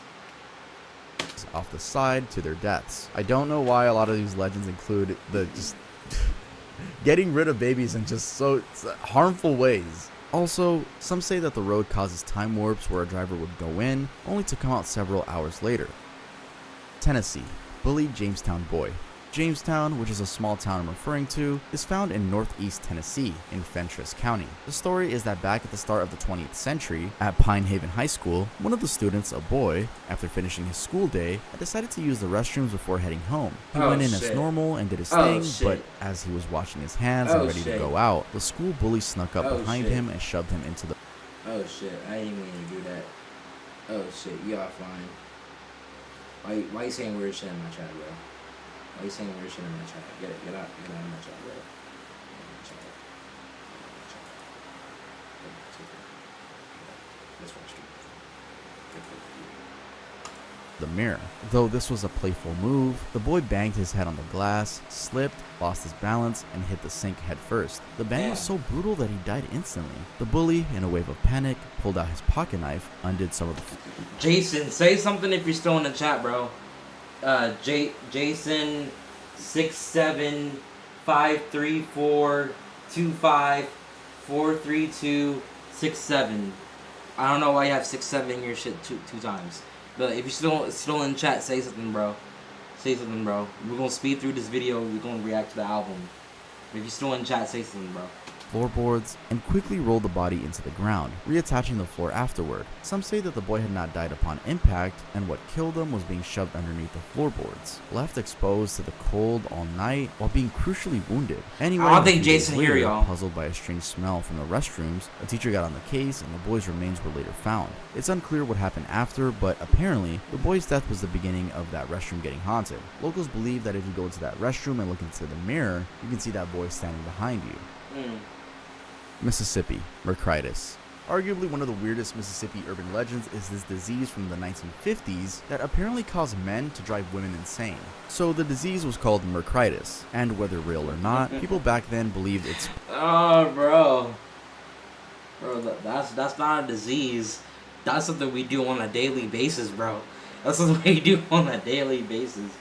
Off the side to their deaths. I don't know why a lot of these legends include the just getting rid of babies in just so harmful ways. Also, some say that the road causes time warps where a driver would go in, only to come out several hours later. Tennessee. Bullied Jamestown boy. Jamestown, which is a small town I'm referring to, is found in northeast Tennessee in Fentress County. The story is that back at the start of the 20th century, at Pine Haven High School, one of the students, a boy, after finishing his school day, had decided to use the restrooms before heading home. He went in as normal and did his thing, but as he was washing his hands and ready to go out, the school bully snuck up behind him and shoved him into the... Oh shit, I didn't mean to do that. Oh shit, you offline. Why you saying weird shit in my chat, bro? Why are you saying weird shit in my chat? Get out of my chat, bro. The mirror. Though this was a playful move, the boy banged his head on the glass, slipped, lost his balance, and hit the sink head first. The bang was so brutal that he died instantly. The bully, in a wave of panic, pulled out his pocket knife, undid some of the... Jason, say something if you're still in the chat, bro. Jason 6753425432267. I don't know why you have 67 in your shit two times. But if you're still in chat, say something, bro. Say something, bro. We're gonna speed through this video. We're gonna react to the album. But if you're still in chat, say something, bro. floorboards and quickly rolled the body into the ground, reattaching the floor afterward. Some say that the boy had not died upon impact, and what killed him was being shoved underneath the floorboards, left exposed to the cold all night while being crucially wounded. Anyway, I don't think a few days Jason here, later, y'all. puzzled by a strange smell from the restrooms, a teacher got on the case and the boy's remains were later found. It's unclear what happened after, but apparently, the boy's death was the beginning of that restroom getting haunted. Locals believe that if you go into that restroom and look into the mirror, you can see that boy standing behind you. Mississippi, Mercritis. Arguably one of the weirdest Mississippi urban legends is this disease from the 1950s that apparently caused men to drive women insane. So the disease was called Mercritis, and whether real or not, people back then believed it's... Oh, bro. Bro, that's not a disease. That's something we do on a daily basis, bro. That's something we do on a daily basis.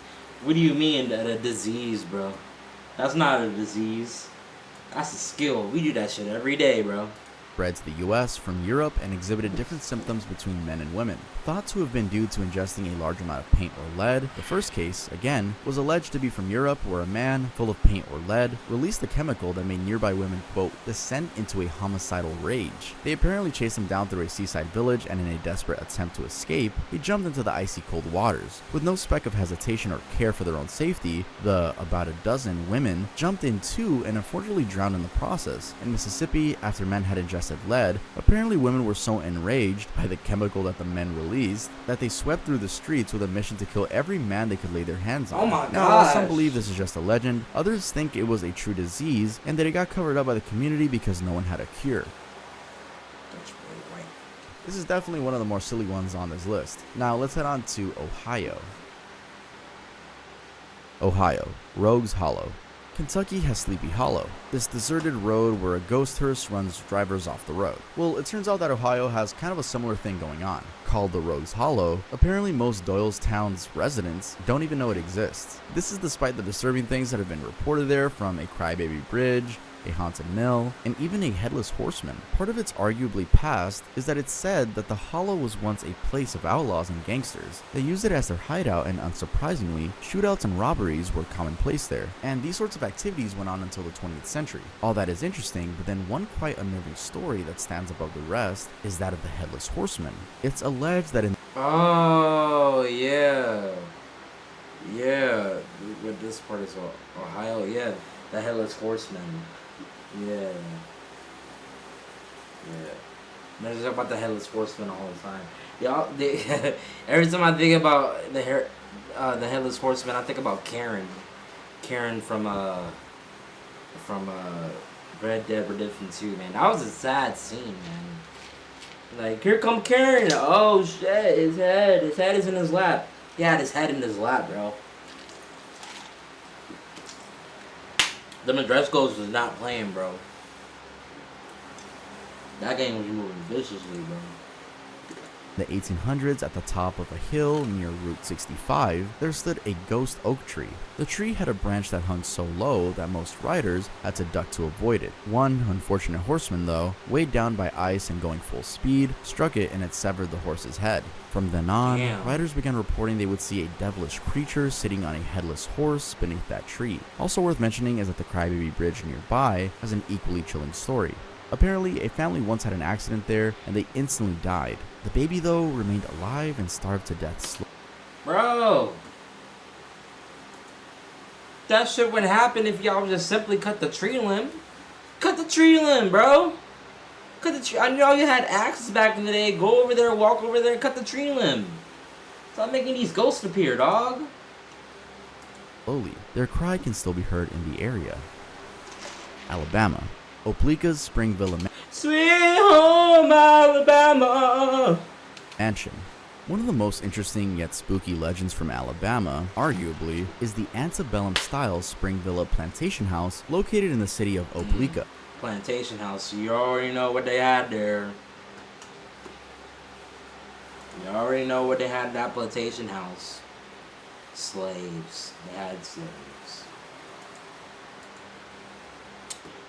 What do you mean that a disease, bro? That's not a disease. That's a skill. We do that shit every day, bro. Spread to the US from Europe and exhibited different symptoms between men and women. Thought to have been due to ingesting a large amount of paint or lead, the first case, again, was alleged to be from Europe where a man, full of paint or lead, released a chemical that made nearby women, quote, descend into a homicidal rage. They apparently chased him down through a seaside village and in a desperate attempt to escape, he jumped into the icy cold waters. With no speck of hesitation or care for their own safety, the about a dozen women jumped in too and unfortunately drowned in the process. In Mississippi, after men had ingested lead, apparently women were so enraged by the chemical that the men released that they swept through the streets with a mission to kill every man they could lay their hands on. Oh my Now, while some gosh. believe this is just a legend, others think it was a true disease and that it got covered up by the community because no one had a cure. That's really right. This is definitely one of the more silly ones on this list. Now let's head on to Ohio. Ohio, Rogues Hollow. Kentucky has Sleepy Hollow, this deserted road where a ghost hearse runs drivers off the road. Well, it turns out that Ohio has kind of a similar thing going on. Called the Rogues Hollow, apparently most Doylestown's residents don't even know it exists. This is despite the disturbing things that have been reported there, from a crybaby bridge, a haunted mill, and even a headless horseman. Part of its arguably past is that it's said that the Hollow was once a place of outlaws and gangsters. They used it as their hideout, and unsurprisingly, shootouts and robberies were commonplace there. And these sorts of activities went on until the 20th century. All that is interesting, but then one quite unnerving story that stands above the rest is that of the headless horseman. It's alleged that in Oh, yeah. Yeah. With this part is Ohio, yeah. The Headless Horseman. Yeah. Yeah. There's talk about the Headless Horseman all the time. Y'all, every time I think about the Headless Horseman, I think about Karen. Karen from Red Dead Redemption 2, man. That was a sad scene, man. Like, here come Karen. Oh shit, his head is in his lap. He had his head in his lap, bro. Them Andrescos was not playing, bro. That game was moving viciously, bro. the 1800s, at the top of a hill near Route 65, there stood a ghost oak tree. The tree had a branch that hung so low that most riders had to duck to avoid it. One unfortunate horseman, though, weighed down by ice and going full speed, struck it and it severed the horse's head. From then on, riders began reporting they would see a devilish creature sitting on a headless horse beneath that tree. Also worth mentioning is that the Crybaby Bridge nearby has an equally chilling story. Apparently, a family once had an accident there and they instantly died. The baby, though, remained alive and starved to death slowly. Bro, that shit would happen if y'all just simply cut the tree limb. Cut the tree limb, bro. Cut the tree. I know you had axes back in the day. Go over there, walk over there, and cut the tree limb. Stop making these ghosts appear, dog. Slowly, their cry can still be heard in the area. Alabama. Oplica's Springville Sweet home Alabama Mansion. One of the most interesting yet spooky legends from Alabama, arguably, is the antebellum-style Springville Plantation House located in the city of Oplica. Plantation House, you already know what they had there. You already know what they had in that plantation house. Slaves. They had slaves.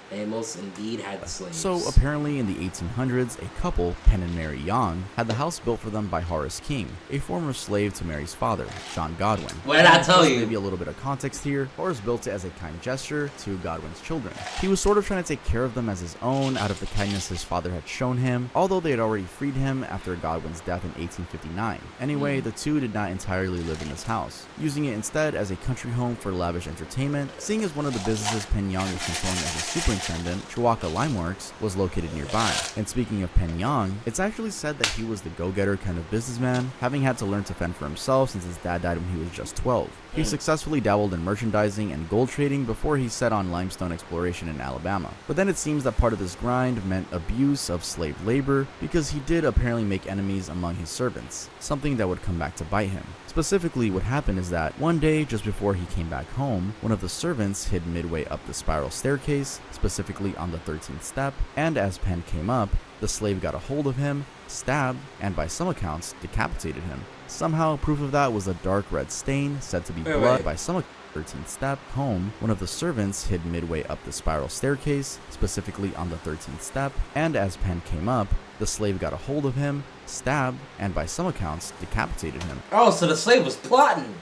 They most indeed had slaves. So apparently in the 1800s, a couple, Penn and Mary Young, had the house built for them by Horace King, a former slave to Mary's father, John Godwin. What did I tell you? Maybe a little bit of context here. Horace built it as a kind gesture to Godwin's children. He was sort of trying to take care of them as his own out of the kindness his father had shown him, although they had already freed him after Godwin's death in 1859. Anyway, the two did not entirely live in this house, using it instead as a country home for lavish entertainment, seeing as one of the businesses Penn Young was controlling as a superintendent, Chihuahua Limeworks, was located nearby. And speaking of Penn Young, it's actually said that he was the go-getter kind of businessman, having had to learn to fend for himself since his dad died when he was just 12. He successfully dabbled in merchandising and gold trading before he set on limestone exploration in Alabama. But then it seems that part of this grind meant abuse of slave labor, because he did apparently make enemies among his servants, something that would come back to bite him. Specifically, what happened is that one day, just before he came back home, one of the servants hid midway up the spiral staircase, specifically on the 13th step, and as Penn came up, the slave got a hold of him, stabbed, and by some accounts, decapitated him. Somehow, proof of that was a dark red stain said to be blood. By some 13th step home, one of the servants hid midway up the spiral staircase, specifically on the 13th step, and as Penn came up, the slave got a hold of him, stabbed, and by some accounts, decapitated him. Oh, so the slave was plotting.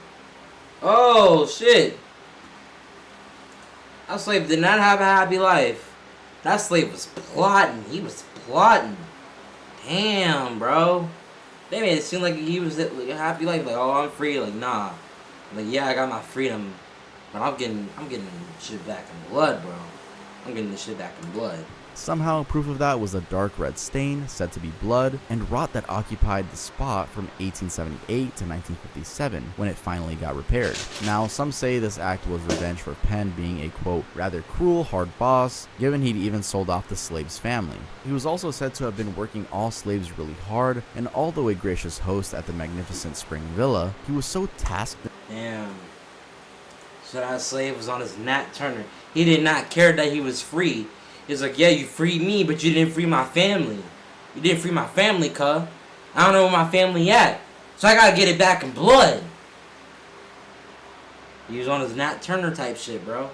Oh, shit. That slave did not have a happy life. That slave was plotting. He was plotting. Damn, bro. They made it seem like he was like a happy life. Like, oh, I'm free. Like, nah. Like, yeah, I got my freedom, but I'm getting shit back in blood, bro. I'm getting this shit back in blood. Somehow, proof of that was a dark red stain, said to be blood, and rot that occupied the spot from 1878 to 1957, when it finally got repaired. Now, some say this act was revenge for Penn being a, quote, rather cruel, hard boss, given he'd even sold off the slave's family. He was also said to have been working all slaves really hard, and although a gracious host at the magnificent Spring Villa, he was so tasked. Damn. So that slave was on his Nat Turner. He did not care that he was free. He's like, yeah, you freed me, but you didn't free my family. You didn't free my family, cuh. I don't know where my family at. So I gotta get it back in blood. He was on his Nat Turner type shit, bro.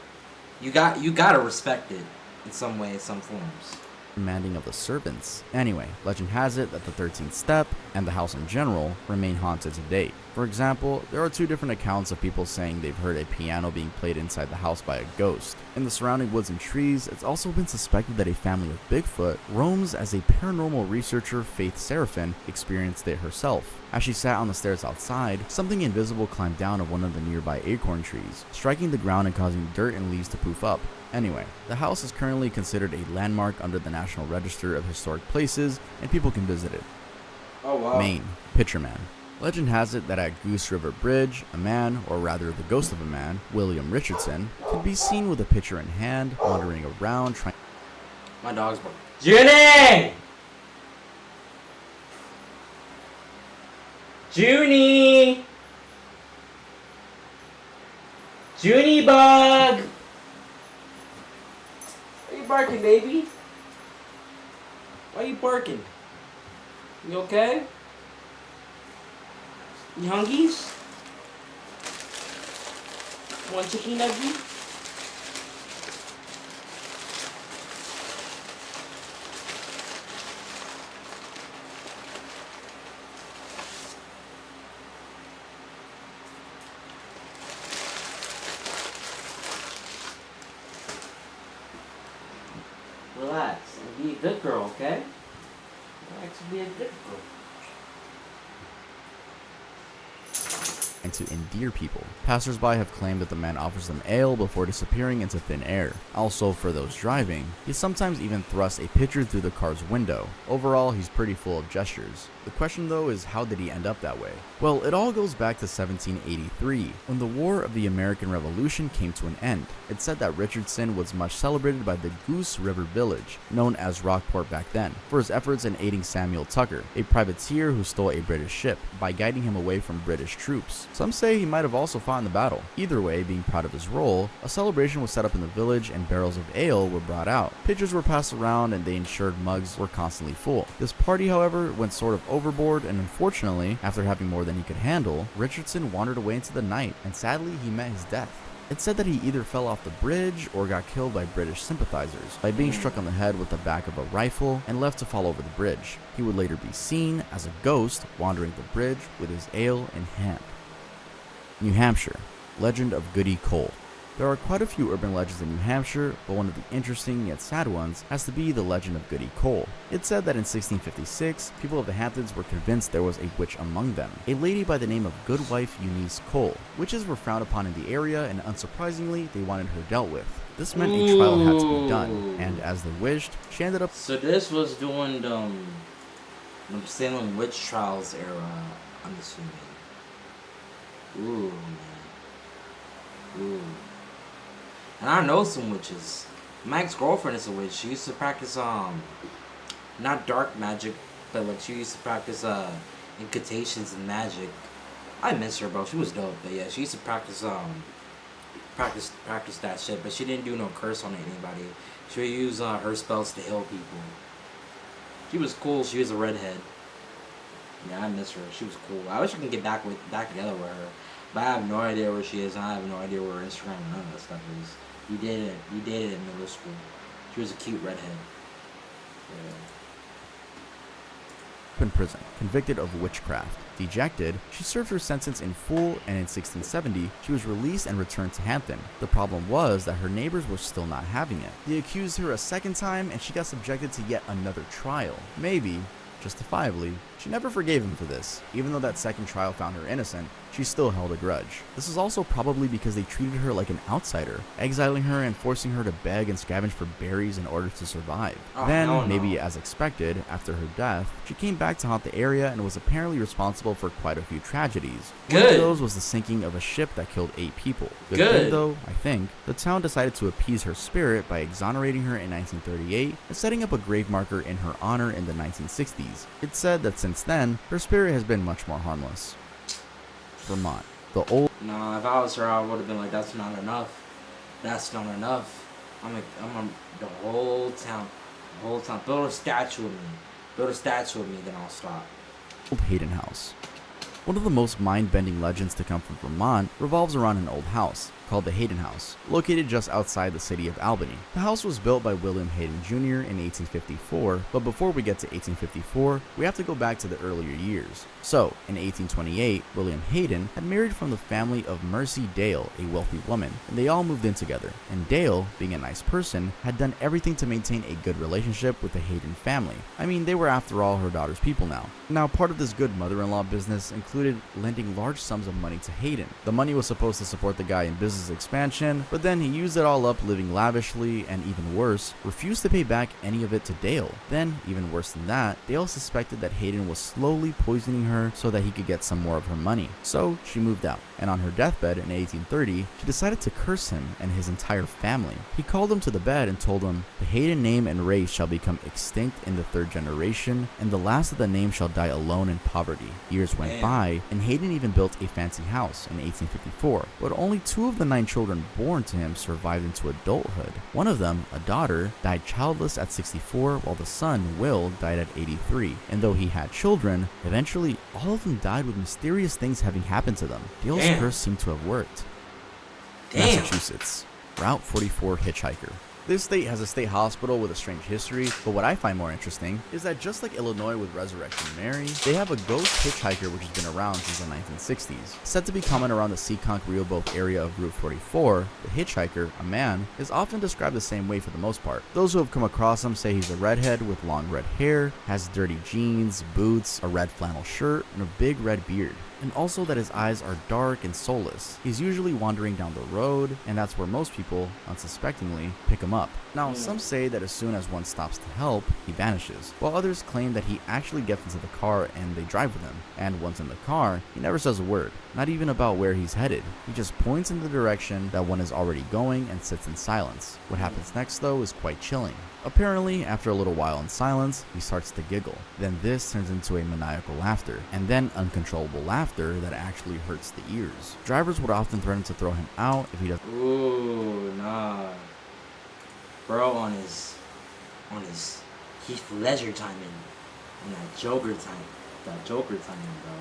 You gotta respect it in some way, in some forms. Demanding of the servants. Anyway, legend has it that the 13th step, and the house in general, remain haunted to date. For example, there are two different accounts of people saying they've heard a piano being played inside the house by a ghost. In the surrounding woods and trees, it's also been suspected that a family of Bigfoot roams, as a paranormal researcher, Faith Seraphin, experienced it herself. As she sat on the stairs outside, something invisible climbed down of one of the nearby acorn trees, striking the ground and causing dirt and leaves to poof up. Anyway, the house is currently considered a landmark under the National Register of Historic Places, and people can visit it. Oh, wow. Maine, Pitcher Man. Legend has it that at Goose River Bridge, a man, or rather the ghost of a man, William Richardson, could be seen with a pitcher in hand, wandering around trying. My dog's barking. Junie! Junie! Junie bug! Why you barking, baby? Why you barking? You okay? You hungies? Want chicken nugget? Relax and be a good girl, okay? Relax and be a good girl. And to endear people. Passersby have claimed that the man offers them ale before disappearing into thin air. Also, for those driving, he sometimes even thrusts a pitcher through the car's window. Overall, he's pretty full of gestures. The question though is, how did he end up that way? Well, it all goes back to 1783, when the War of the American Revolution came to an end. It's said that Richardson was much celebrated by the Goose River Village, known as Rockport back then, for his efforts in aiding Samuel Tucker, a privateer who stole a British ship, by guiding him away from British troops. Some say he might have also fought in the battle. Either way, being proud of his role, a celebration was set up in the village and barrels of ale were brought out. Pitchers were passed around and they ensured mugs were constantly full. This party, however, went sort of overboard, and unfortunately, after having more than he could handle, Richardson wandered away into the night, and sadly he met his death. It's said that he either fell off the bridge or got killed by British sympathizers by being struck on the head with the back of a rifle and left to fall over the bridge. He would later be seen as a ghost wandering the bridge with his ale in hand. New Hampshire, legend of Goody Cole. There are quite a few urban legends in New Hampshire, but one of the interesting yet sad ones has to be the legend of Goody Cole. It's said that in 1656, people of the Hamptons were convinced there was a witch among them, a lady by the name of Goodwife Eunice Cole. Witches were frowned upon in the area, and unsurprisingly, they wanted her dealt with. This meant a trial had to be done, and as they wished, she ended up... So this was during the Salem witch trials era, I'm assuming. Ooh, man. Ooh. And I know some witches. My ex-girlfriend is a witch. She used to practice not dark magic, but like she used to practice incantations and magic. I miss her, bro. She was dope. But yeah, she used to practice practice that shit. But she didn't do no curse on anybody. She would use her spells to heal people. She was cool. She was a redhead. Yeah, I miss her. She was cool. I wish I could get back together with her. But I have no idea where she is, and I have no idea where her Instagram and none of that stuff is. We dated in middle school. She was a cute redhead. Yeah. in prison, convicted of witchcraft. Dejected, she served her sentence in full, and in 1670, she was released and returned to Hampton. The problem was that her neighbors were still not having it. They accused her a second time, and she got subjected to yet another trial. Maybe, justifiably, she never forgave him for this. Even though that second trial found her innocent, she still held a grudge. This is also probably because they treated her like an outsider, exiling her and forcing her to beg and scavenge for berries in order to survive. Then, maybe as expected, after her death, she came back to haunt the area and was apparently responsible for quite a few tragedies. One of those was the sinking of a ship that killed 8 people. Good thing though, I think, the town decided to appease her spirit by exonerating her in 1938 and setting up a grave marker in her honor in the 1960s. It's said that since then, her spirit has been much more harmless. Vermont. The old... Nah, if I was her, I would have been like, that's not enough. That's not enough. I'm the whole town. Build a statue of me. Then I'll stop. Old Hayden House. One of the most mind-bending legends to come from Vermont revolves around an old house called the Hayden House, located just outside the city of Albany. The house was built by William Hayden Jr. in 1854, but before we get to 1854, we have to go back to the earlier years. So, in 1828, William Hayden had married from the family of Mercy Dale, a wealthy woman, and they all moved in together. And Dale, being a nice person, had done everything to maintain a good relationship with the Hayden family. I mean, they were after all her daughter's people now. Now, part of this good mother-in-law business included lending large sums of money to Hayden. The money was supposed to support the guy in business expansion, but then he used it all up living lavishly, and even worse, refused to pay back any of it to Dale. Then, even worse than that, Dale suspected that Hayden was slowly poisoning her so that he could get some more of her money. So, she moved out, and on her deathbed in 1830, she decided to curse him and his entire family. He called him to the bed and told him, "The Hayden name and race shall become extinct in the 3rd generation, and the last of the name shall die alone in poverty." Years went by, and Hayden even built a fancy house in 1854, but only 2 of the 9 children born to him survived into adulthood. One of them, a daughter, died childless at 64, while the son, Will, died at 83. And though he had children, eventually all of them died with mysterious things having happened to them. Dale's curse seemed to have worked. Massachusetts. Route 44 hitchhiker. This state has a state hospital with a strange history, but what I find more interesting is that just like Illinois with Resurrection Mary, they have a ghost hitchhiker which has been around since the 1960s. Said to be common around the Seekonk-Rehoboth area of Route 44, the hitchhiker, a man, is often described the same way for the most part. Those who have come across him say he's a redhead with long red hair, has dirty jeans, boots, a red flannel shirt, and a big red beard. And also that his eyes are dark and soulless. He's usually wandering down the road, and that's where most people, unsuspectingly, pick him up. Now, some say that as soon as one stops to help, he vanishes, while others claim that he actually gets into the car and they drive with him. And once in the car, he never says a word, not even about where he's headed. He just points in the direction that one is already going and sits in silence. What happens next, though, is quite chilling. Apparently, after a little while in silence, he starts to giggle. Then this turns into a maniacal laughter, and then uncontrollable laughter that actually hurts the ears. Drivers would often threaten to throw him out if he doesn't. Ooh, nah. Bro, on his Heath Ledger timing, on that Joker timing, bro.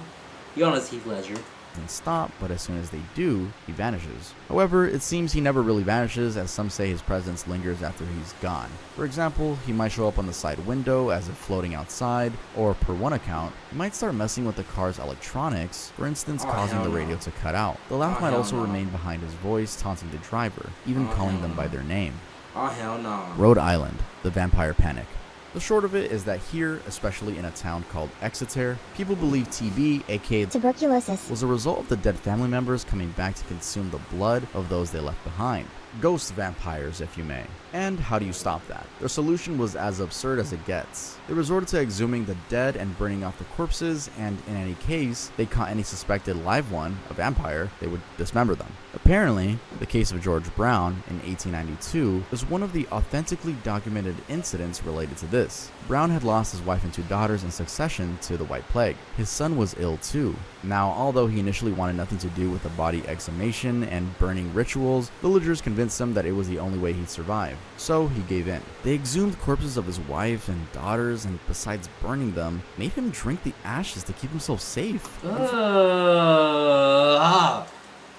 He on his Heath Ledger. doesn't stop, but as soon as they do, he vanishes. However, it seems he never really vanishes, as some say his presence lingers after he's gone. For example, he might show up on the side window as if floating outside, or per one account, he might start messing with the car's electronics, for instance causing the radio to cut out. The laugh might also remain behind his voice, taunting the driver, even calling them by their name. Oh hell no. Rhode Island, the vampire panic. The short of it is that here, especially in a town called Exeter, people believe TB, aka tuberculosis, was a result of the dead family members coming back to consume the blood of those they left behind. Ghost vampires, if you may. And how do you stop that? Their solution was as absurd as it gets. They resorted to exhuming the dead and burning off the corpses, and in any case they caught any suspected live one, a vampire, they would dismember them. Apparently, the case of George Brown in 1892 is one of the authentically documented incidents related to this. Brown had lost his wife and 2 daughters in succession to the White Plague. His son was ill too. Now, although he initially wanted nothing to do with the body exhumation and burning rituals, villagers convinced him that it was the only way he'd survive. So he gave in. They exhumed corpses of his wife and daughters, and besides burning them, made him drink the ashes to keep himself safe.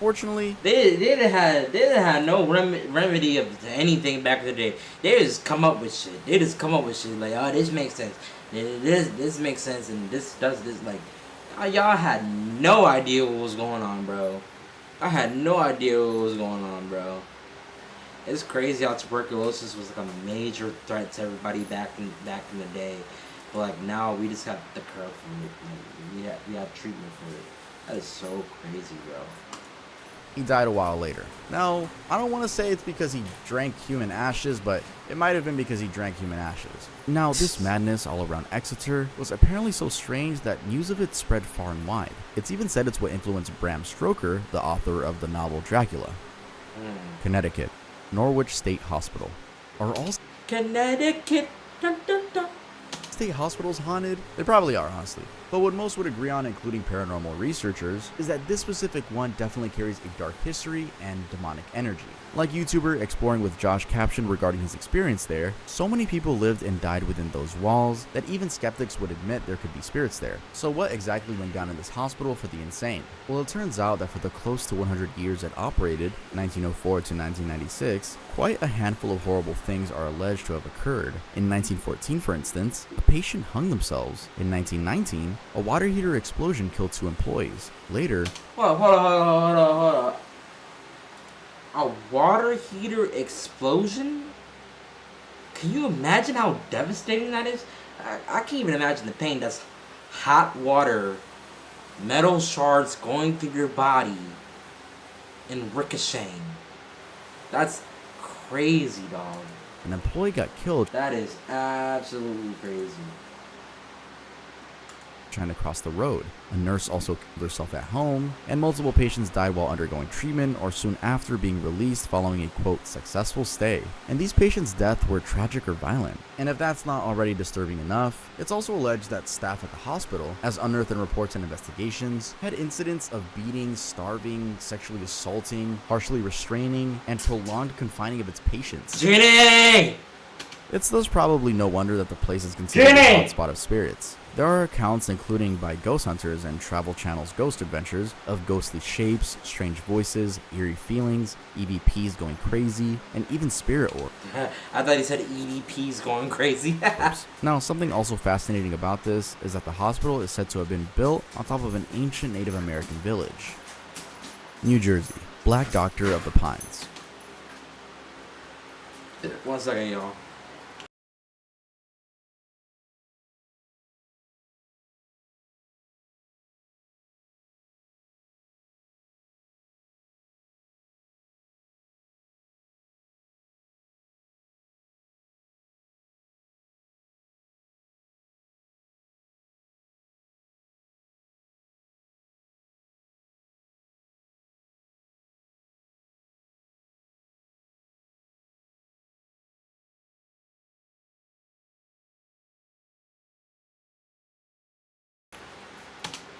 Fortunately, they didn't have no remedy of anything back in the day. They just come up with shit. Like, oh, this makes sense. This makes sense, and this does this. Like, y'all had no idea what was going on, bro. I had no idea what was going on, bro. It's crazy how tuberculosis was like a major threat to everybody back in the day, but like now we just have the cure for it. Like, we have treatment for it. That is so crazy, bro. He died a while later. Now, I don't want to say it's because he drank human ashes, but it might have been because he drank human ashes. Now, this madness all around Exeter was apparently so strange that news of it spread far and wide. It's even said it's what influenced Bram Stoker, the author of the novel Dracula. Connecticut, Norwich State Hospital. Are all Connecticut? Dun, dun, dun. state hospitals haunted? They probably are, honestly. But what most would agree on, including paranormal researchers, is that this specific one definitely carries a dark history and demonic energy. Like YouTuber Exploring with Josh captioned regarding his experience there, so many people lived and died within those walls that even skeptics would admit there could be spirits there. So what exactly went down in this hospital for the insane? Well, it turns out that for the close to 100 years it operated, 1904 to 1996, quite a handful of horrible things are alleged to have occurred. In 1914, for instance, a patient hung themselves. In 1919, a water heater explosion killed 2 employees. Later, Hold on. A water heater explosion? Can you imagine how devastating that is? I can't even imagine the pain. That's hot water, metal shards going through your body and ricocheting. That's crazy, dog. an employee got killed That is absolutely crazy. trying to cross the road. A nurse also killed herself at home, and multiple patients died while undergoing treatment or soon after being released following a quote successful stay. And these patients' deaths were tragic or violent. And if that's not already disturbing enough, it's also alleged that staff at the hospital, as unearthed in reports and investigations, had incidents of beating, starving, sexually assaulting, harshly restraining, and prolonged confining of its patients. Jenny! It's thus probably no wonder that the place is considered a hotspot of spirits. There are accounts, including by ghost hunters and Travel Channel's Ghost Adventures, of ghostly shapes, strange voices, eerie feelings, EVPs going crazy, and even spirit orbs. I thought he said EVPs going crazy. Now, something also fascinating about this is that the hospital is said to have been built on top of an ancient Native American village. New Jersey, Black Doctor of the Pines. 1 second, y'all.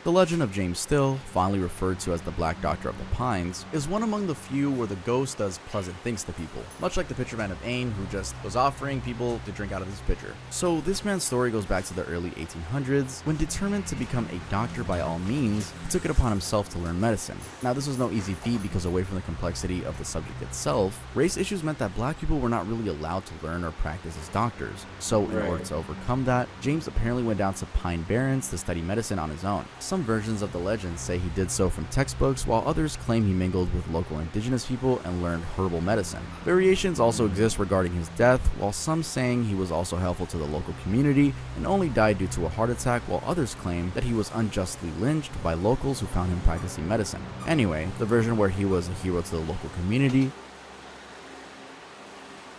The legend of James Still, fondly referred to as the Black Doctor of the Pines, is one among the few where the ghost does pleasant things to people, much like the pitcher man of Ain who just was offering people to drink out of his pitcher. So this man's story goes back to the early 1800s, when determined to become a doctor by all means, he took it upon himself to learn medicine. Now this was no easy feat because away from the complexity of the subject itself, race issues meant that black people were not really allowed to learn or practice as doctors. So in order to overcome that, James apparently went down to Pine Barrens to study medicine on his own. Some versions of the legend say he did so from textbooks, while others claim he mingled with local indigenous people and learned herbal medicine. Variations also exist regarding his death, while some saying he was also helpful to the local community and only died due to a heart attack, while others claim that he was unjustly lynched by locals who found him practicing medicine. Anyway, the version where he was a hero to the local community.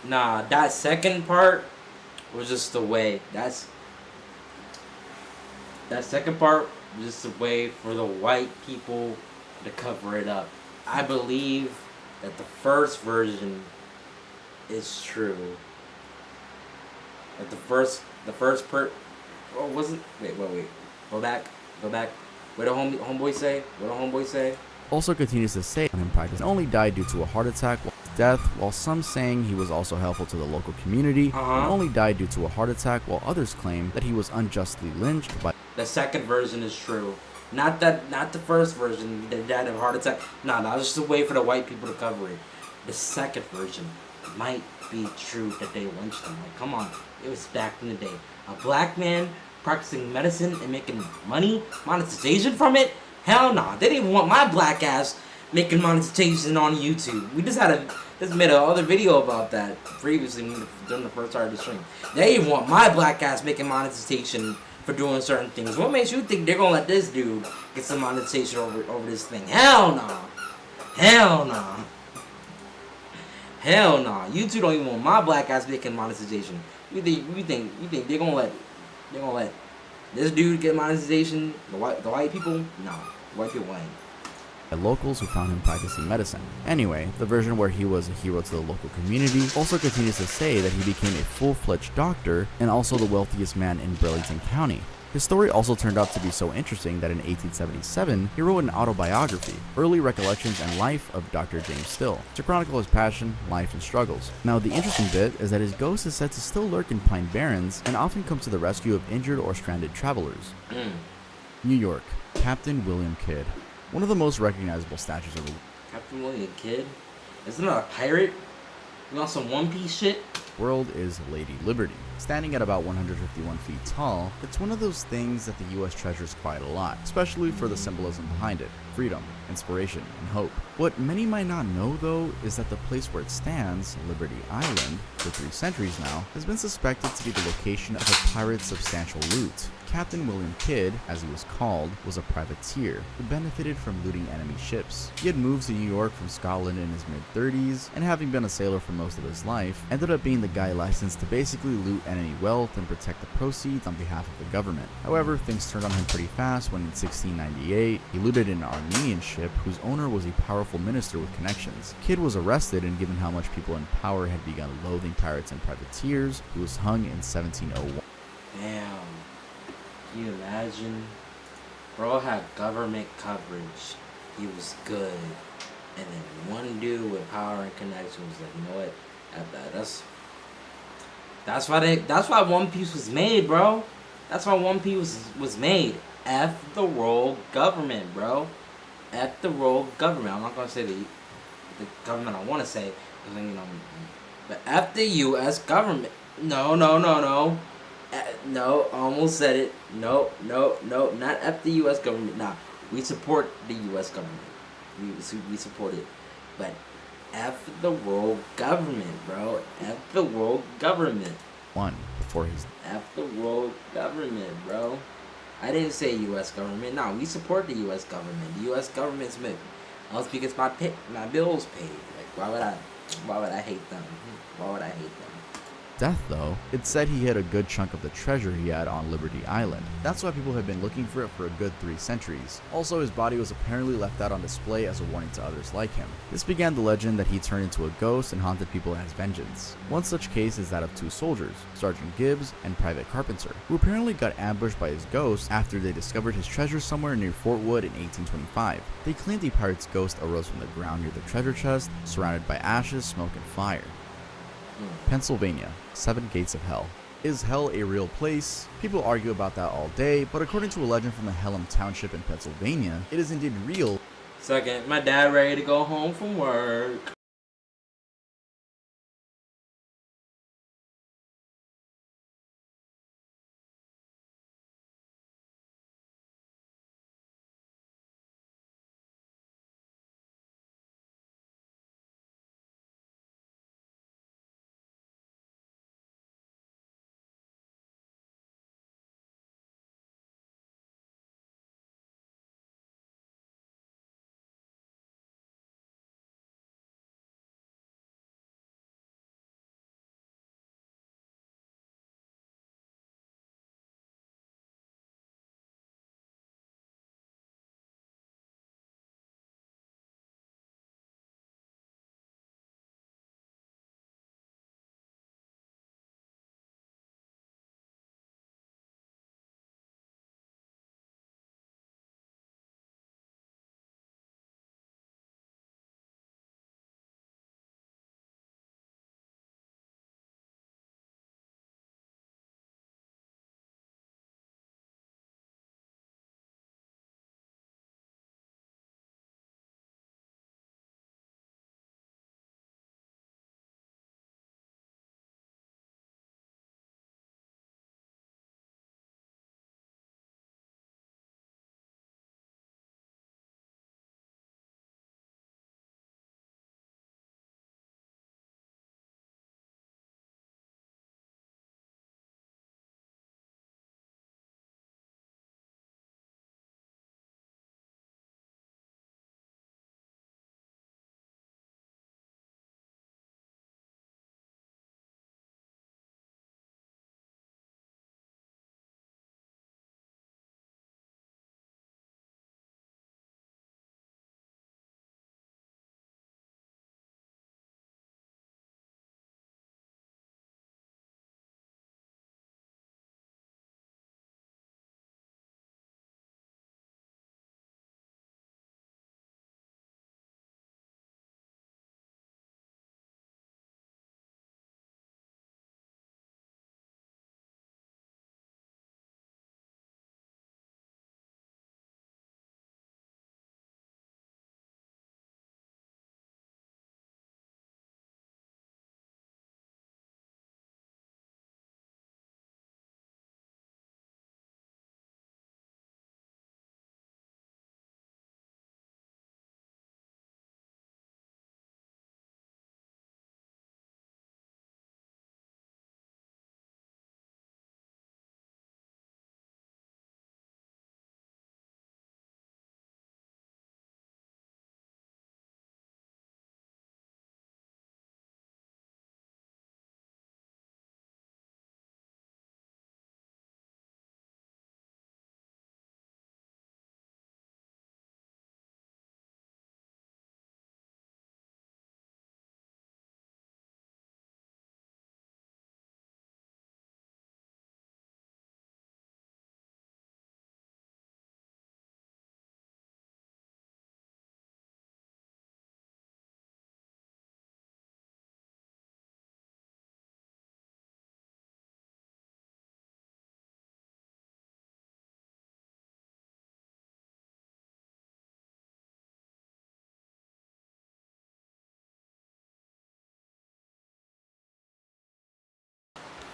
Nah, that second part was just the way. That second part was just a way for the white people to cover it up. I believe that the first version is true. That the first oh, wasn't. Wait. Go back. What did homeboy say? Also continues to say him practice and only died due to a heart attack death, while some saying he was also helpful to the local community and only died due to a heart attack, while others claim that he was unjustly lynched by. The second version is true. Not the first version, that died of a heart attack. Nah, that was just a way for the white people to cover it. The second version might be true that they lynched him. Like, come on. It was back in the day. A black man practicing medicine and making monetization from it? Hell nah. They didn't even want my black ass making monetization on YouTube. We just made another video about that previously during the first part of the stream. They didn't want my black ass making monetization for doing certain things. What makes you think they're gonna let this dude get some monetization over this thing? Hell nah. YouTube don't even want my black ass making monetization. You think they're gonna let this dude get monetization? The white people? No. White people ain't. Locals who found him practicing medicine. Anyway, the version where he was a hero to the local community also continues to say that he became a full-fledged doctor and also the wealthiest man in Burlington County. His story also turned out to be so interesting that in 1877, he wrote an autobiography, Early Recollections and Life of Dr. James Still, to chronicle his passion, life, and struggles. Now, the interesting bit is that his ghost is said to still lurk in Pine Barrens and often come to the rescue of injured or stranded travelers. New York, Captain William Kidd. One of the most recognizable statues of the Captain William Kidd? Isn't that a pirate? You want some One Piece shit? world is Lady Liberty. Standing at about 151 feet tall, it's one of those things that the US treasures quite a lot, especially for the symbolism behind it: freedom, inspiration, and hope. What many might not know though is that the place where it stands, Liberty Island, for 3 centuries now, has been suspected to be the location of a pirate's substantial loot. Captain William Kidd, as he was called, was a privateer who benefited from looting enemy ships. He had moved to New York from Scotland in his mid-30s, and having been a sailor for most of his life, ended up being the guy licensed to basically loot enemy wealth and protect the proceeds on behalf of the government. However, things turned on him pretty fast when in 1698, he looted an Armenian ship whose owner was a powerful minister with connections. Kidd was arrested, and given how much people in power had begun loathing pirates and privateers, he was hung in 1701. Damn. Can you imagine? Bro had government coverage. He was good. And then one dude with power and connection was like, you know what? That's why One Piece was made, bro. That's why One Piece was made. F the world government, bro. F the world government. I'm not gonna say the government I want to say, because you know, but F the U.S. government. No. No, almost said it. No, not F the U.S. government. Nah, we support the U.S. government. We support it. But F the world government, bro. F the world government. Before his F the world government, bro. I didn't say U.S. government. No, we support the U.S. government. The U.S. government's made. Else because my bills paid. Like, why would I hate them? Why would I hate them? death, though, it's said he hid a good chunk of the treasure he had on Liberty Island. That's why people have been looking for it for a good 3 centuries. Also, his body was apparently left out on display as a warning to others like him. This began the legend that he turned into a ghost and haunted people as vengeance. One such case is that of 2 soldiers, Sergeant Gibbs and Private Carpenter, who apparently got ambushed by his ghost after they discovered his treasure somewhere near Fort Wood in 1825. They claimed the pirate's ghost arose from the ground near the treasure chest, surrounded by ashes, smoke, and fire. Pennsylvania, 7 Gates of Hell. Is hell a real place? People argue about that all day, but according to a legend from the Hellam Township in Pennsylvania, it is indeed real. Second, my dad ready to go home from work.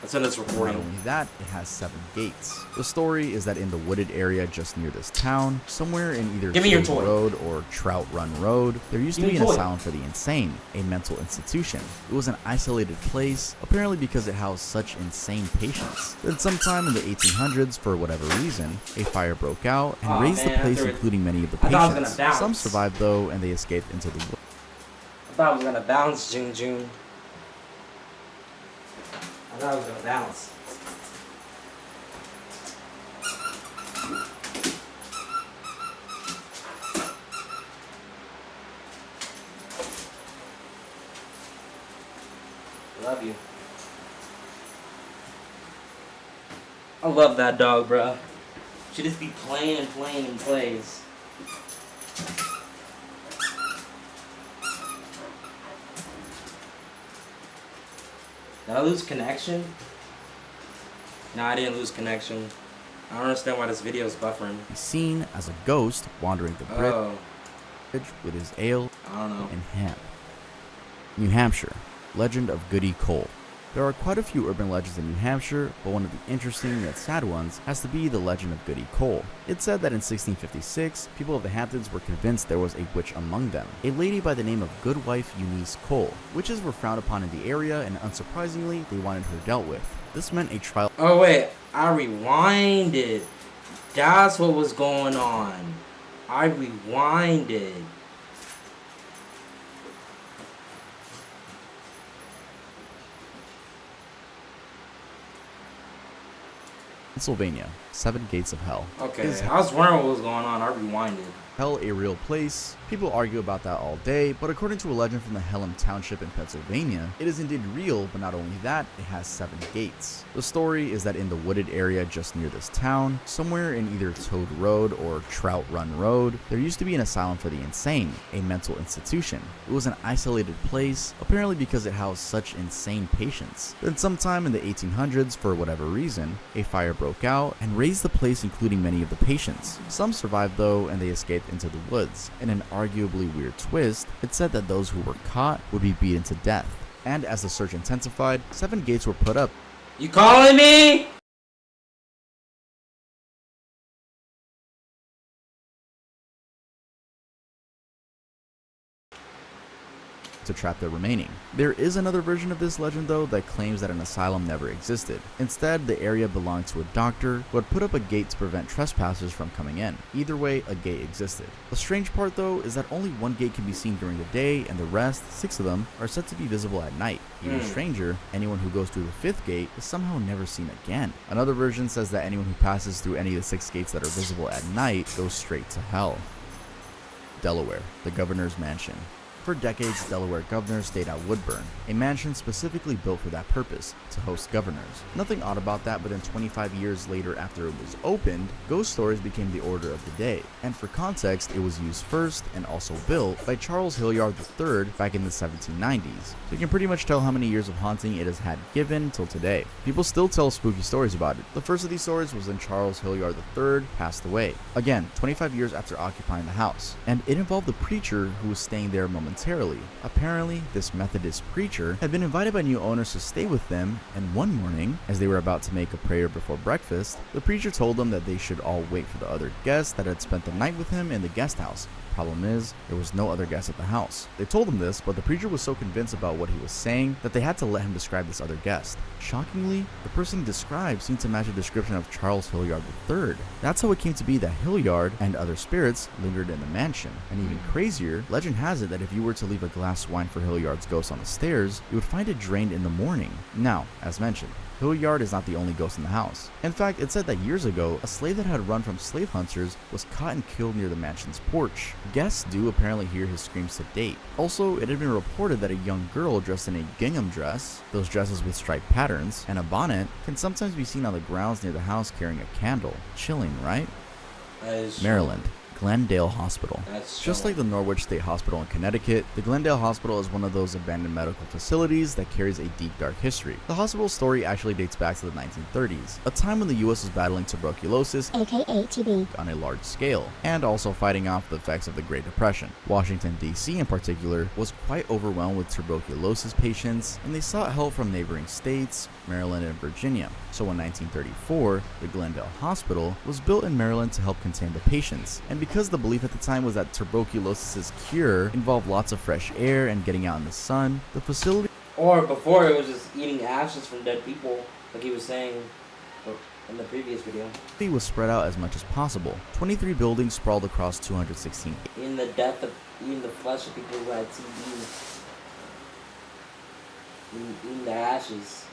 That's in its Not recording. only that, it has 7 gates. The story is that in the wooded area just near this town, somewhere in either Give me your Field toy. Road or Trout Run Road, there used to Give be me an toy. asylum for the insane, a mental institution. It was an isolated place, apparently because it housed such insane patients. Then sometime in the 1800s, for whatever reason, a fire broke out and Aw, razed man, the place, I threw it. including many of the I thought it was patients. gonna bounce. Some survived though, and they escaped into the woods. I thought I was gonna bounce, June June. I thought I was gonna bounce. Love you. I love that dog, bro. She just be playing and playing and plays. Did I lose connection? No, I didn't lose connection. I don't understand why this video is buffering. He's seen as a ghost wandering the bridge Oh, with his ale I don't know. and ham. New Hampshire, legend of Goody Cole. There are quite a few urban legends in New Hampshire, but one of the interesting yet sad ones has to be the legend of Goody Cole. It's said that in 1656, people of the Hamptons were convinced there was a witch among them, a lady by the name of Goodwife Eunice Cole. Witches were frowned upon in the area, and unsurprisingly, they wanted her dealt with. This meant a trial. Oh wait, I rewinded. That's what was going on. I rewinded. Pennsylvania, 7 Gates of Hell. Okay, Is I was wondering what was going on. I rewinded. hell a real place? People argue about that all day, but according to a legend from the Pelham Township in Pennsylvania, it is indeed real, but not only that, it has 7 gates. The story is that in the wooded area just near this town, somewhere in either Toad Road or Trout Run Road, there used to be an asylum for the insane, a mental institution. It was an isolated place, apparently because it housed such insane patients. Then sometime in the 1800s, for whatever reason, a fire broke out and razed the place, including many of the patients. Some survived though, and they escaped into the woods. In an arguably weird twist, it said that those who were caught would be beaten to death. And as the search intensified, 7 gates were put up. You calling me? To trap the remaining. There is another version of this legend though that claims that an asylum never existed. Instead, the area belonged to a doctor who had put up a gate to prevent trespassers from coming in. Either way, a gate existed. The strange part though is that only one gate can be seen during the day, and the rest, 6 of them, are said to be visible at night. Even stranger, anyone who goes through the 5th gate is somehow never seen again. Another version says that anyone who passes through any of the 6 gates that are visible at night goes straight to hell. Delaware, the governor's mansion. For decades, Delaware governors stayed at Woodburn, a mansion specifically built for that purpose, to host governors. Nothing odd about that, but then 25 years later after it was opened, ghost stories became the order of the day. And for context, it was used first and also built by Charles Hilliard III back in the 1790s. So you can pretty much tell how many years of haunting it has had given till today. People still tell spooky stories about it. The first of these stories was when Charles Hilliard III passed away. Again, 25 years after occupying the house. And it involved the preacher who was staying there momentarily. Apparently, this Methodist preacher had been invited by new owners to stay with them, and one morning, as they were about to make a prayer before breakfast, the preacher told them that they should all wait for the other guests that had spent the night with him in the guest house. Problem is, there was no other guest at the house. They told him this, but the preacher was so convinced about what he was saying that they had to let him describe this other guest. Shockingly, the person he described seemed to match a description of Charles Hilliard III. That's how it came to be that Hilliard and other spirits lingered in the mansion. And even crazier, legend has it that if you were to leave a glass of wine for Hilliard's ghost on the stairs, you would find it drained in the morning. Now, as mentioned, Hilliard is not the only ghost in the house. In fact, it's said that years ago, a slave that had run from slave hunters was caught and killed near the mansion's porch. Guests do apparently hear his screams to date. Also, it had been reported that a young girl dressed in a gingham dress, those dresses with striped patterns, and a bonnet, can sometimes be seen on the grounds near the house carrying a candle. Chilling, right? Maryland. Glendale Hospital. Just like the Norwich State Hospital in Connecticut, the Glendale Hospital is one of those abandoned medical facilities that carries a deep, dark history. The hospital's story actually dates back to the 1930s, a time when the US was battling tuberculosis, aka TB, on a large scale, and also fighting off the effects of the Great Depression. Washington, D.C. in particular, was quite overwhelmed with tuberculosis patients, and they sought help from neighboring states, Maryland and Virginia. So in 1934, the Glendale Hospital was built in Maryland to help contain the patients. And because the belief at the time was that tuberculosis' cure involved lots of fresh air and getting out in the sun, the facility... Or before it was just eating ashes from dead people, like he was saying in the previous video. was spread out as much as possible. 23 buildings sprawled across 216. In the death of eating the flesh of people who had TB. Eating their ashes.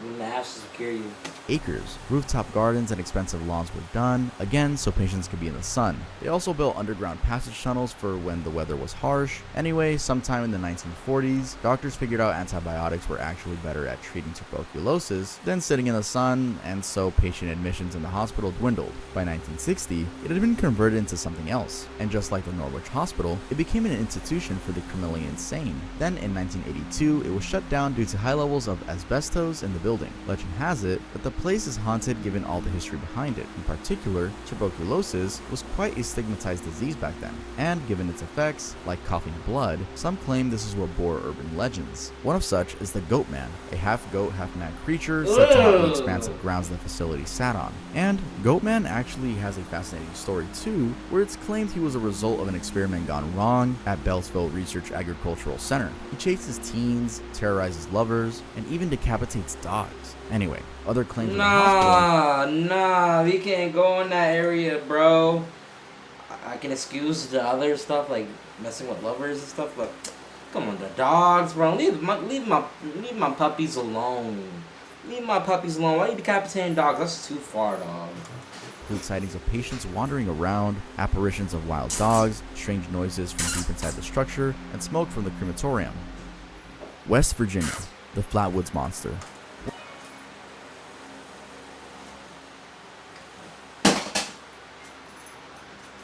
When the ashes will cure you. Acres, rooftop gardens, and expensive lawns were done, again so patients could be in the sun. They also built underground passage tunnels for when the weather was harsh. Anyway, sometime in the 1940s, doctors figured out antibiotics were actually better at treating tuberculosis than sitting in the sun, and so patient admissions in the hospital dwindled. By 1960, it had been converted into something else, and just like the Norwich Hospital, it became an institution for the criminally insane. Then in 1982, it was shut down due to high levels of asbestos in the building. Legend has it that the place is haunted given all the history behind it. In particular, tuberculosis was quite a stigmatized disease back then, and given its effects, like coughing blood, some claim this is what bore urban legends. One of such is the Goat Man, a half-goat, half-man creature said to haunt the expansive grounds the facility sat on. And Goat Man actually has a fascinating story too, where it's claimed he was a result of an experiment gone wrong at Beltsville Research Agricultural Center. He chases teens, terrorizes lovers, and even decapitates dogs. Anyway, other claims of the hospital. Nah, we can't go in that area, bro. I can excuse the other stuff like messing with lovers and stuff, but come on, the dogs, bro. Leave my puppies alone. Leave my puppies alone. Why are you decapitating dogs? That's too far, dog. Include sightings of patients wandering around, apparitions of wild dogs, strange noises from deep inside the structure, and smoke from the crematorium. West Virginia, the Flatwoods Monster.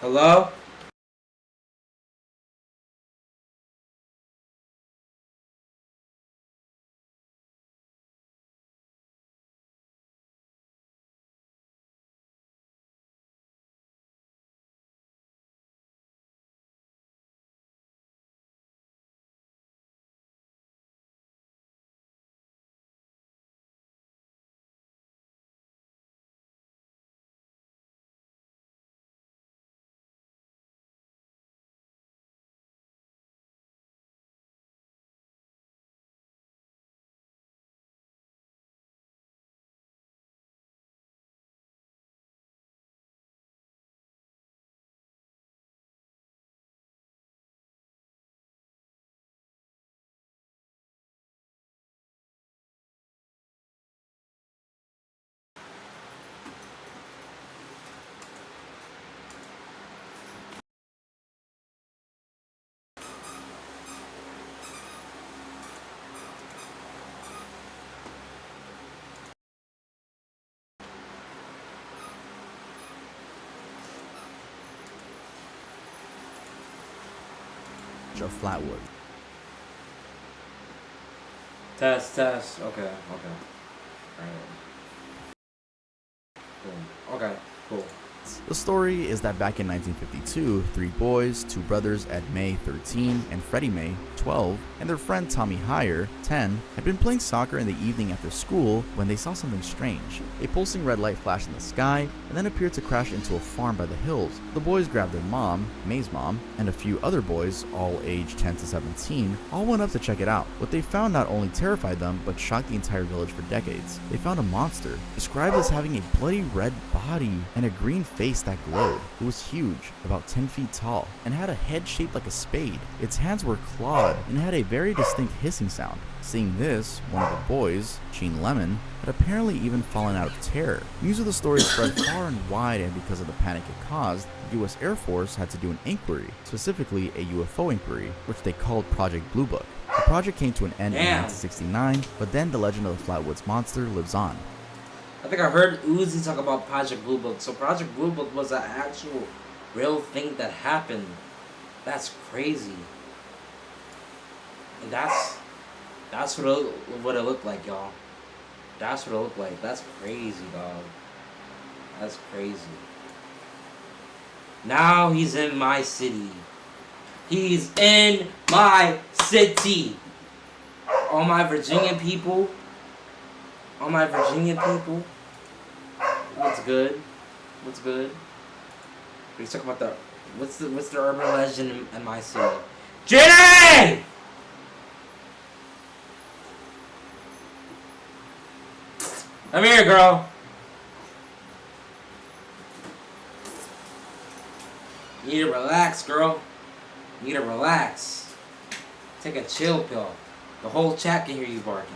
Hello? Of Flatwood. Test. Okay. Alright. Cool. Okay, cool. The story is that back in 1952, 3 boys, 2 brothers, Ed May, 13, and Freddie May, 12, and their friend Tommy Heyer, 10, had been playing soccer in the evening after school when they saw something strange. A pulsing red light flashed in the sky and then appeared to crash into a farm by the hills. The boys grabbed their mom, May's mom, and a few other boys, all aged 10 to 17, all went up to check it out. What they found not only terrified them, but shocked the entire village for decades. They found a monster, described as having a bloody red body and a green face that glowed. It was huge, about 10 feet tall, and had a head shaped like a spade. Its hands were clawed and had a very distinct hissing sound. Seeing this, one of the boys, Gene Lemon, had apparently even fallen out of terror. News of the story spread far and wide, and because of the panic it caused, the US Air Force had to do an inquiry, specifically a UFO inquiry, which they called Project Blue Book. The project came to an end in 1969, but then the legend of the Flatwoods Monster lives on. I think I heard Uzi talk about Project Blue Book. So Project Blue Book was an actual real thing that happened. That's crazy. And that's what it looked like, y'all. That's what it looked like. That's crazy, dog. That's crazy. Now he's in my city. He's in my city. All my Virginian people. What's good? We talk about the what's the urban legend in my city? Jenny! Come here, girl. You need to relax, girl. You need to relax. Take a chill pill. The whole chat can hear you barking.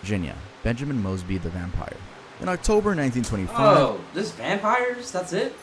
Virginia, Benjamin Mosby the vampire. In October 1925, Oh, just vampires? That's it?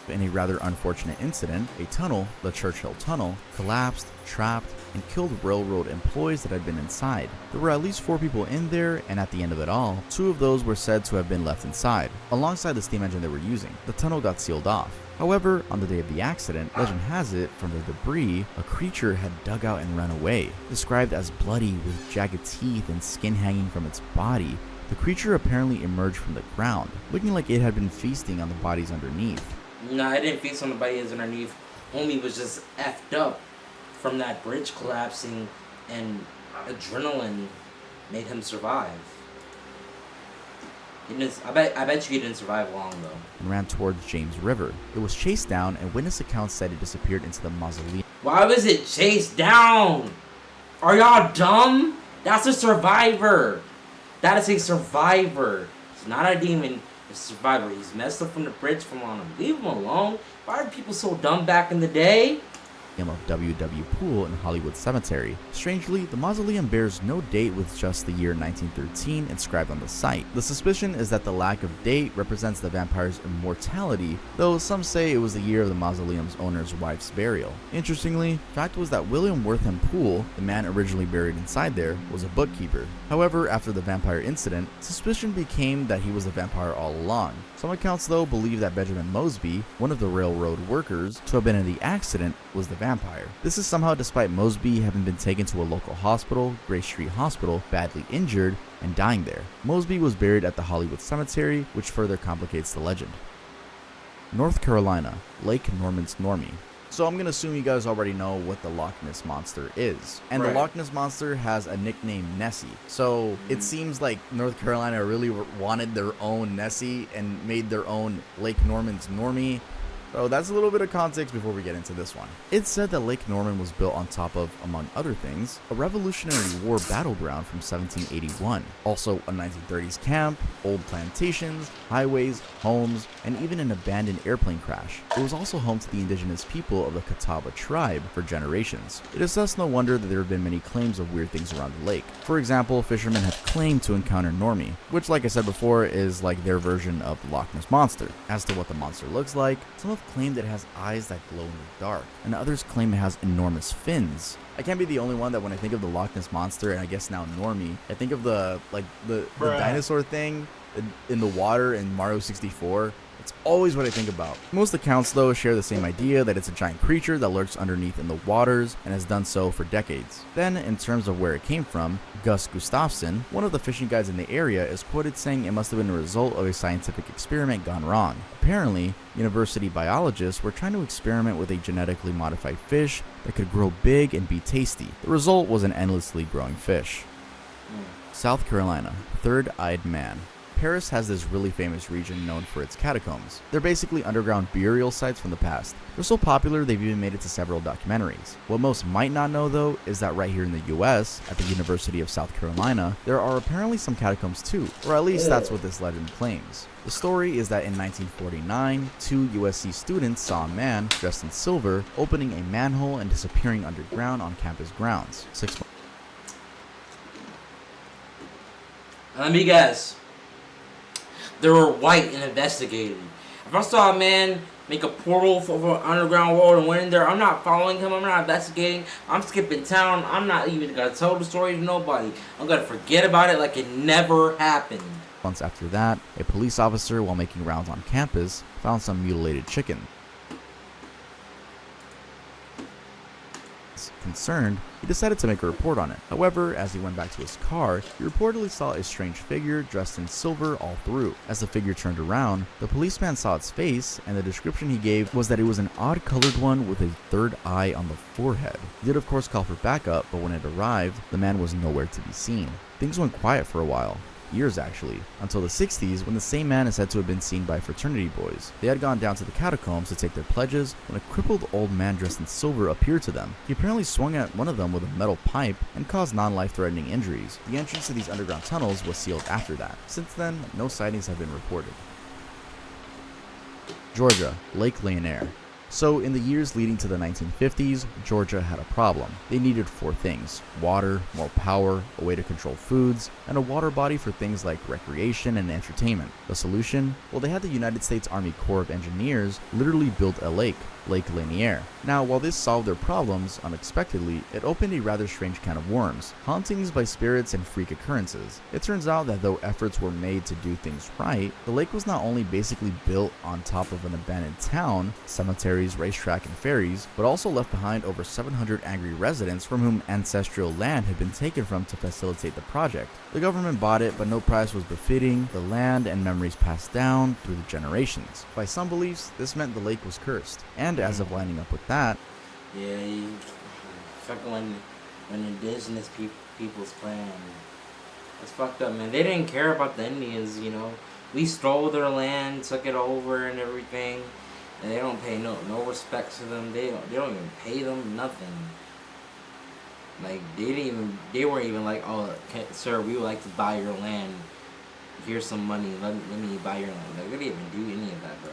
in a rather unfortunate incident, a tunnel, the Churchill Tunnel, collapsed, trapped, and killed railroad employees that had been inside. There were at least 4 people in there, and at the end of it all, 2 of those were said to have been left inside, alongside the steam engine they were using. The tunnel got sealed off. However, on the day of the accident, legend has it, from the debris, a creature had dug out and run away. Described as bloody with jagged teeth and skin hanging from its body, the creature apparently emerged from the ground, looking like it had been feasting on the bodies underneath. Nah, I didn't feast on the bodies underneath. Homie was just effed up from that bridge collapsing, and adrenaline made him survive. I bet you he didn't survive long though. And ran towards James River. It was chased down, and witness accounts said it disappeared into the mausoleum. Why was it chased down? Are y'all dumb? That's a survivor. That is a survivor. It's not a demon. It's a survivor. He's messed up from the bridge from on him. Leave him alone. Why are people so dumb back in the day? Of W.W. Poole in Hollywood Cemetery. Strangely, the mausoleum bears no date with just the year 1913 inscribed on the site. The suspicion is that the lack of date represents the vampire's immortality, though some say it was the year of the mausoleum's owner's wife's burial. Interestingly, fact was that William Wortham Poole, the man originally buried inside there, was a bookkeeper. However, after the vampire incident, suspicion became that he was a vampire all along. Some accounts, though, believe that Benjamin Mosby, one of the railroad workers to have been in the accident, was the vampire. This is somehow despite Mosby having been taken to a local hospital, Gray Street Hospital, badly injured, and dying there. Mosby was buried at the Hollywood Cemetery, which further complicates the legend. North Carolina, Lake Norman's Normie. So I'm gonna assume you guys already know what the Loch Ness Monster is. And Right. the Loch Ness Monster has a nickname, Nessie. So it seems like North Carolina really wanted their own Nessie and made their own Lake Norman's Normie. So that's a little bit of context before we get into this one. It's said that Lake Norman was built on top of, among other things, a Revolutionary War battleground from 1781. Also a 1930s camp, old plantations, highways, homes, and even an abandoned airplane crash. It was also home to the indigenous people of the Catawba tribe for generations. It is thus no wonder that there have been many claims of weird things around the lake. For example, fishermen have claimed to encounter Normie, which, like I said before, is like their version of the Loch Ness Monster. As to what the monster looks like, some have claimed it has eyes that glow in the dark, and others claim it has enormous fins. I can't be the only one that when I think of the Loch Ness Monster, and I guess now Normie, I think of the dinosaur thing in the water in Mario 64. It's always what I think about. Most accounts, though, share the same idea that it's a giant creature that lurks underneath in the waters and has done so for decades. Then, in terms of where it came from, Gus Gustafson, one of the fishing guides in the area, is quoted saying it must have been a result of a scientific experiment gone wrong. Apparently, university biologists were trying to experiment with a genetically modified fish that could grow big and be tasty. The result was an endlessly growing fish. South Carolina, Third-Eyed Man. Paris has this really famous region known for its catacombs. They're basically underground burial sites from the past. They're so popular they've even made it to several documentaries. What most might not know, though, is that right here in the US, at the University of South Carolina, there are apparently some catacombs too, or at least that's what this legend claims. The story is that in 1949, 2 USC students saw a man dressed in silver opening a manhole and disappearing underground on campus grounds. Let me guess. They were white and investigated. If I saw a man make a portal for an underground world and went in there, I'm not following him. I'm not investigating. I'm skipping town. I'm not even gonna tell the story to nobody. I'm gonna forget about it like it never happened. Months after that, a police officer, while making rounds on campus, found some mutilated chicken. Concerned, he decided to make a report on it. However, as he went back to his car, he reportedly saw a strange figure dressed in silver all through. As the figure turned around, the policeman saw its face, and the description he gave was that it was an odd-colored one with a third eye on the forehead. He did of course call for backup, but when it arrived, the man was nowhere to be seen. Things went quiet for a while. Years actually, until the 60s when the same man is said to have been seen by fraternity boys. They had gone down to the catacombs to take their pledges when a crippled old man dressed in silver appeared to them. He apparently swung at one of them with a metal pipe and caused non-life-threatening injuries. The entrance to these underground tunnels was sealed after that. Since then, no sightings have been reported. Georgia, Lake Lanier. So in the years leading to the 1950s, Georgia had a problem. They needed 4 things: water, more power, a way to control foods, and a water body for things like recreation and entertainment. The solution? Well, they had the United States Army Corps of Engineers literally build a lake, Lake Lanier. Now, while this solved their problems, unexpectedly, it opened a rather strange can of worms: hauntings by spirits and freak occurrences. It turns out that though efforts were made to do things right, the lake was not only basically built on top of an abandoned town, cemeteries, racetrack, and ferries, but also left behind over 700 angry residents from whom ancestral land had been taken from to facilitate the project. The government bought it, but no price was befitting the land and memories passed down through the generations. By some beliefs, this meant the lake was cursed, and as of lining up with that, Yeah, you fucking when indigenous people's plan. It's fucked up, man. They didn't care about the Indians, you know. We stole their land, took it over and everything, and they don't pay no respect to them. They don't even pay them nothing. Like they weren't even like, oh, sir, we would like to buy your land. Here's some money. Let me buy your land. Like, they didn't even do any of that, bro.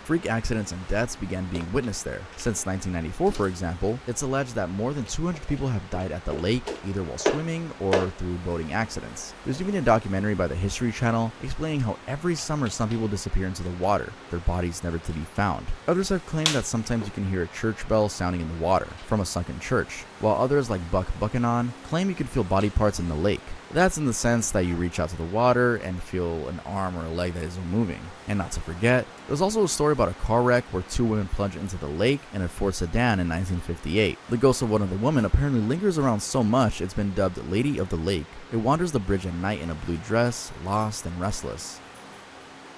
freak accidents and deaths began being witnessed there. Since 1994, for example, it's alleged that more than 200 people have died at the lake, either while swimming or through boating accidents. There's even a documentary by the History Channel explaining how every summer some people disappear into the water, their bodies never to be found. Others have claimed that sometimes you can hear a church bell sounding in the water from a sunken church, while others like Buck Buchanan claim you can feel body parts in the lake. That's in the sense that you reach out to the water and feel an arm or a leg that isn't moving. And not to forget, there's also a story about a car wreck where two women plunged into the lake in a Ford sedan in 1958. The ghost of one of the women apparently lingers around so much it's been dubbed Lady of the Lake. It wanders the bridge at night in a blue dress, lost and restless.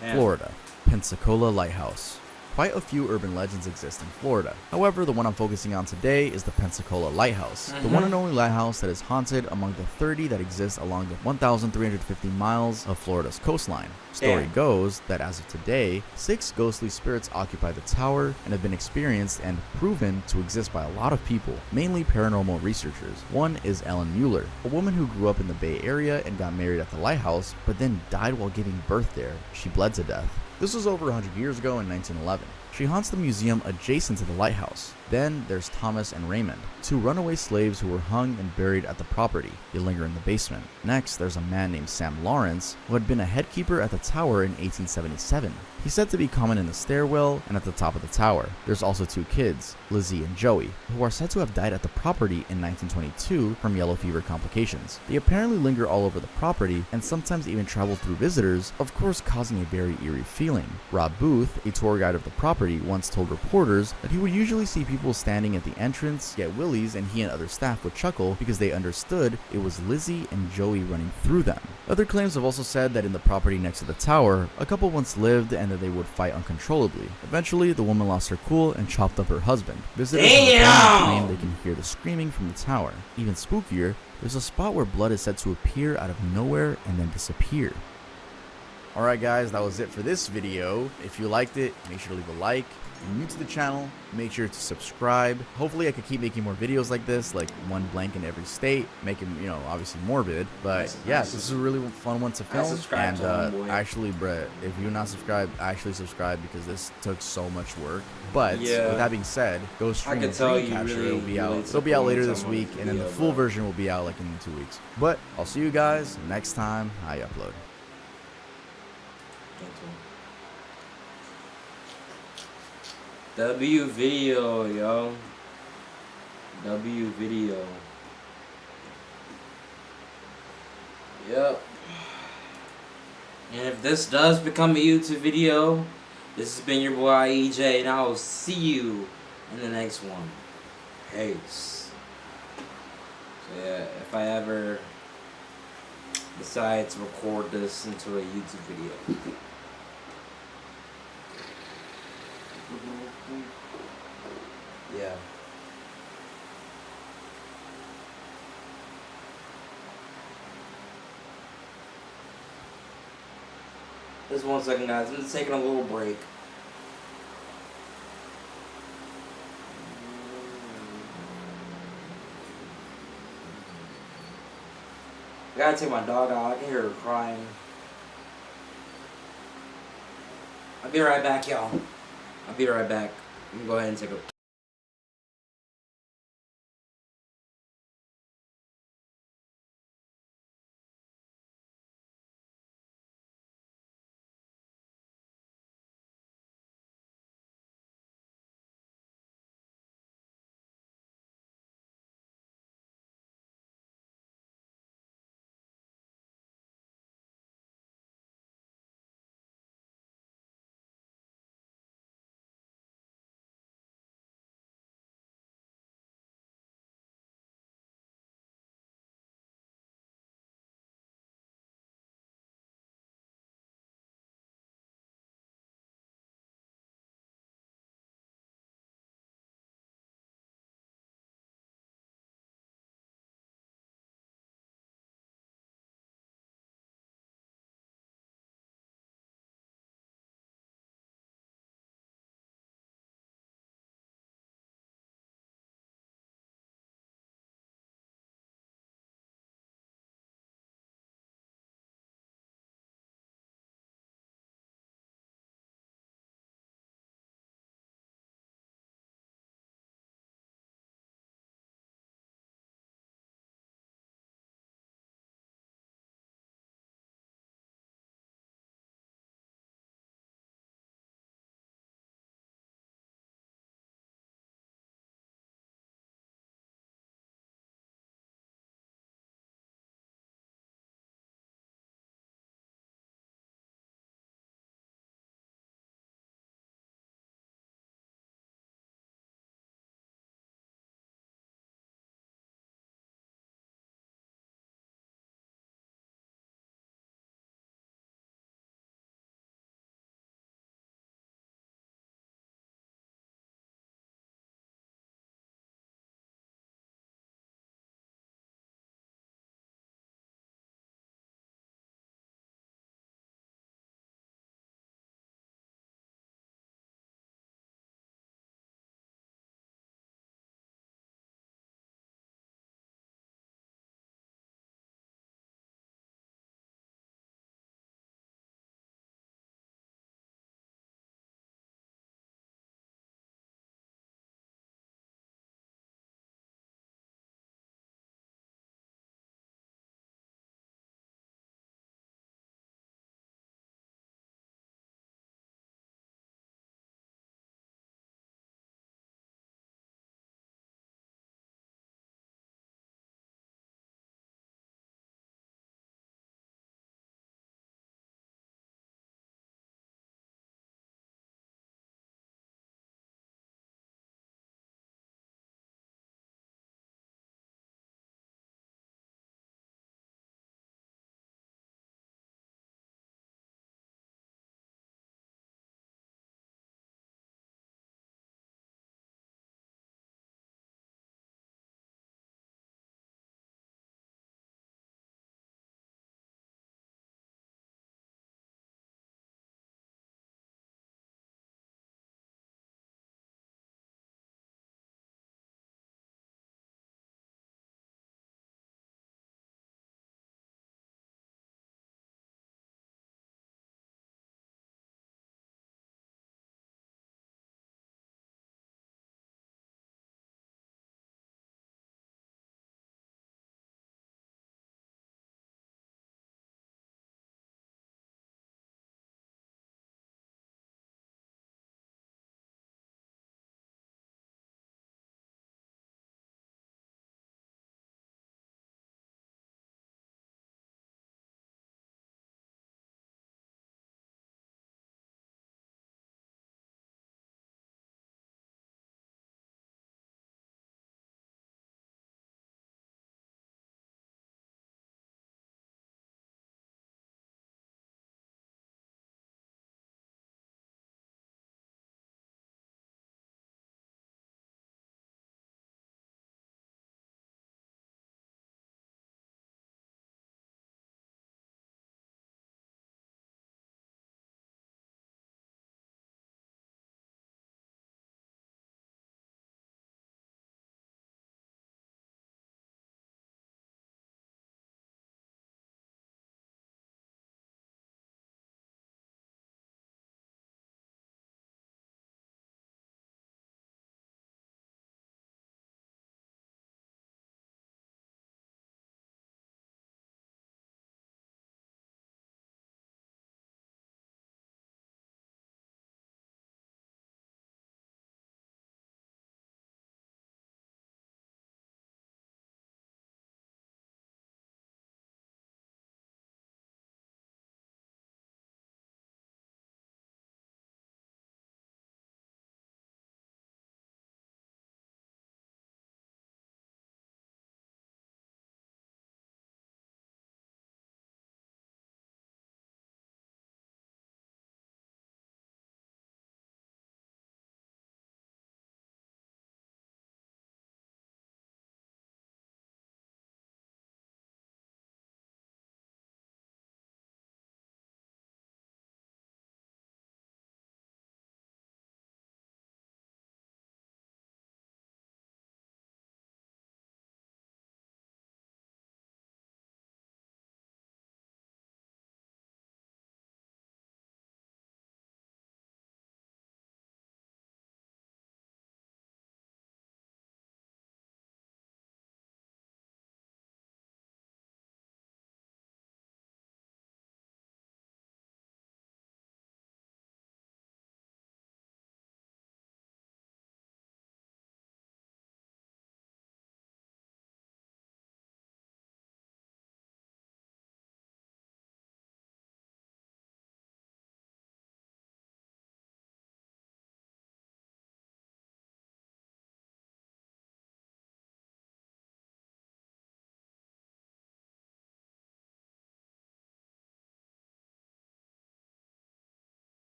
Florida, Pensacola Lighthouse. Quite a few urban legends exist in Florida. However, the one I'm focusing on today is the Pensacola Lighthouse, the one and only lighthouse that is haunted among the 30 that exist along the 1,350 miles of Florida's coastline. Story goes that as of today, 6 ghostly spirits occupy the tower and have been experienced and proven to exist by a lot of people, mainly paranormal researchers. One is Ellen Mueller, a woman who grew up in the Bay Area and got married at the lighthouse, but then died while giving birth there. She bled to death. This was over 100 years ago in 1911. She haunts the museum adjacent to the lighthouse. Then there's Thomas and Raymond, 2 runaway slaves who were hung and buried at the property. They linger in the basement. Next, there's a man named Sam Lawrence, who had been a head keeper at the tower in 1877. He's said to be common in the stairwell and at the top of the tower. There's also 2 kids, Lizzie and Joey, who are said to have died at the property in 1922 from yellow fever complications. They apparently linger all over the property and sometimes even travel through visitors, of course causing a very eerie feeling. Rob Booth, a tour guide of the property, once told reporters that he would usually see people standing at the entrance, get willies, and he and other staff would chuckle because they understood it was Lizzie and Joey running through them. Other claims have also said that in the property next to the tower, a couple once lived and that they would fight uncontrollably. Eventually, the woman lost her cool and chopped up her husband. Visitors claim they can hear the screaming from the tower. Even spookier, there's a spot where blood is said to appear out of nowhere and then disappear. Alright guys, that was it for this video. If you liked it, make sure to leave a like. If you're new to the channel, make sure to subscribe. Hopefully I could keep making more videos like this, like one blank in every state, making, you know, obviously morbid. But yeah, this is a really fun one to film. And actually, Brett, if you're not subscribed, actually subscribe because this took so much work. But with that being said, Ghost Stream Dream Capture will be out. It'll be out later this week, and then the full version will be out like in 2 weeks. But I'll see you guys next time I upload. W video, yo. W video. Yep. And if this does become a YouTube video, this has been your boy EJ, and I will see you in the next one. Peace. So yeah, if I ever decide to record this into a YouTube video. Yeah. Just 1 second, guys. I'm just taking a little break. I gotta take my dog out. I can hear her crying. I'll be right back, y'all. I'll be right back. I'm gonna go ahead and take a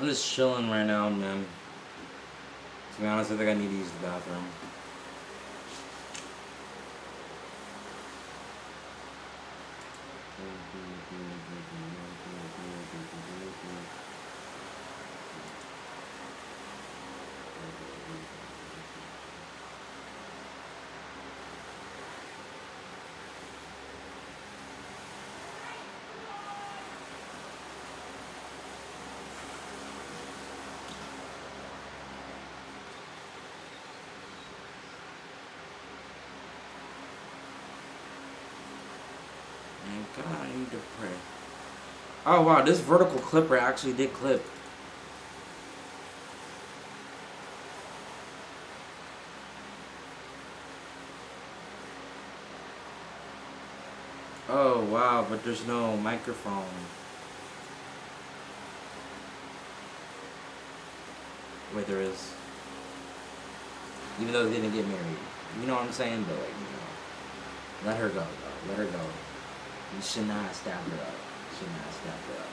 I'm just chilling right now, man. To be honest, I think I need to use the bathroom. God, I need to pray. Oh wow, this vertical clipper actually did clip. Oh wow, but there's no microphone. Wait, there is. Even though they didn't get married. You know what I'm saying? But like, let her go, though. Let her go. You should not have stabbed her up. You should not have stabbed her up.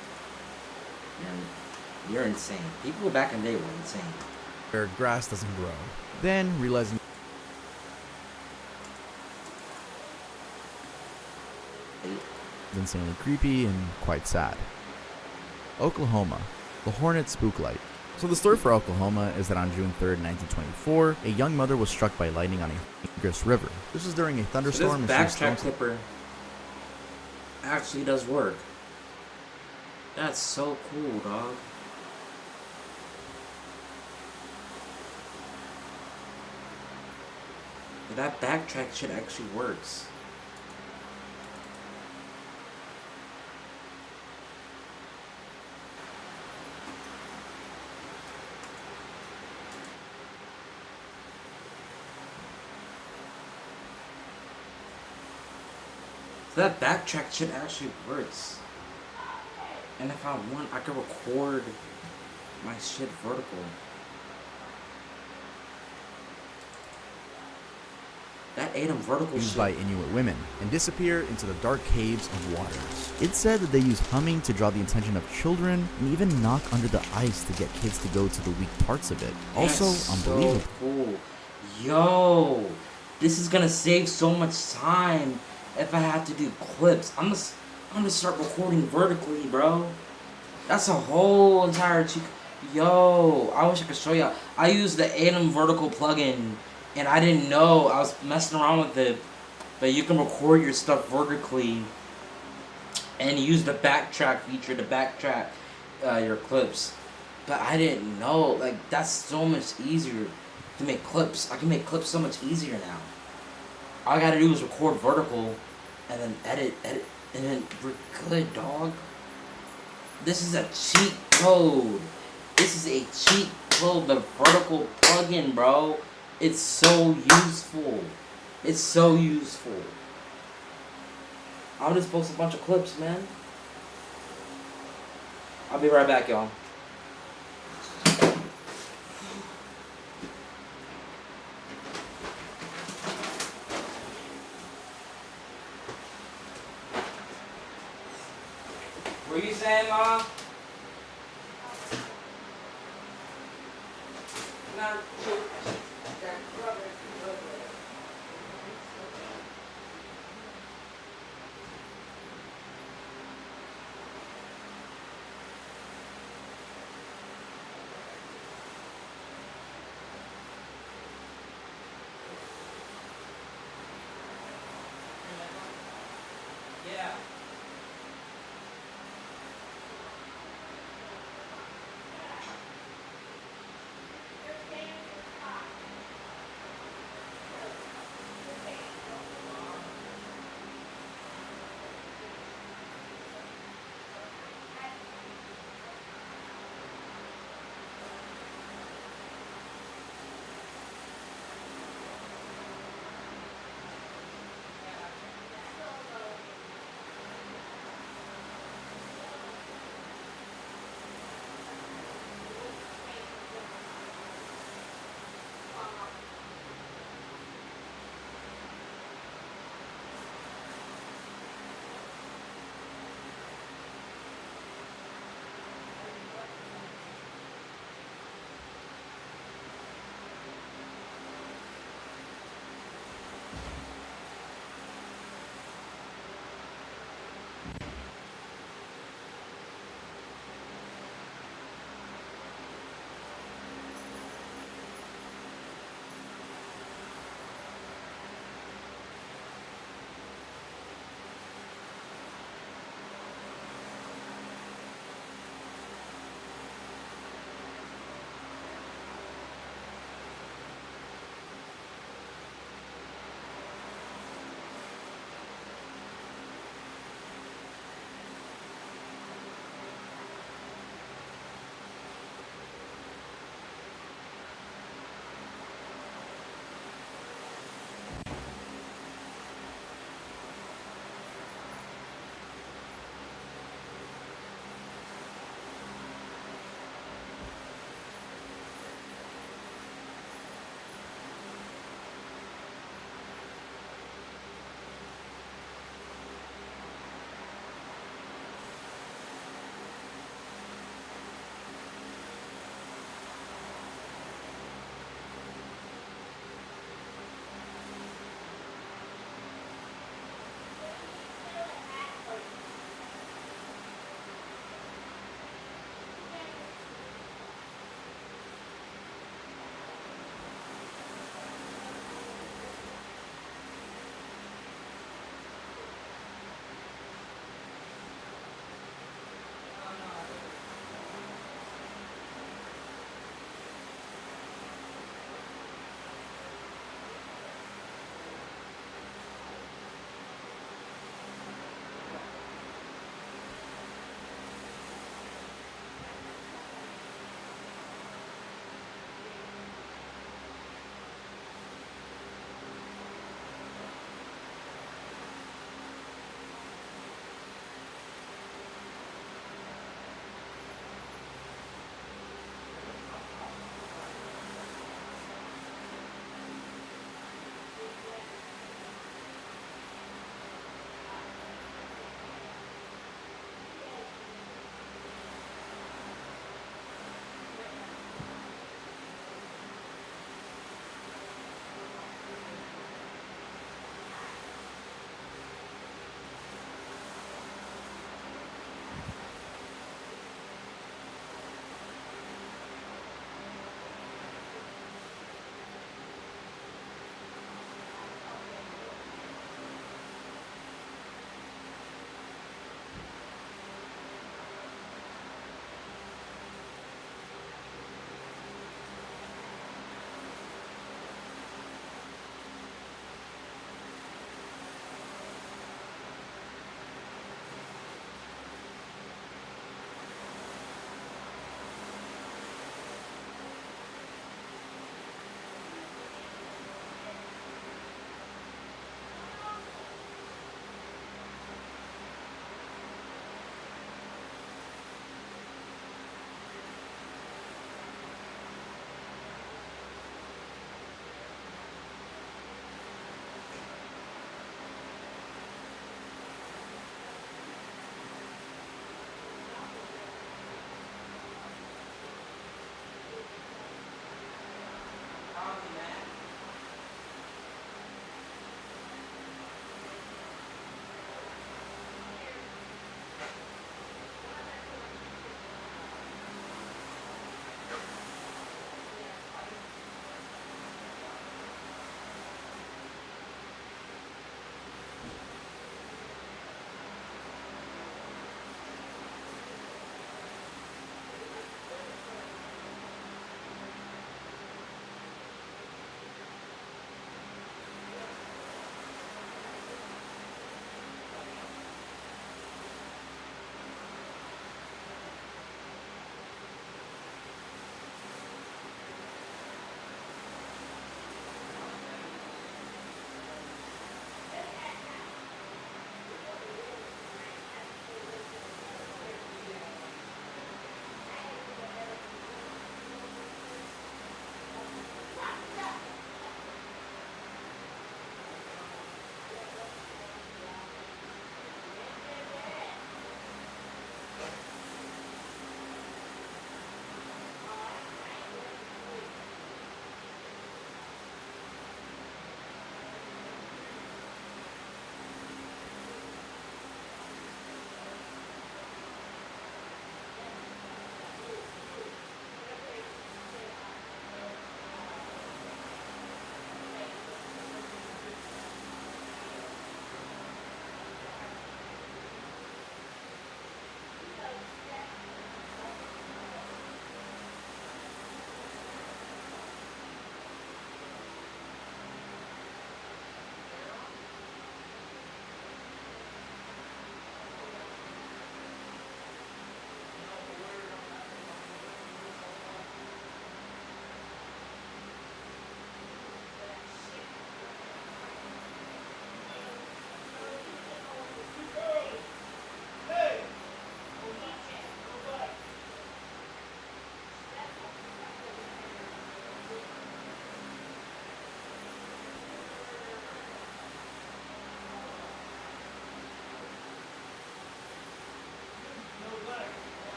And you're insane. People back in the day were insane. Where grass doesn't grow. Then, realizing it's insanely creepy and quite sad. Oklahoma, the Hornet Spook Light. So the story for Oklahoma is that on June 3rd, 1924, a young mother was struck by lightning on a Tigris River. This was during a thunderstorm. So this backtrack clipper actually does work. That's so cool, dog. That backtrack shit actually works. So that backtrack shit actually works. And if I want, I could record my shit vertical. That ate 'em vertical used shit. by Inuit women and disappear into the dark caves of waters. It's said that they use humming to draw the attention of children and even knock under the ice to get kids to go to the weak parts of it. Also, That's unbelievable. So cool. Yo, this is gonna save so much time if I have to do clips. I'm gonna start recording vertically, bro. That's a whole entire Yo, I wish I could show y'all. I used the Atom Vertical plugin, and I didn't know. I was messing around with it, but you can record your stuff vertically and use the backtrack feature to backtrack your clips. But I didn't know. Like, that's so much easier to make clips. I can make clips so much easier now. All I gotta do is record vertical and then edit, and then we're good, dog. This is a cheat code. This is a cheat code, the vertical plugin, bro. It's so useful. It's so useful. I'll just post a bunch of clips, man. I'll be right back, y'all. What are you saying, Mom? Yeah.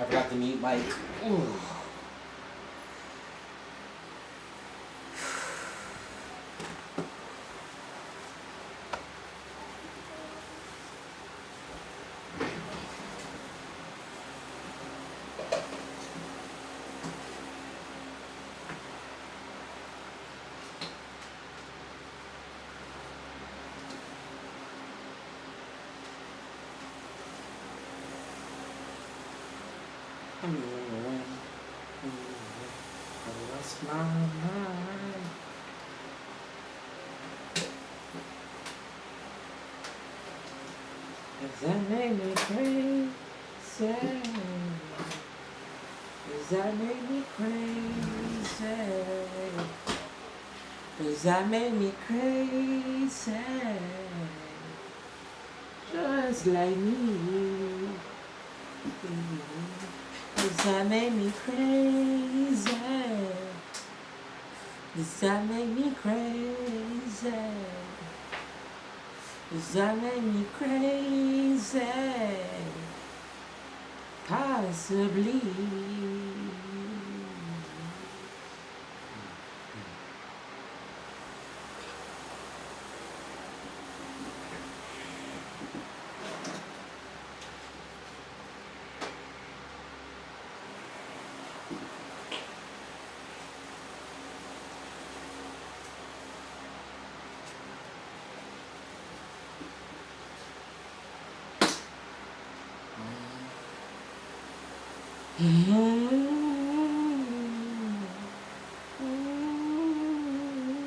I forgot to mute Mike. Ooh. I lost my mind. Does that make me crazy? Does that make me crazy? Does that make me crazy? Just like me. Does that make me crazy? Does that make me crazy? Does that make me crazy? Possibly.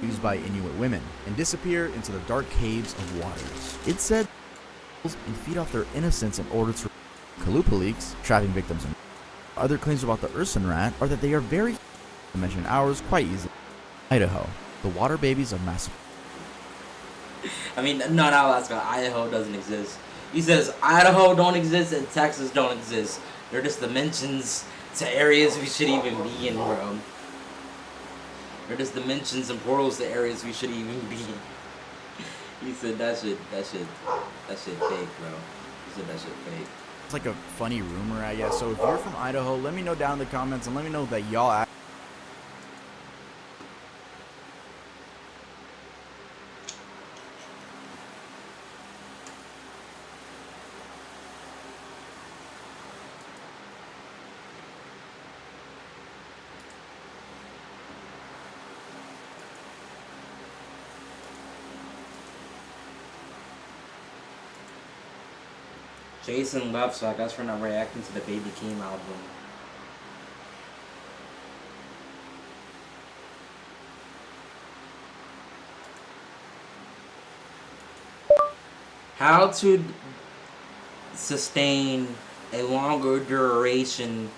Used by Inuit women and disappear into the dark caves of waters. It's said and feed off their innocence in order to Kalupa leaks, trapping victims. And other claims about the Urson rat are that they are very to mention ours quite easily. Idaho, the water babies of Mass. I mean, not Alaska. Idaho doesn't exist. He says Idaho don't exist and Texas don't exist. They're just dimensions to areas we should even be in, bro. They're just dimensions and portals to areas we should even be in. He said that shit fake, bro. He said that shit fake. It's like a funny rumor, I guess. So if you're from Idaho, let me know down in the comments and let me know that y'all. Jason left, so I guess we're not reacting to the Baby Keem album. How to sustain a longer duration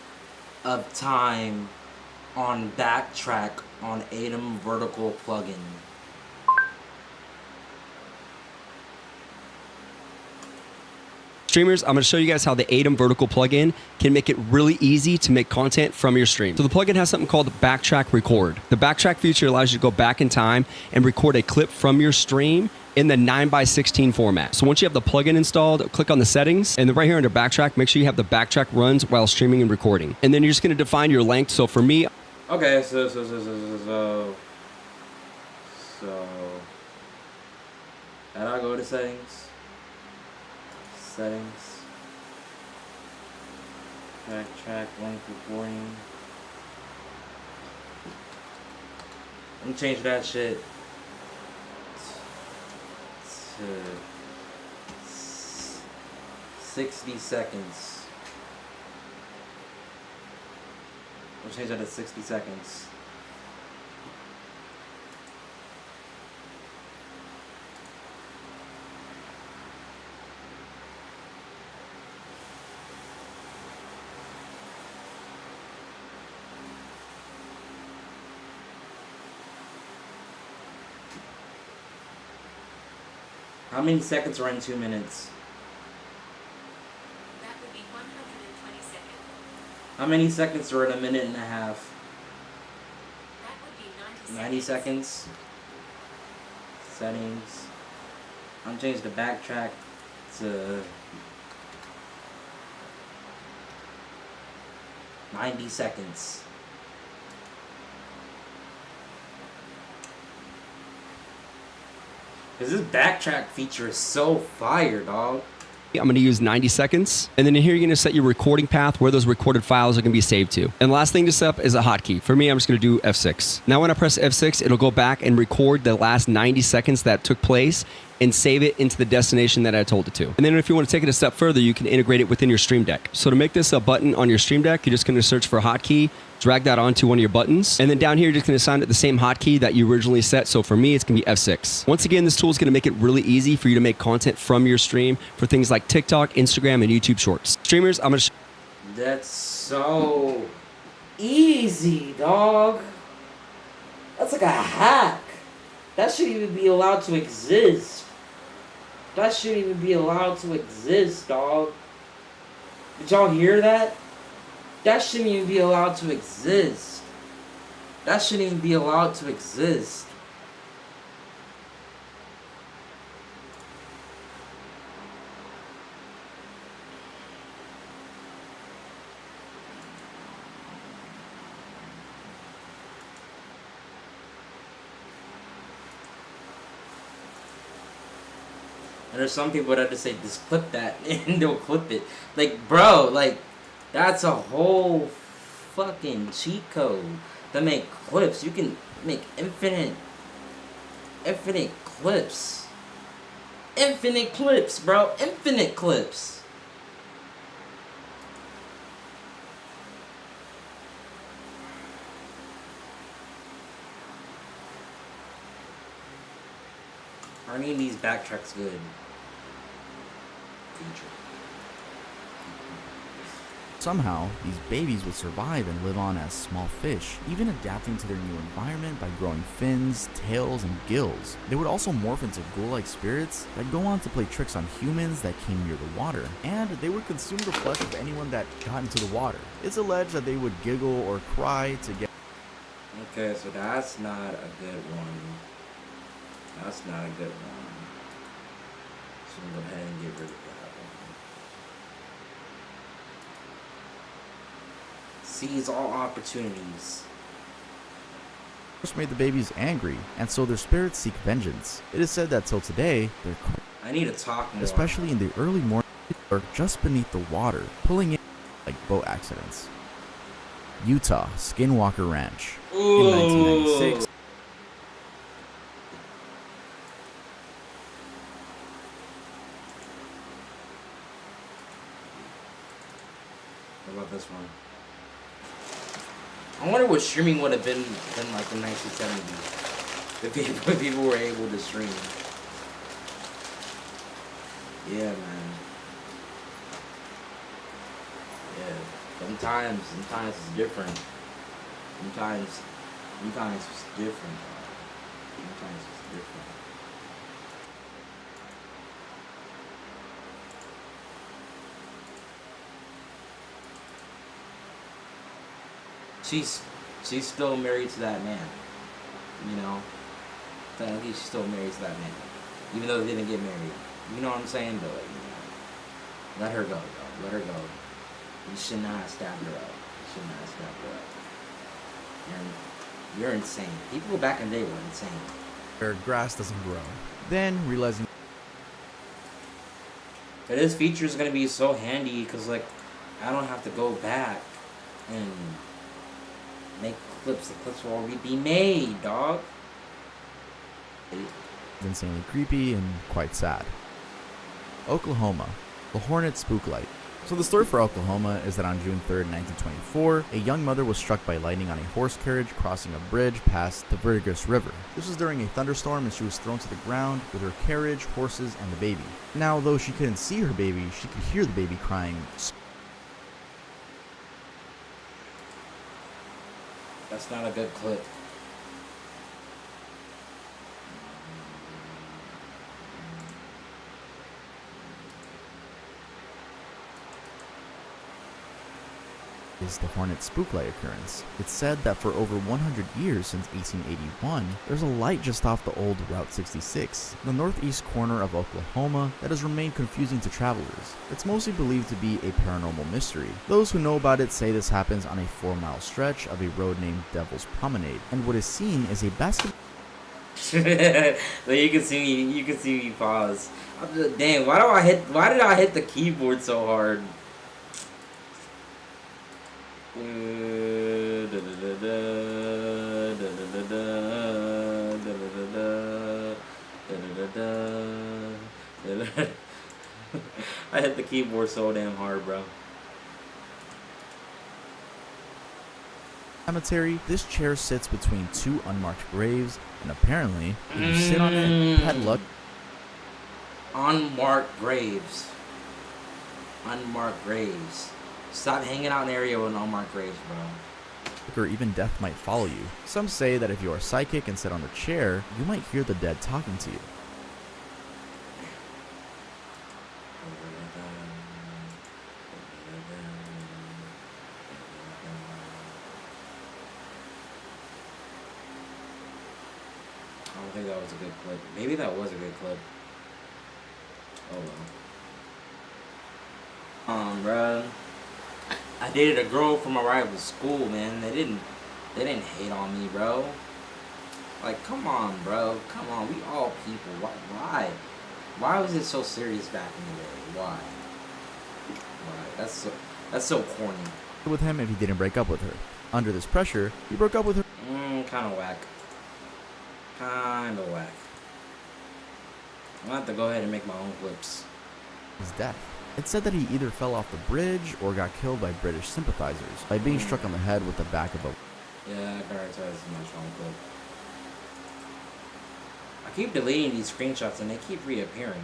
of time on Backtrack on Atom Vertical plugin. Streamers, I'm going to show you guys how the Atom Vertical plugin can make it really easy to make content from your stream. So the plugin has something called Backtrack Record. The Backtrack feature allows you to go back in time and record a clip from your stream in the 9:16 format. So once you have the plugin installed, click on the settings, and then right here under Backtrack, make sure you have the Backtrack runs while streaming and recording. And then you're just going to define your length. So for me, okay, so how do I go to settings? Settings. Backtrack, length recording. I'm gonna change that shit to 60 seconds. I'll change that to 60 seconds. How many seconds are in 2 minutes? That would be 120 seconds. How many seconds are in a minute and a half? That would be 90 seconds. Settings. I'm changing the Backtrack to 90 seconds. Because this backtrack feature is so fire, dog. I'm going to use 90 seconds. And then here you're going to set your recording path where those recorded files are going to be saved to. And the last thing to set up is a hotkey. For me, I'm just going to do F6. Now when I press F6, it'll go back and record the last 90 seconds that took place and save it into the destination that I told it to. And then if you want to take it a step further, you can integrate it within your Stream Deck. So to make this a button on your Stream Deck, you're just going to search for hotkey, drag that onto one of your buttons, and then down here, you're just going to assign it the same hotkey that you originally set. So for me, it's going to be F6. Once again, this tool is going to make it really easy for you to make content from your stream for things like TikTok, Instagram, and YouTube Shorts. Streamers, I'm going to... That's so easy, dog. That's like a hack. That shouldn't even be allowed to exist. That shouldn't even be allowed to exist, dog. Did y'all hear that? That shouldn't even be allowed to exist. That shouldn't even be allowed to exist. And there's some people that just say, just clip that, and they'll clip it. Like, bro, like, that's a whole fucking cheat code to make clips. You can make infinite clips. Infinite clips, bro. Infinite clips. Are any of these backtracks good? Somehow, these babies would survive and live on as small fish, even adapting to their new environment by growing fins, tails, and gills. They would also morph into ghoul-like spirits that go on to play tricks on humans that came near the water, and they would consume the flesh of anyone that got into the water. It's alleged that they would giggle or cry to get... Okay, so that's not a good one. That's not a good one. So I'm gonna go ahead and get rid of that one. Seize all opportunities. First made the babies angry, and so their spirits seek vengeance. It is said that till today, they're... I need to talk more. Especially in the early morning, or just beneath the water, pulling in like boat accidents. Utah Skinwalker Ranch. Ooh. In 1996. What about this one? I wonder what streaming would have been like in 1970s if people were able to stream. Yeah, man. Yeah. Sometimes it's different. Sometimes it's different. Sometimes it's different. She's still married to that man, you know. Technically, she's still married to that man, even though they didn't get married. You know what I'm saying? But like, you know, let her go, though. Let her go. You should not have stabbed her up. You should not have stabbed her up. You're insane. People back in the day were insane. Where grass doesn't grow. Then realizing. But this feature is gonna be so handy because like, I don't have to go back and make clips. The clips will already be made, dog. Insanely creepy and quite sad. Oklahoma, the Hornet Spooklight. So the story for Oklahoma is that on June 3rd, 1924, a young mother was struck by lightning on a horse carriage crossing a bridge past the Verdigris River. This was during a thunderstorm and she was thrown to the ground with her carriage, horses, and the baby. Now, though she couldn't see her baby, she could hear the baby crying. That's not a good clip. is the Hornet spook light occurrence. It's said that for over 100 years since 1881, there's a light just off the old Route 66, the northeast corner of Oklahoma, that has remained confusing to travelers. It's mostly believed to be a paranormal mystery. Those who know about it say this happens on a 4-mile stretch of a road named Devil's Promenade, and what is seen is a basketball. So you can see me pause. Dang, why did I hit the keyboard so hard? I hit the keyboard so damn hard, bro. Cemetery, this chair sits between 2 unmarked graves, and apparently, if you sit on it, you had luck. Unmarked graves. Unmarked graves. Stop hanging out in an area with unmarked graves, bro. Or even death might follow you. Some say that if you are psychic and sit on the chair, you might hear the dead talking to you. I don't think that was a good clip. Maybe that was a good clip. Oh well. Bruh. I dated a girl from my rival school, man. They didn't hate on me, bro. Like, come on, bro. Come on. We all people. Why? Why was it so serious back in the day? Why? That's so corny. With him if he didn't break up with her. Under this pressure, he broke up with her. Kinda whack. Kinda whack. I'm gonna have to go ahead and make my own clips. His death. It's said that he either fell off the bridge or got killed by British sympathizers by being struck on the head with the back of a... Yeah, I prioritize my strong clip. I keep deleting these screenshots and they keep reappearing.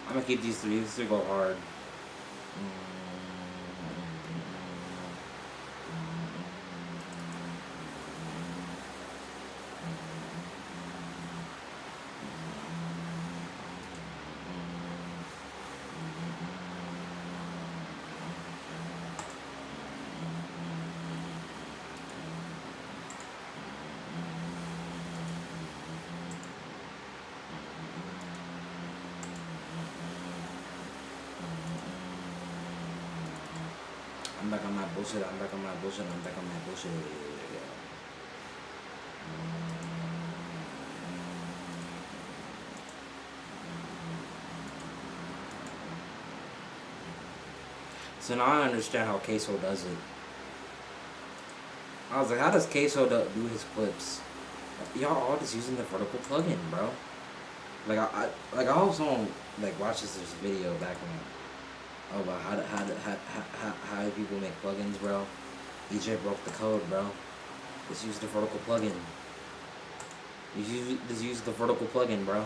I'm gonna keep these three. These three go hard. I'm back on my bullshit. I'm back on my bullshit. I'm back on my bullshit. So now I understand how Queso does it. I was like, how does Queso do his clips? Y'all all just using the vertical plugin, bro. Like I hope someone like watches this video back about how people make plugins, bro. EJ broke the code, bro. Just use the vertical plugin. Just use the vertical plugin, bro.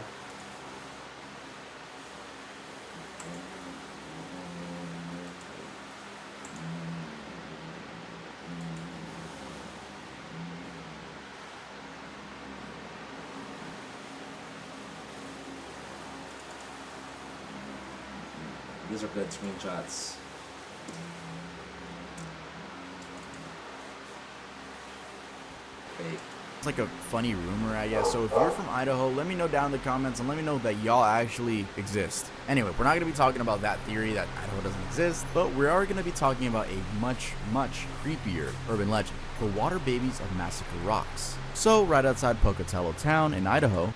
These are good screenshots. Wait. It's like a funny rumor, I guess. So if you're from Idaho, let me know down in the comments and let me know that y'all actually exist. Anyway, we're not going to be talking about that theory that Idaho doesn't exist, but we are going to be talking about a much, much creepier urban legend, the Water Babies of Massacre Rocks. So right outside Pocatello town in Idaho,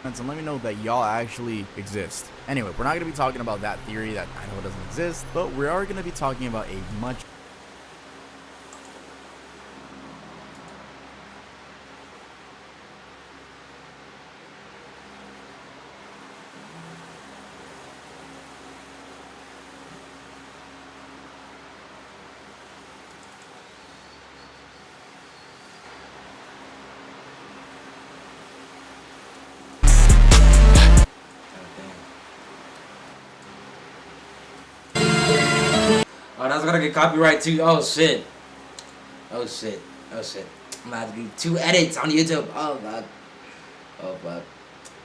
and let me know that y'all actually exist. Anyway, we're not going to be talking about that theory that Idaho doesn't exist, but we are going to be talking about a much... gonna get copyright too. Oh shit. Oh shit. Oh shit. I'm gonna have to do 2 edits on YouTube. Oh fuck. Oh fuck.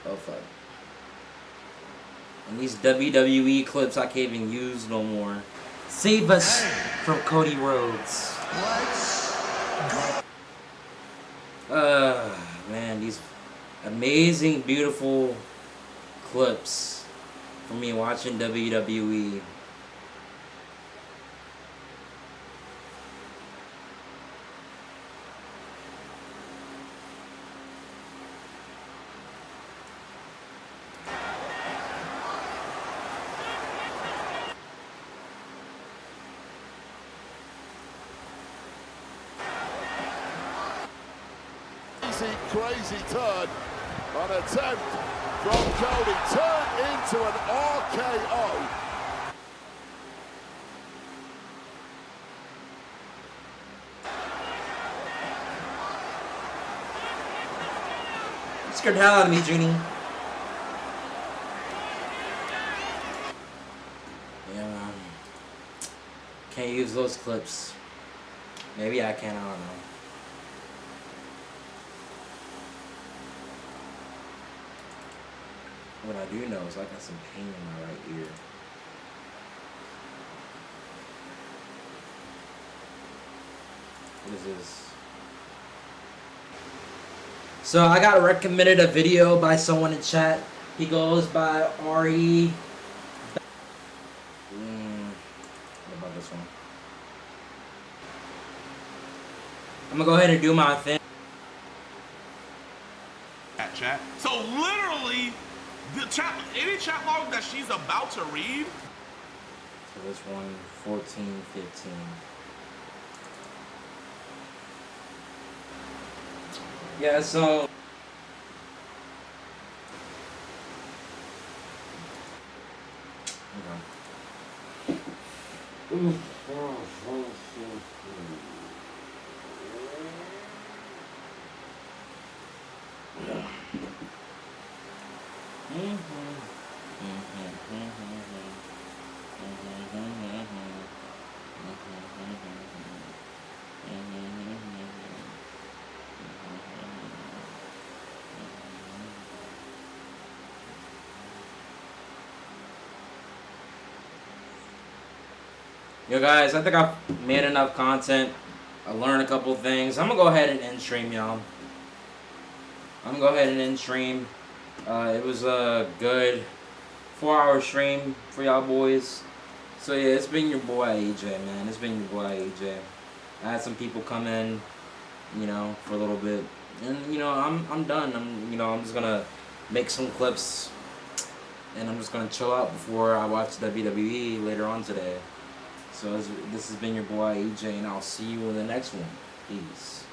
Oh fuck. And these WWE clips I can't even use no more. Save us from Cody Rhodes. Man, these amazing, beautiful clips for me watching WWE. Crazy turn, an attempt from Cody turned into an RKO. Scared the hell out of me, Junie. Yeah, man. Can't use those clips. Maybe I can, I don't know. What I do know is I got some pain in my right ear. What is this? So I got recommended a video by someone in chat. He goes by RE. What about this one? I'm gonna go ahead and do my thing. Chat. So literally, the chat, any chat log that she's about to read. So this one, 14, 15. Yeah, so. Yo guys, I think I've made enough content. I learned a couple things. I'm gonna go ahead and end stream, y'all. I'm gonna go ahead and end stream. It was a good 4-hour stream for y'all boys. So yeah, it's been your boy AJ, man. It's been your boy AJ. I had some people come in, you know, for a little bit, and you know, I'm done. I'm just gonna make some clips, and I'm just gonna chill out before I watch WWE later on today. So this has been your boy AJ, and I'll see you in the next one. Peace.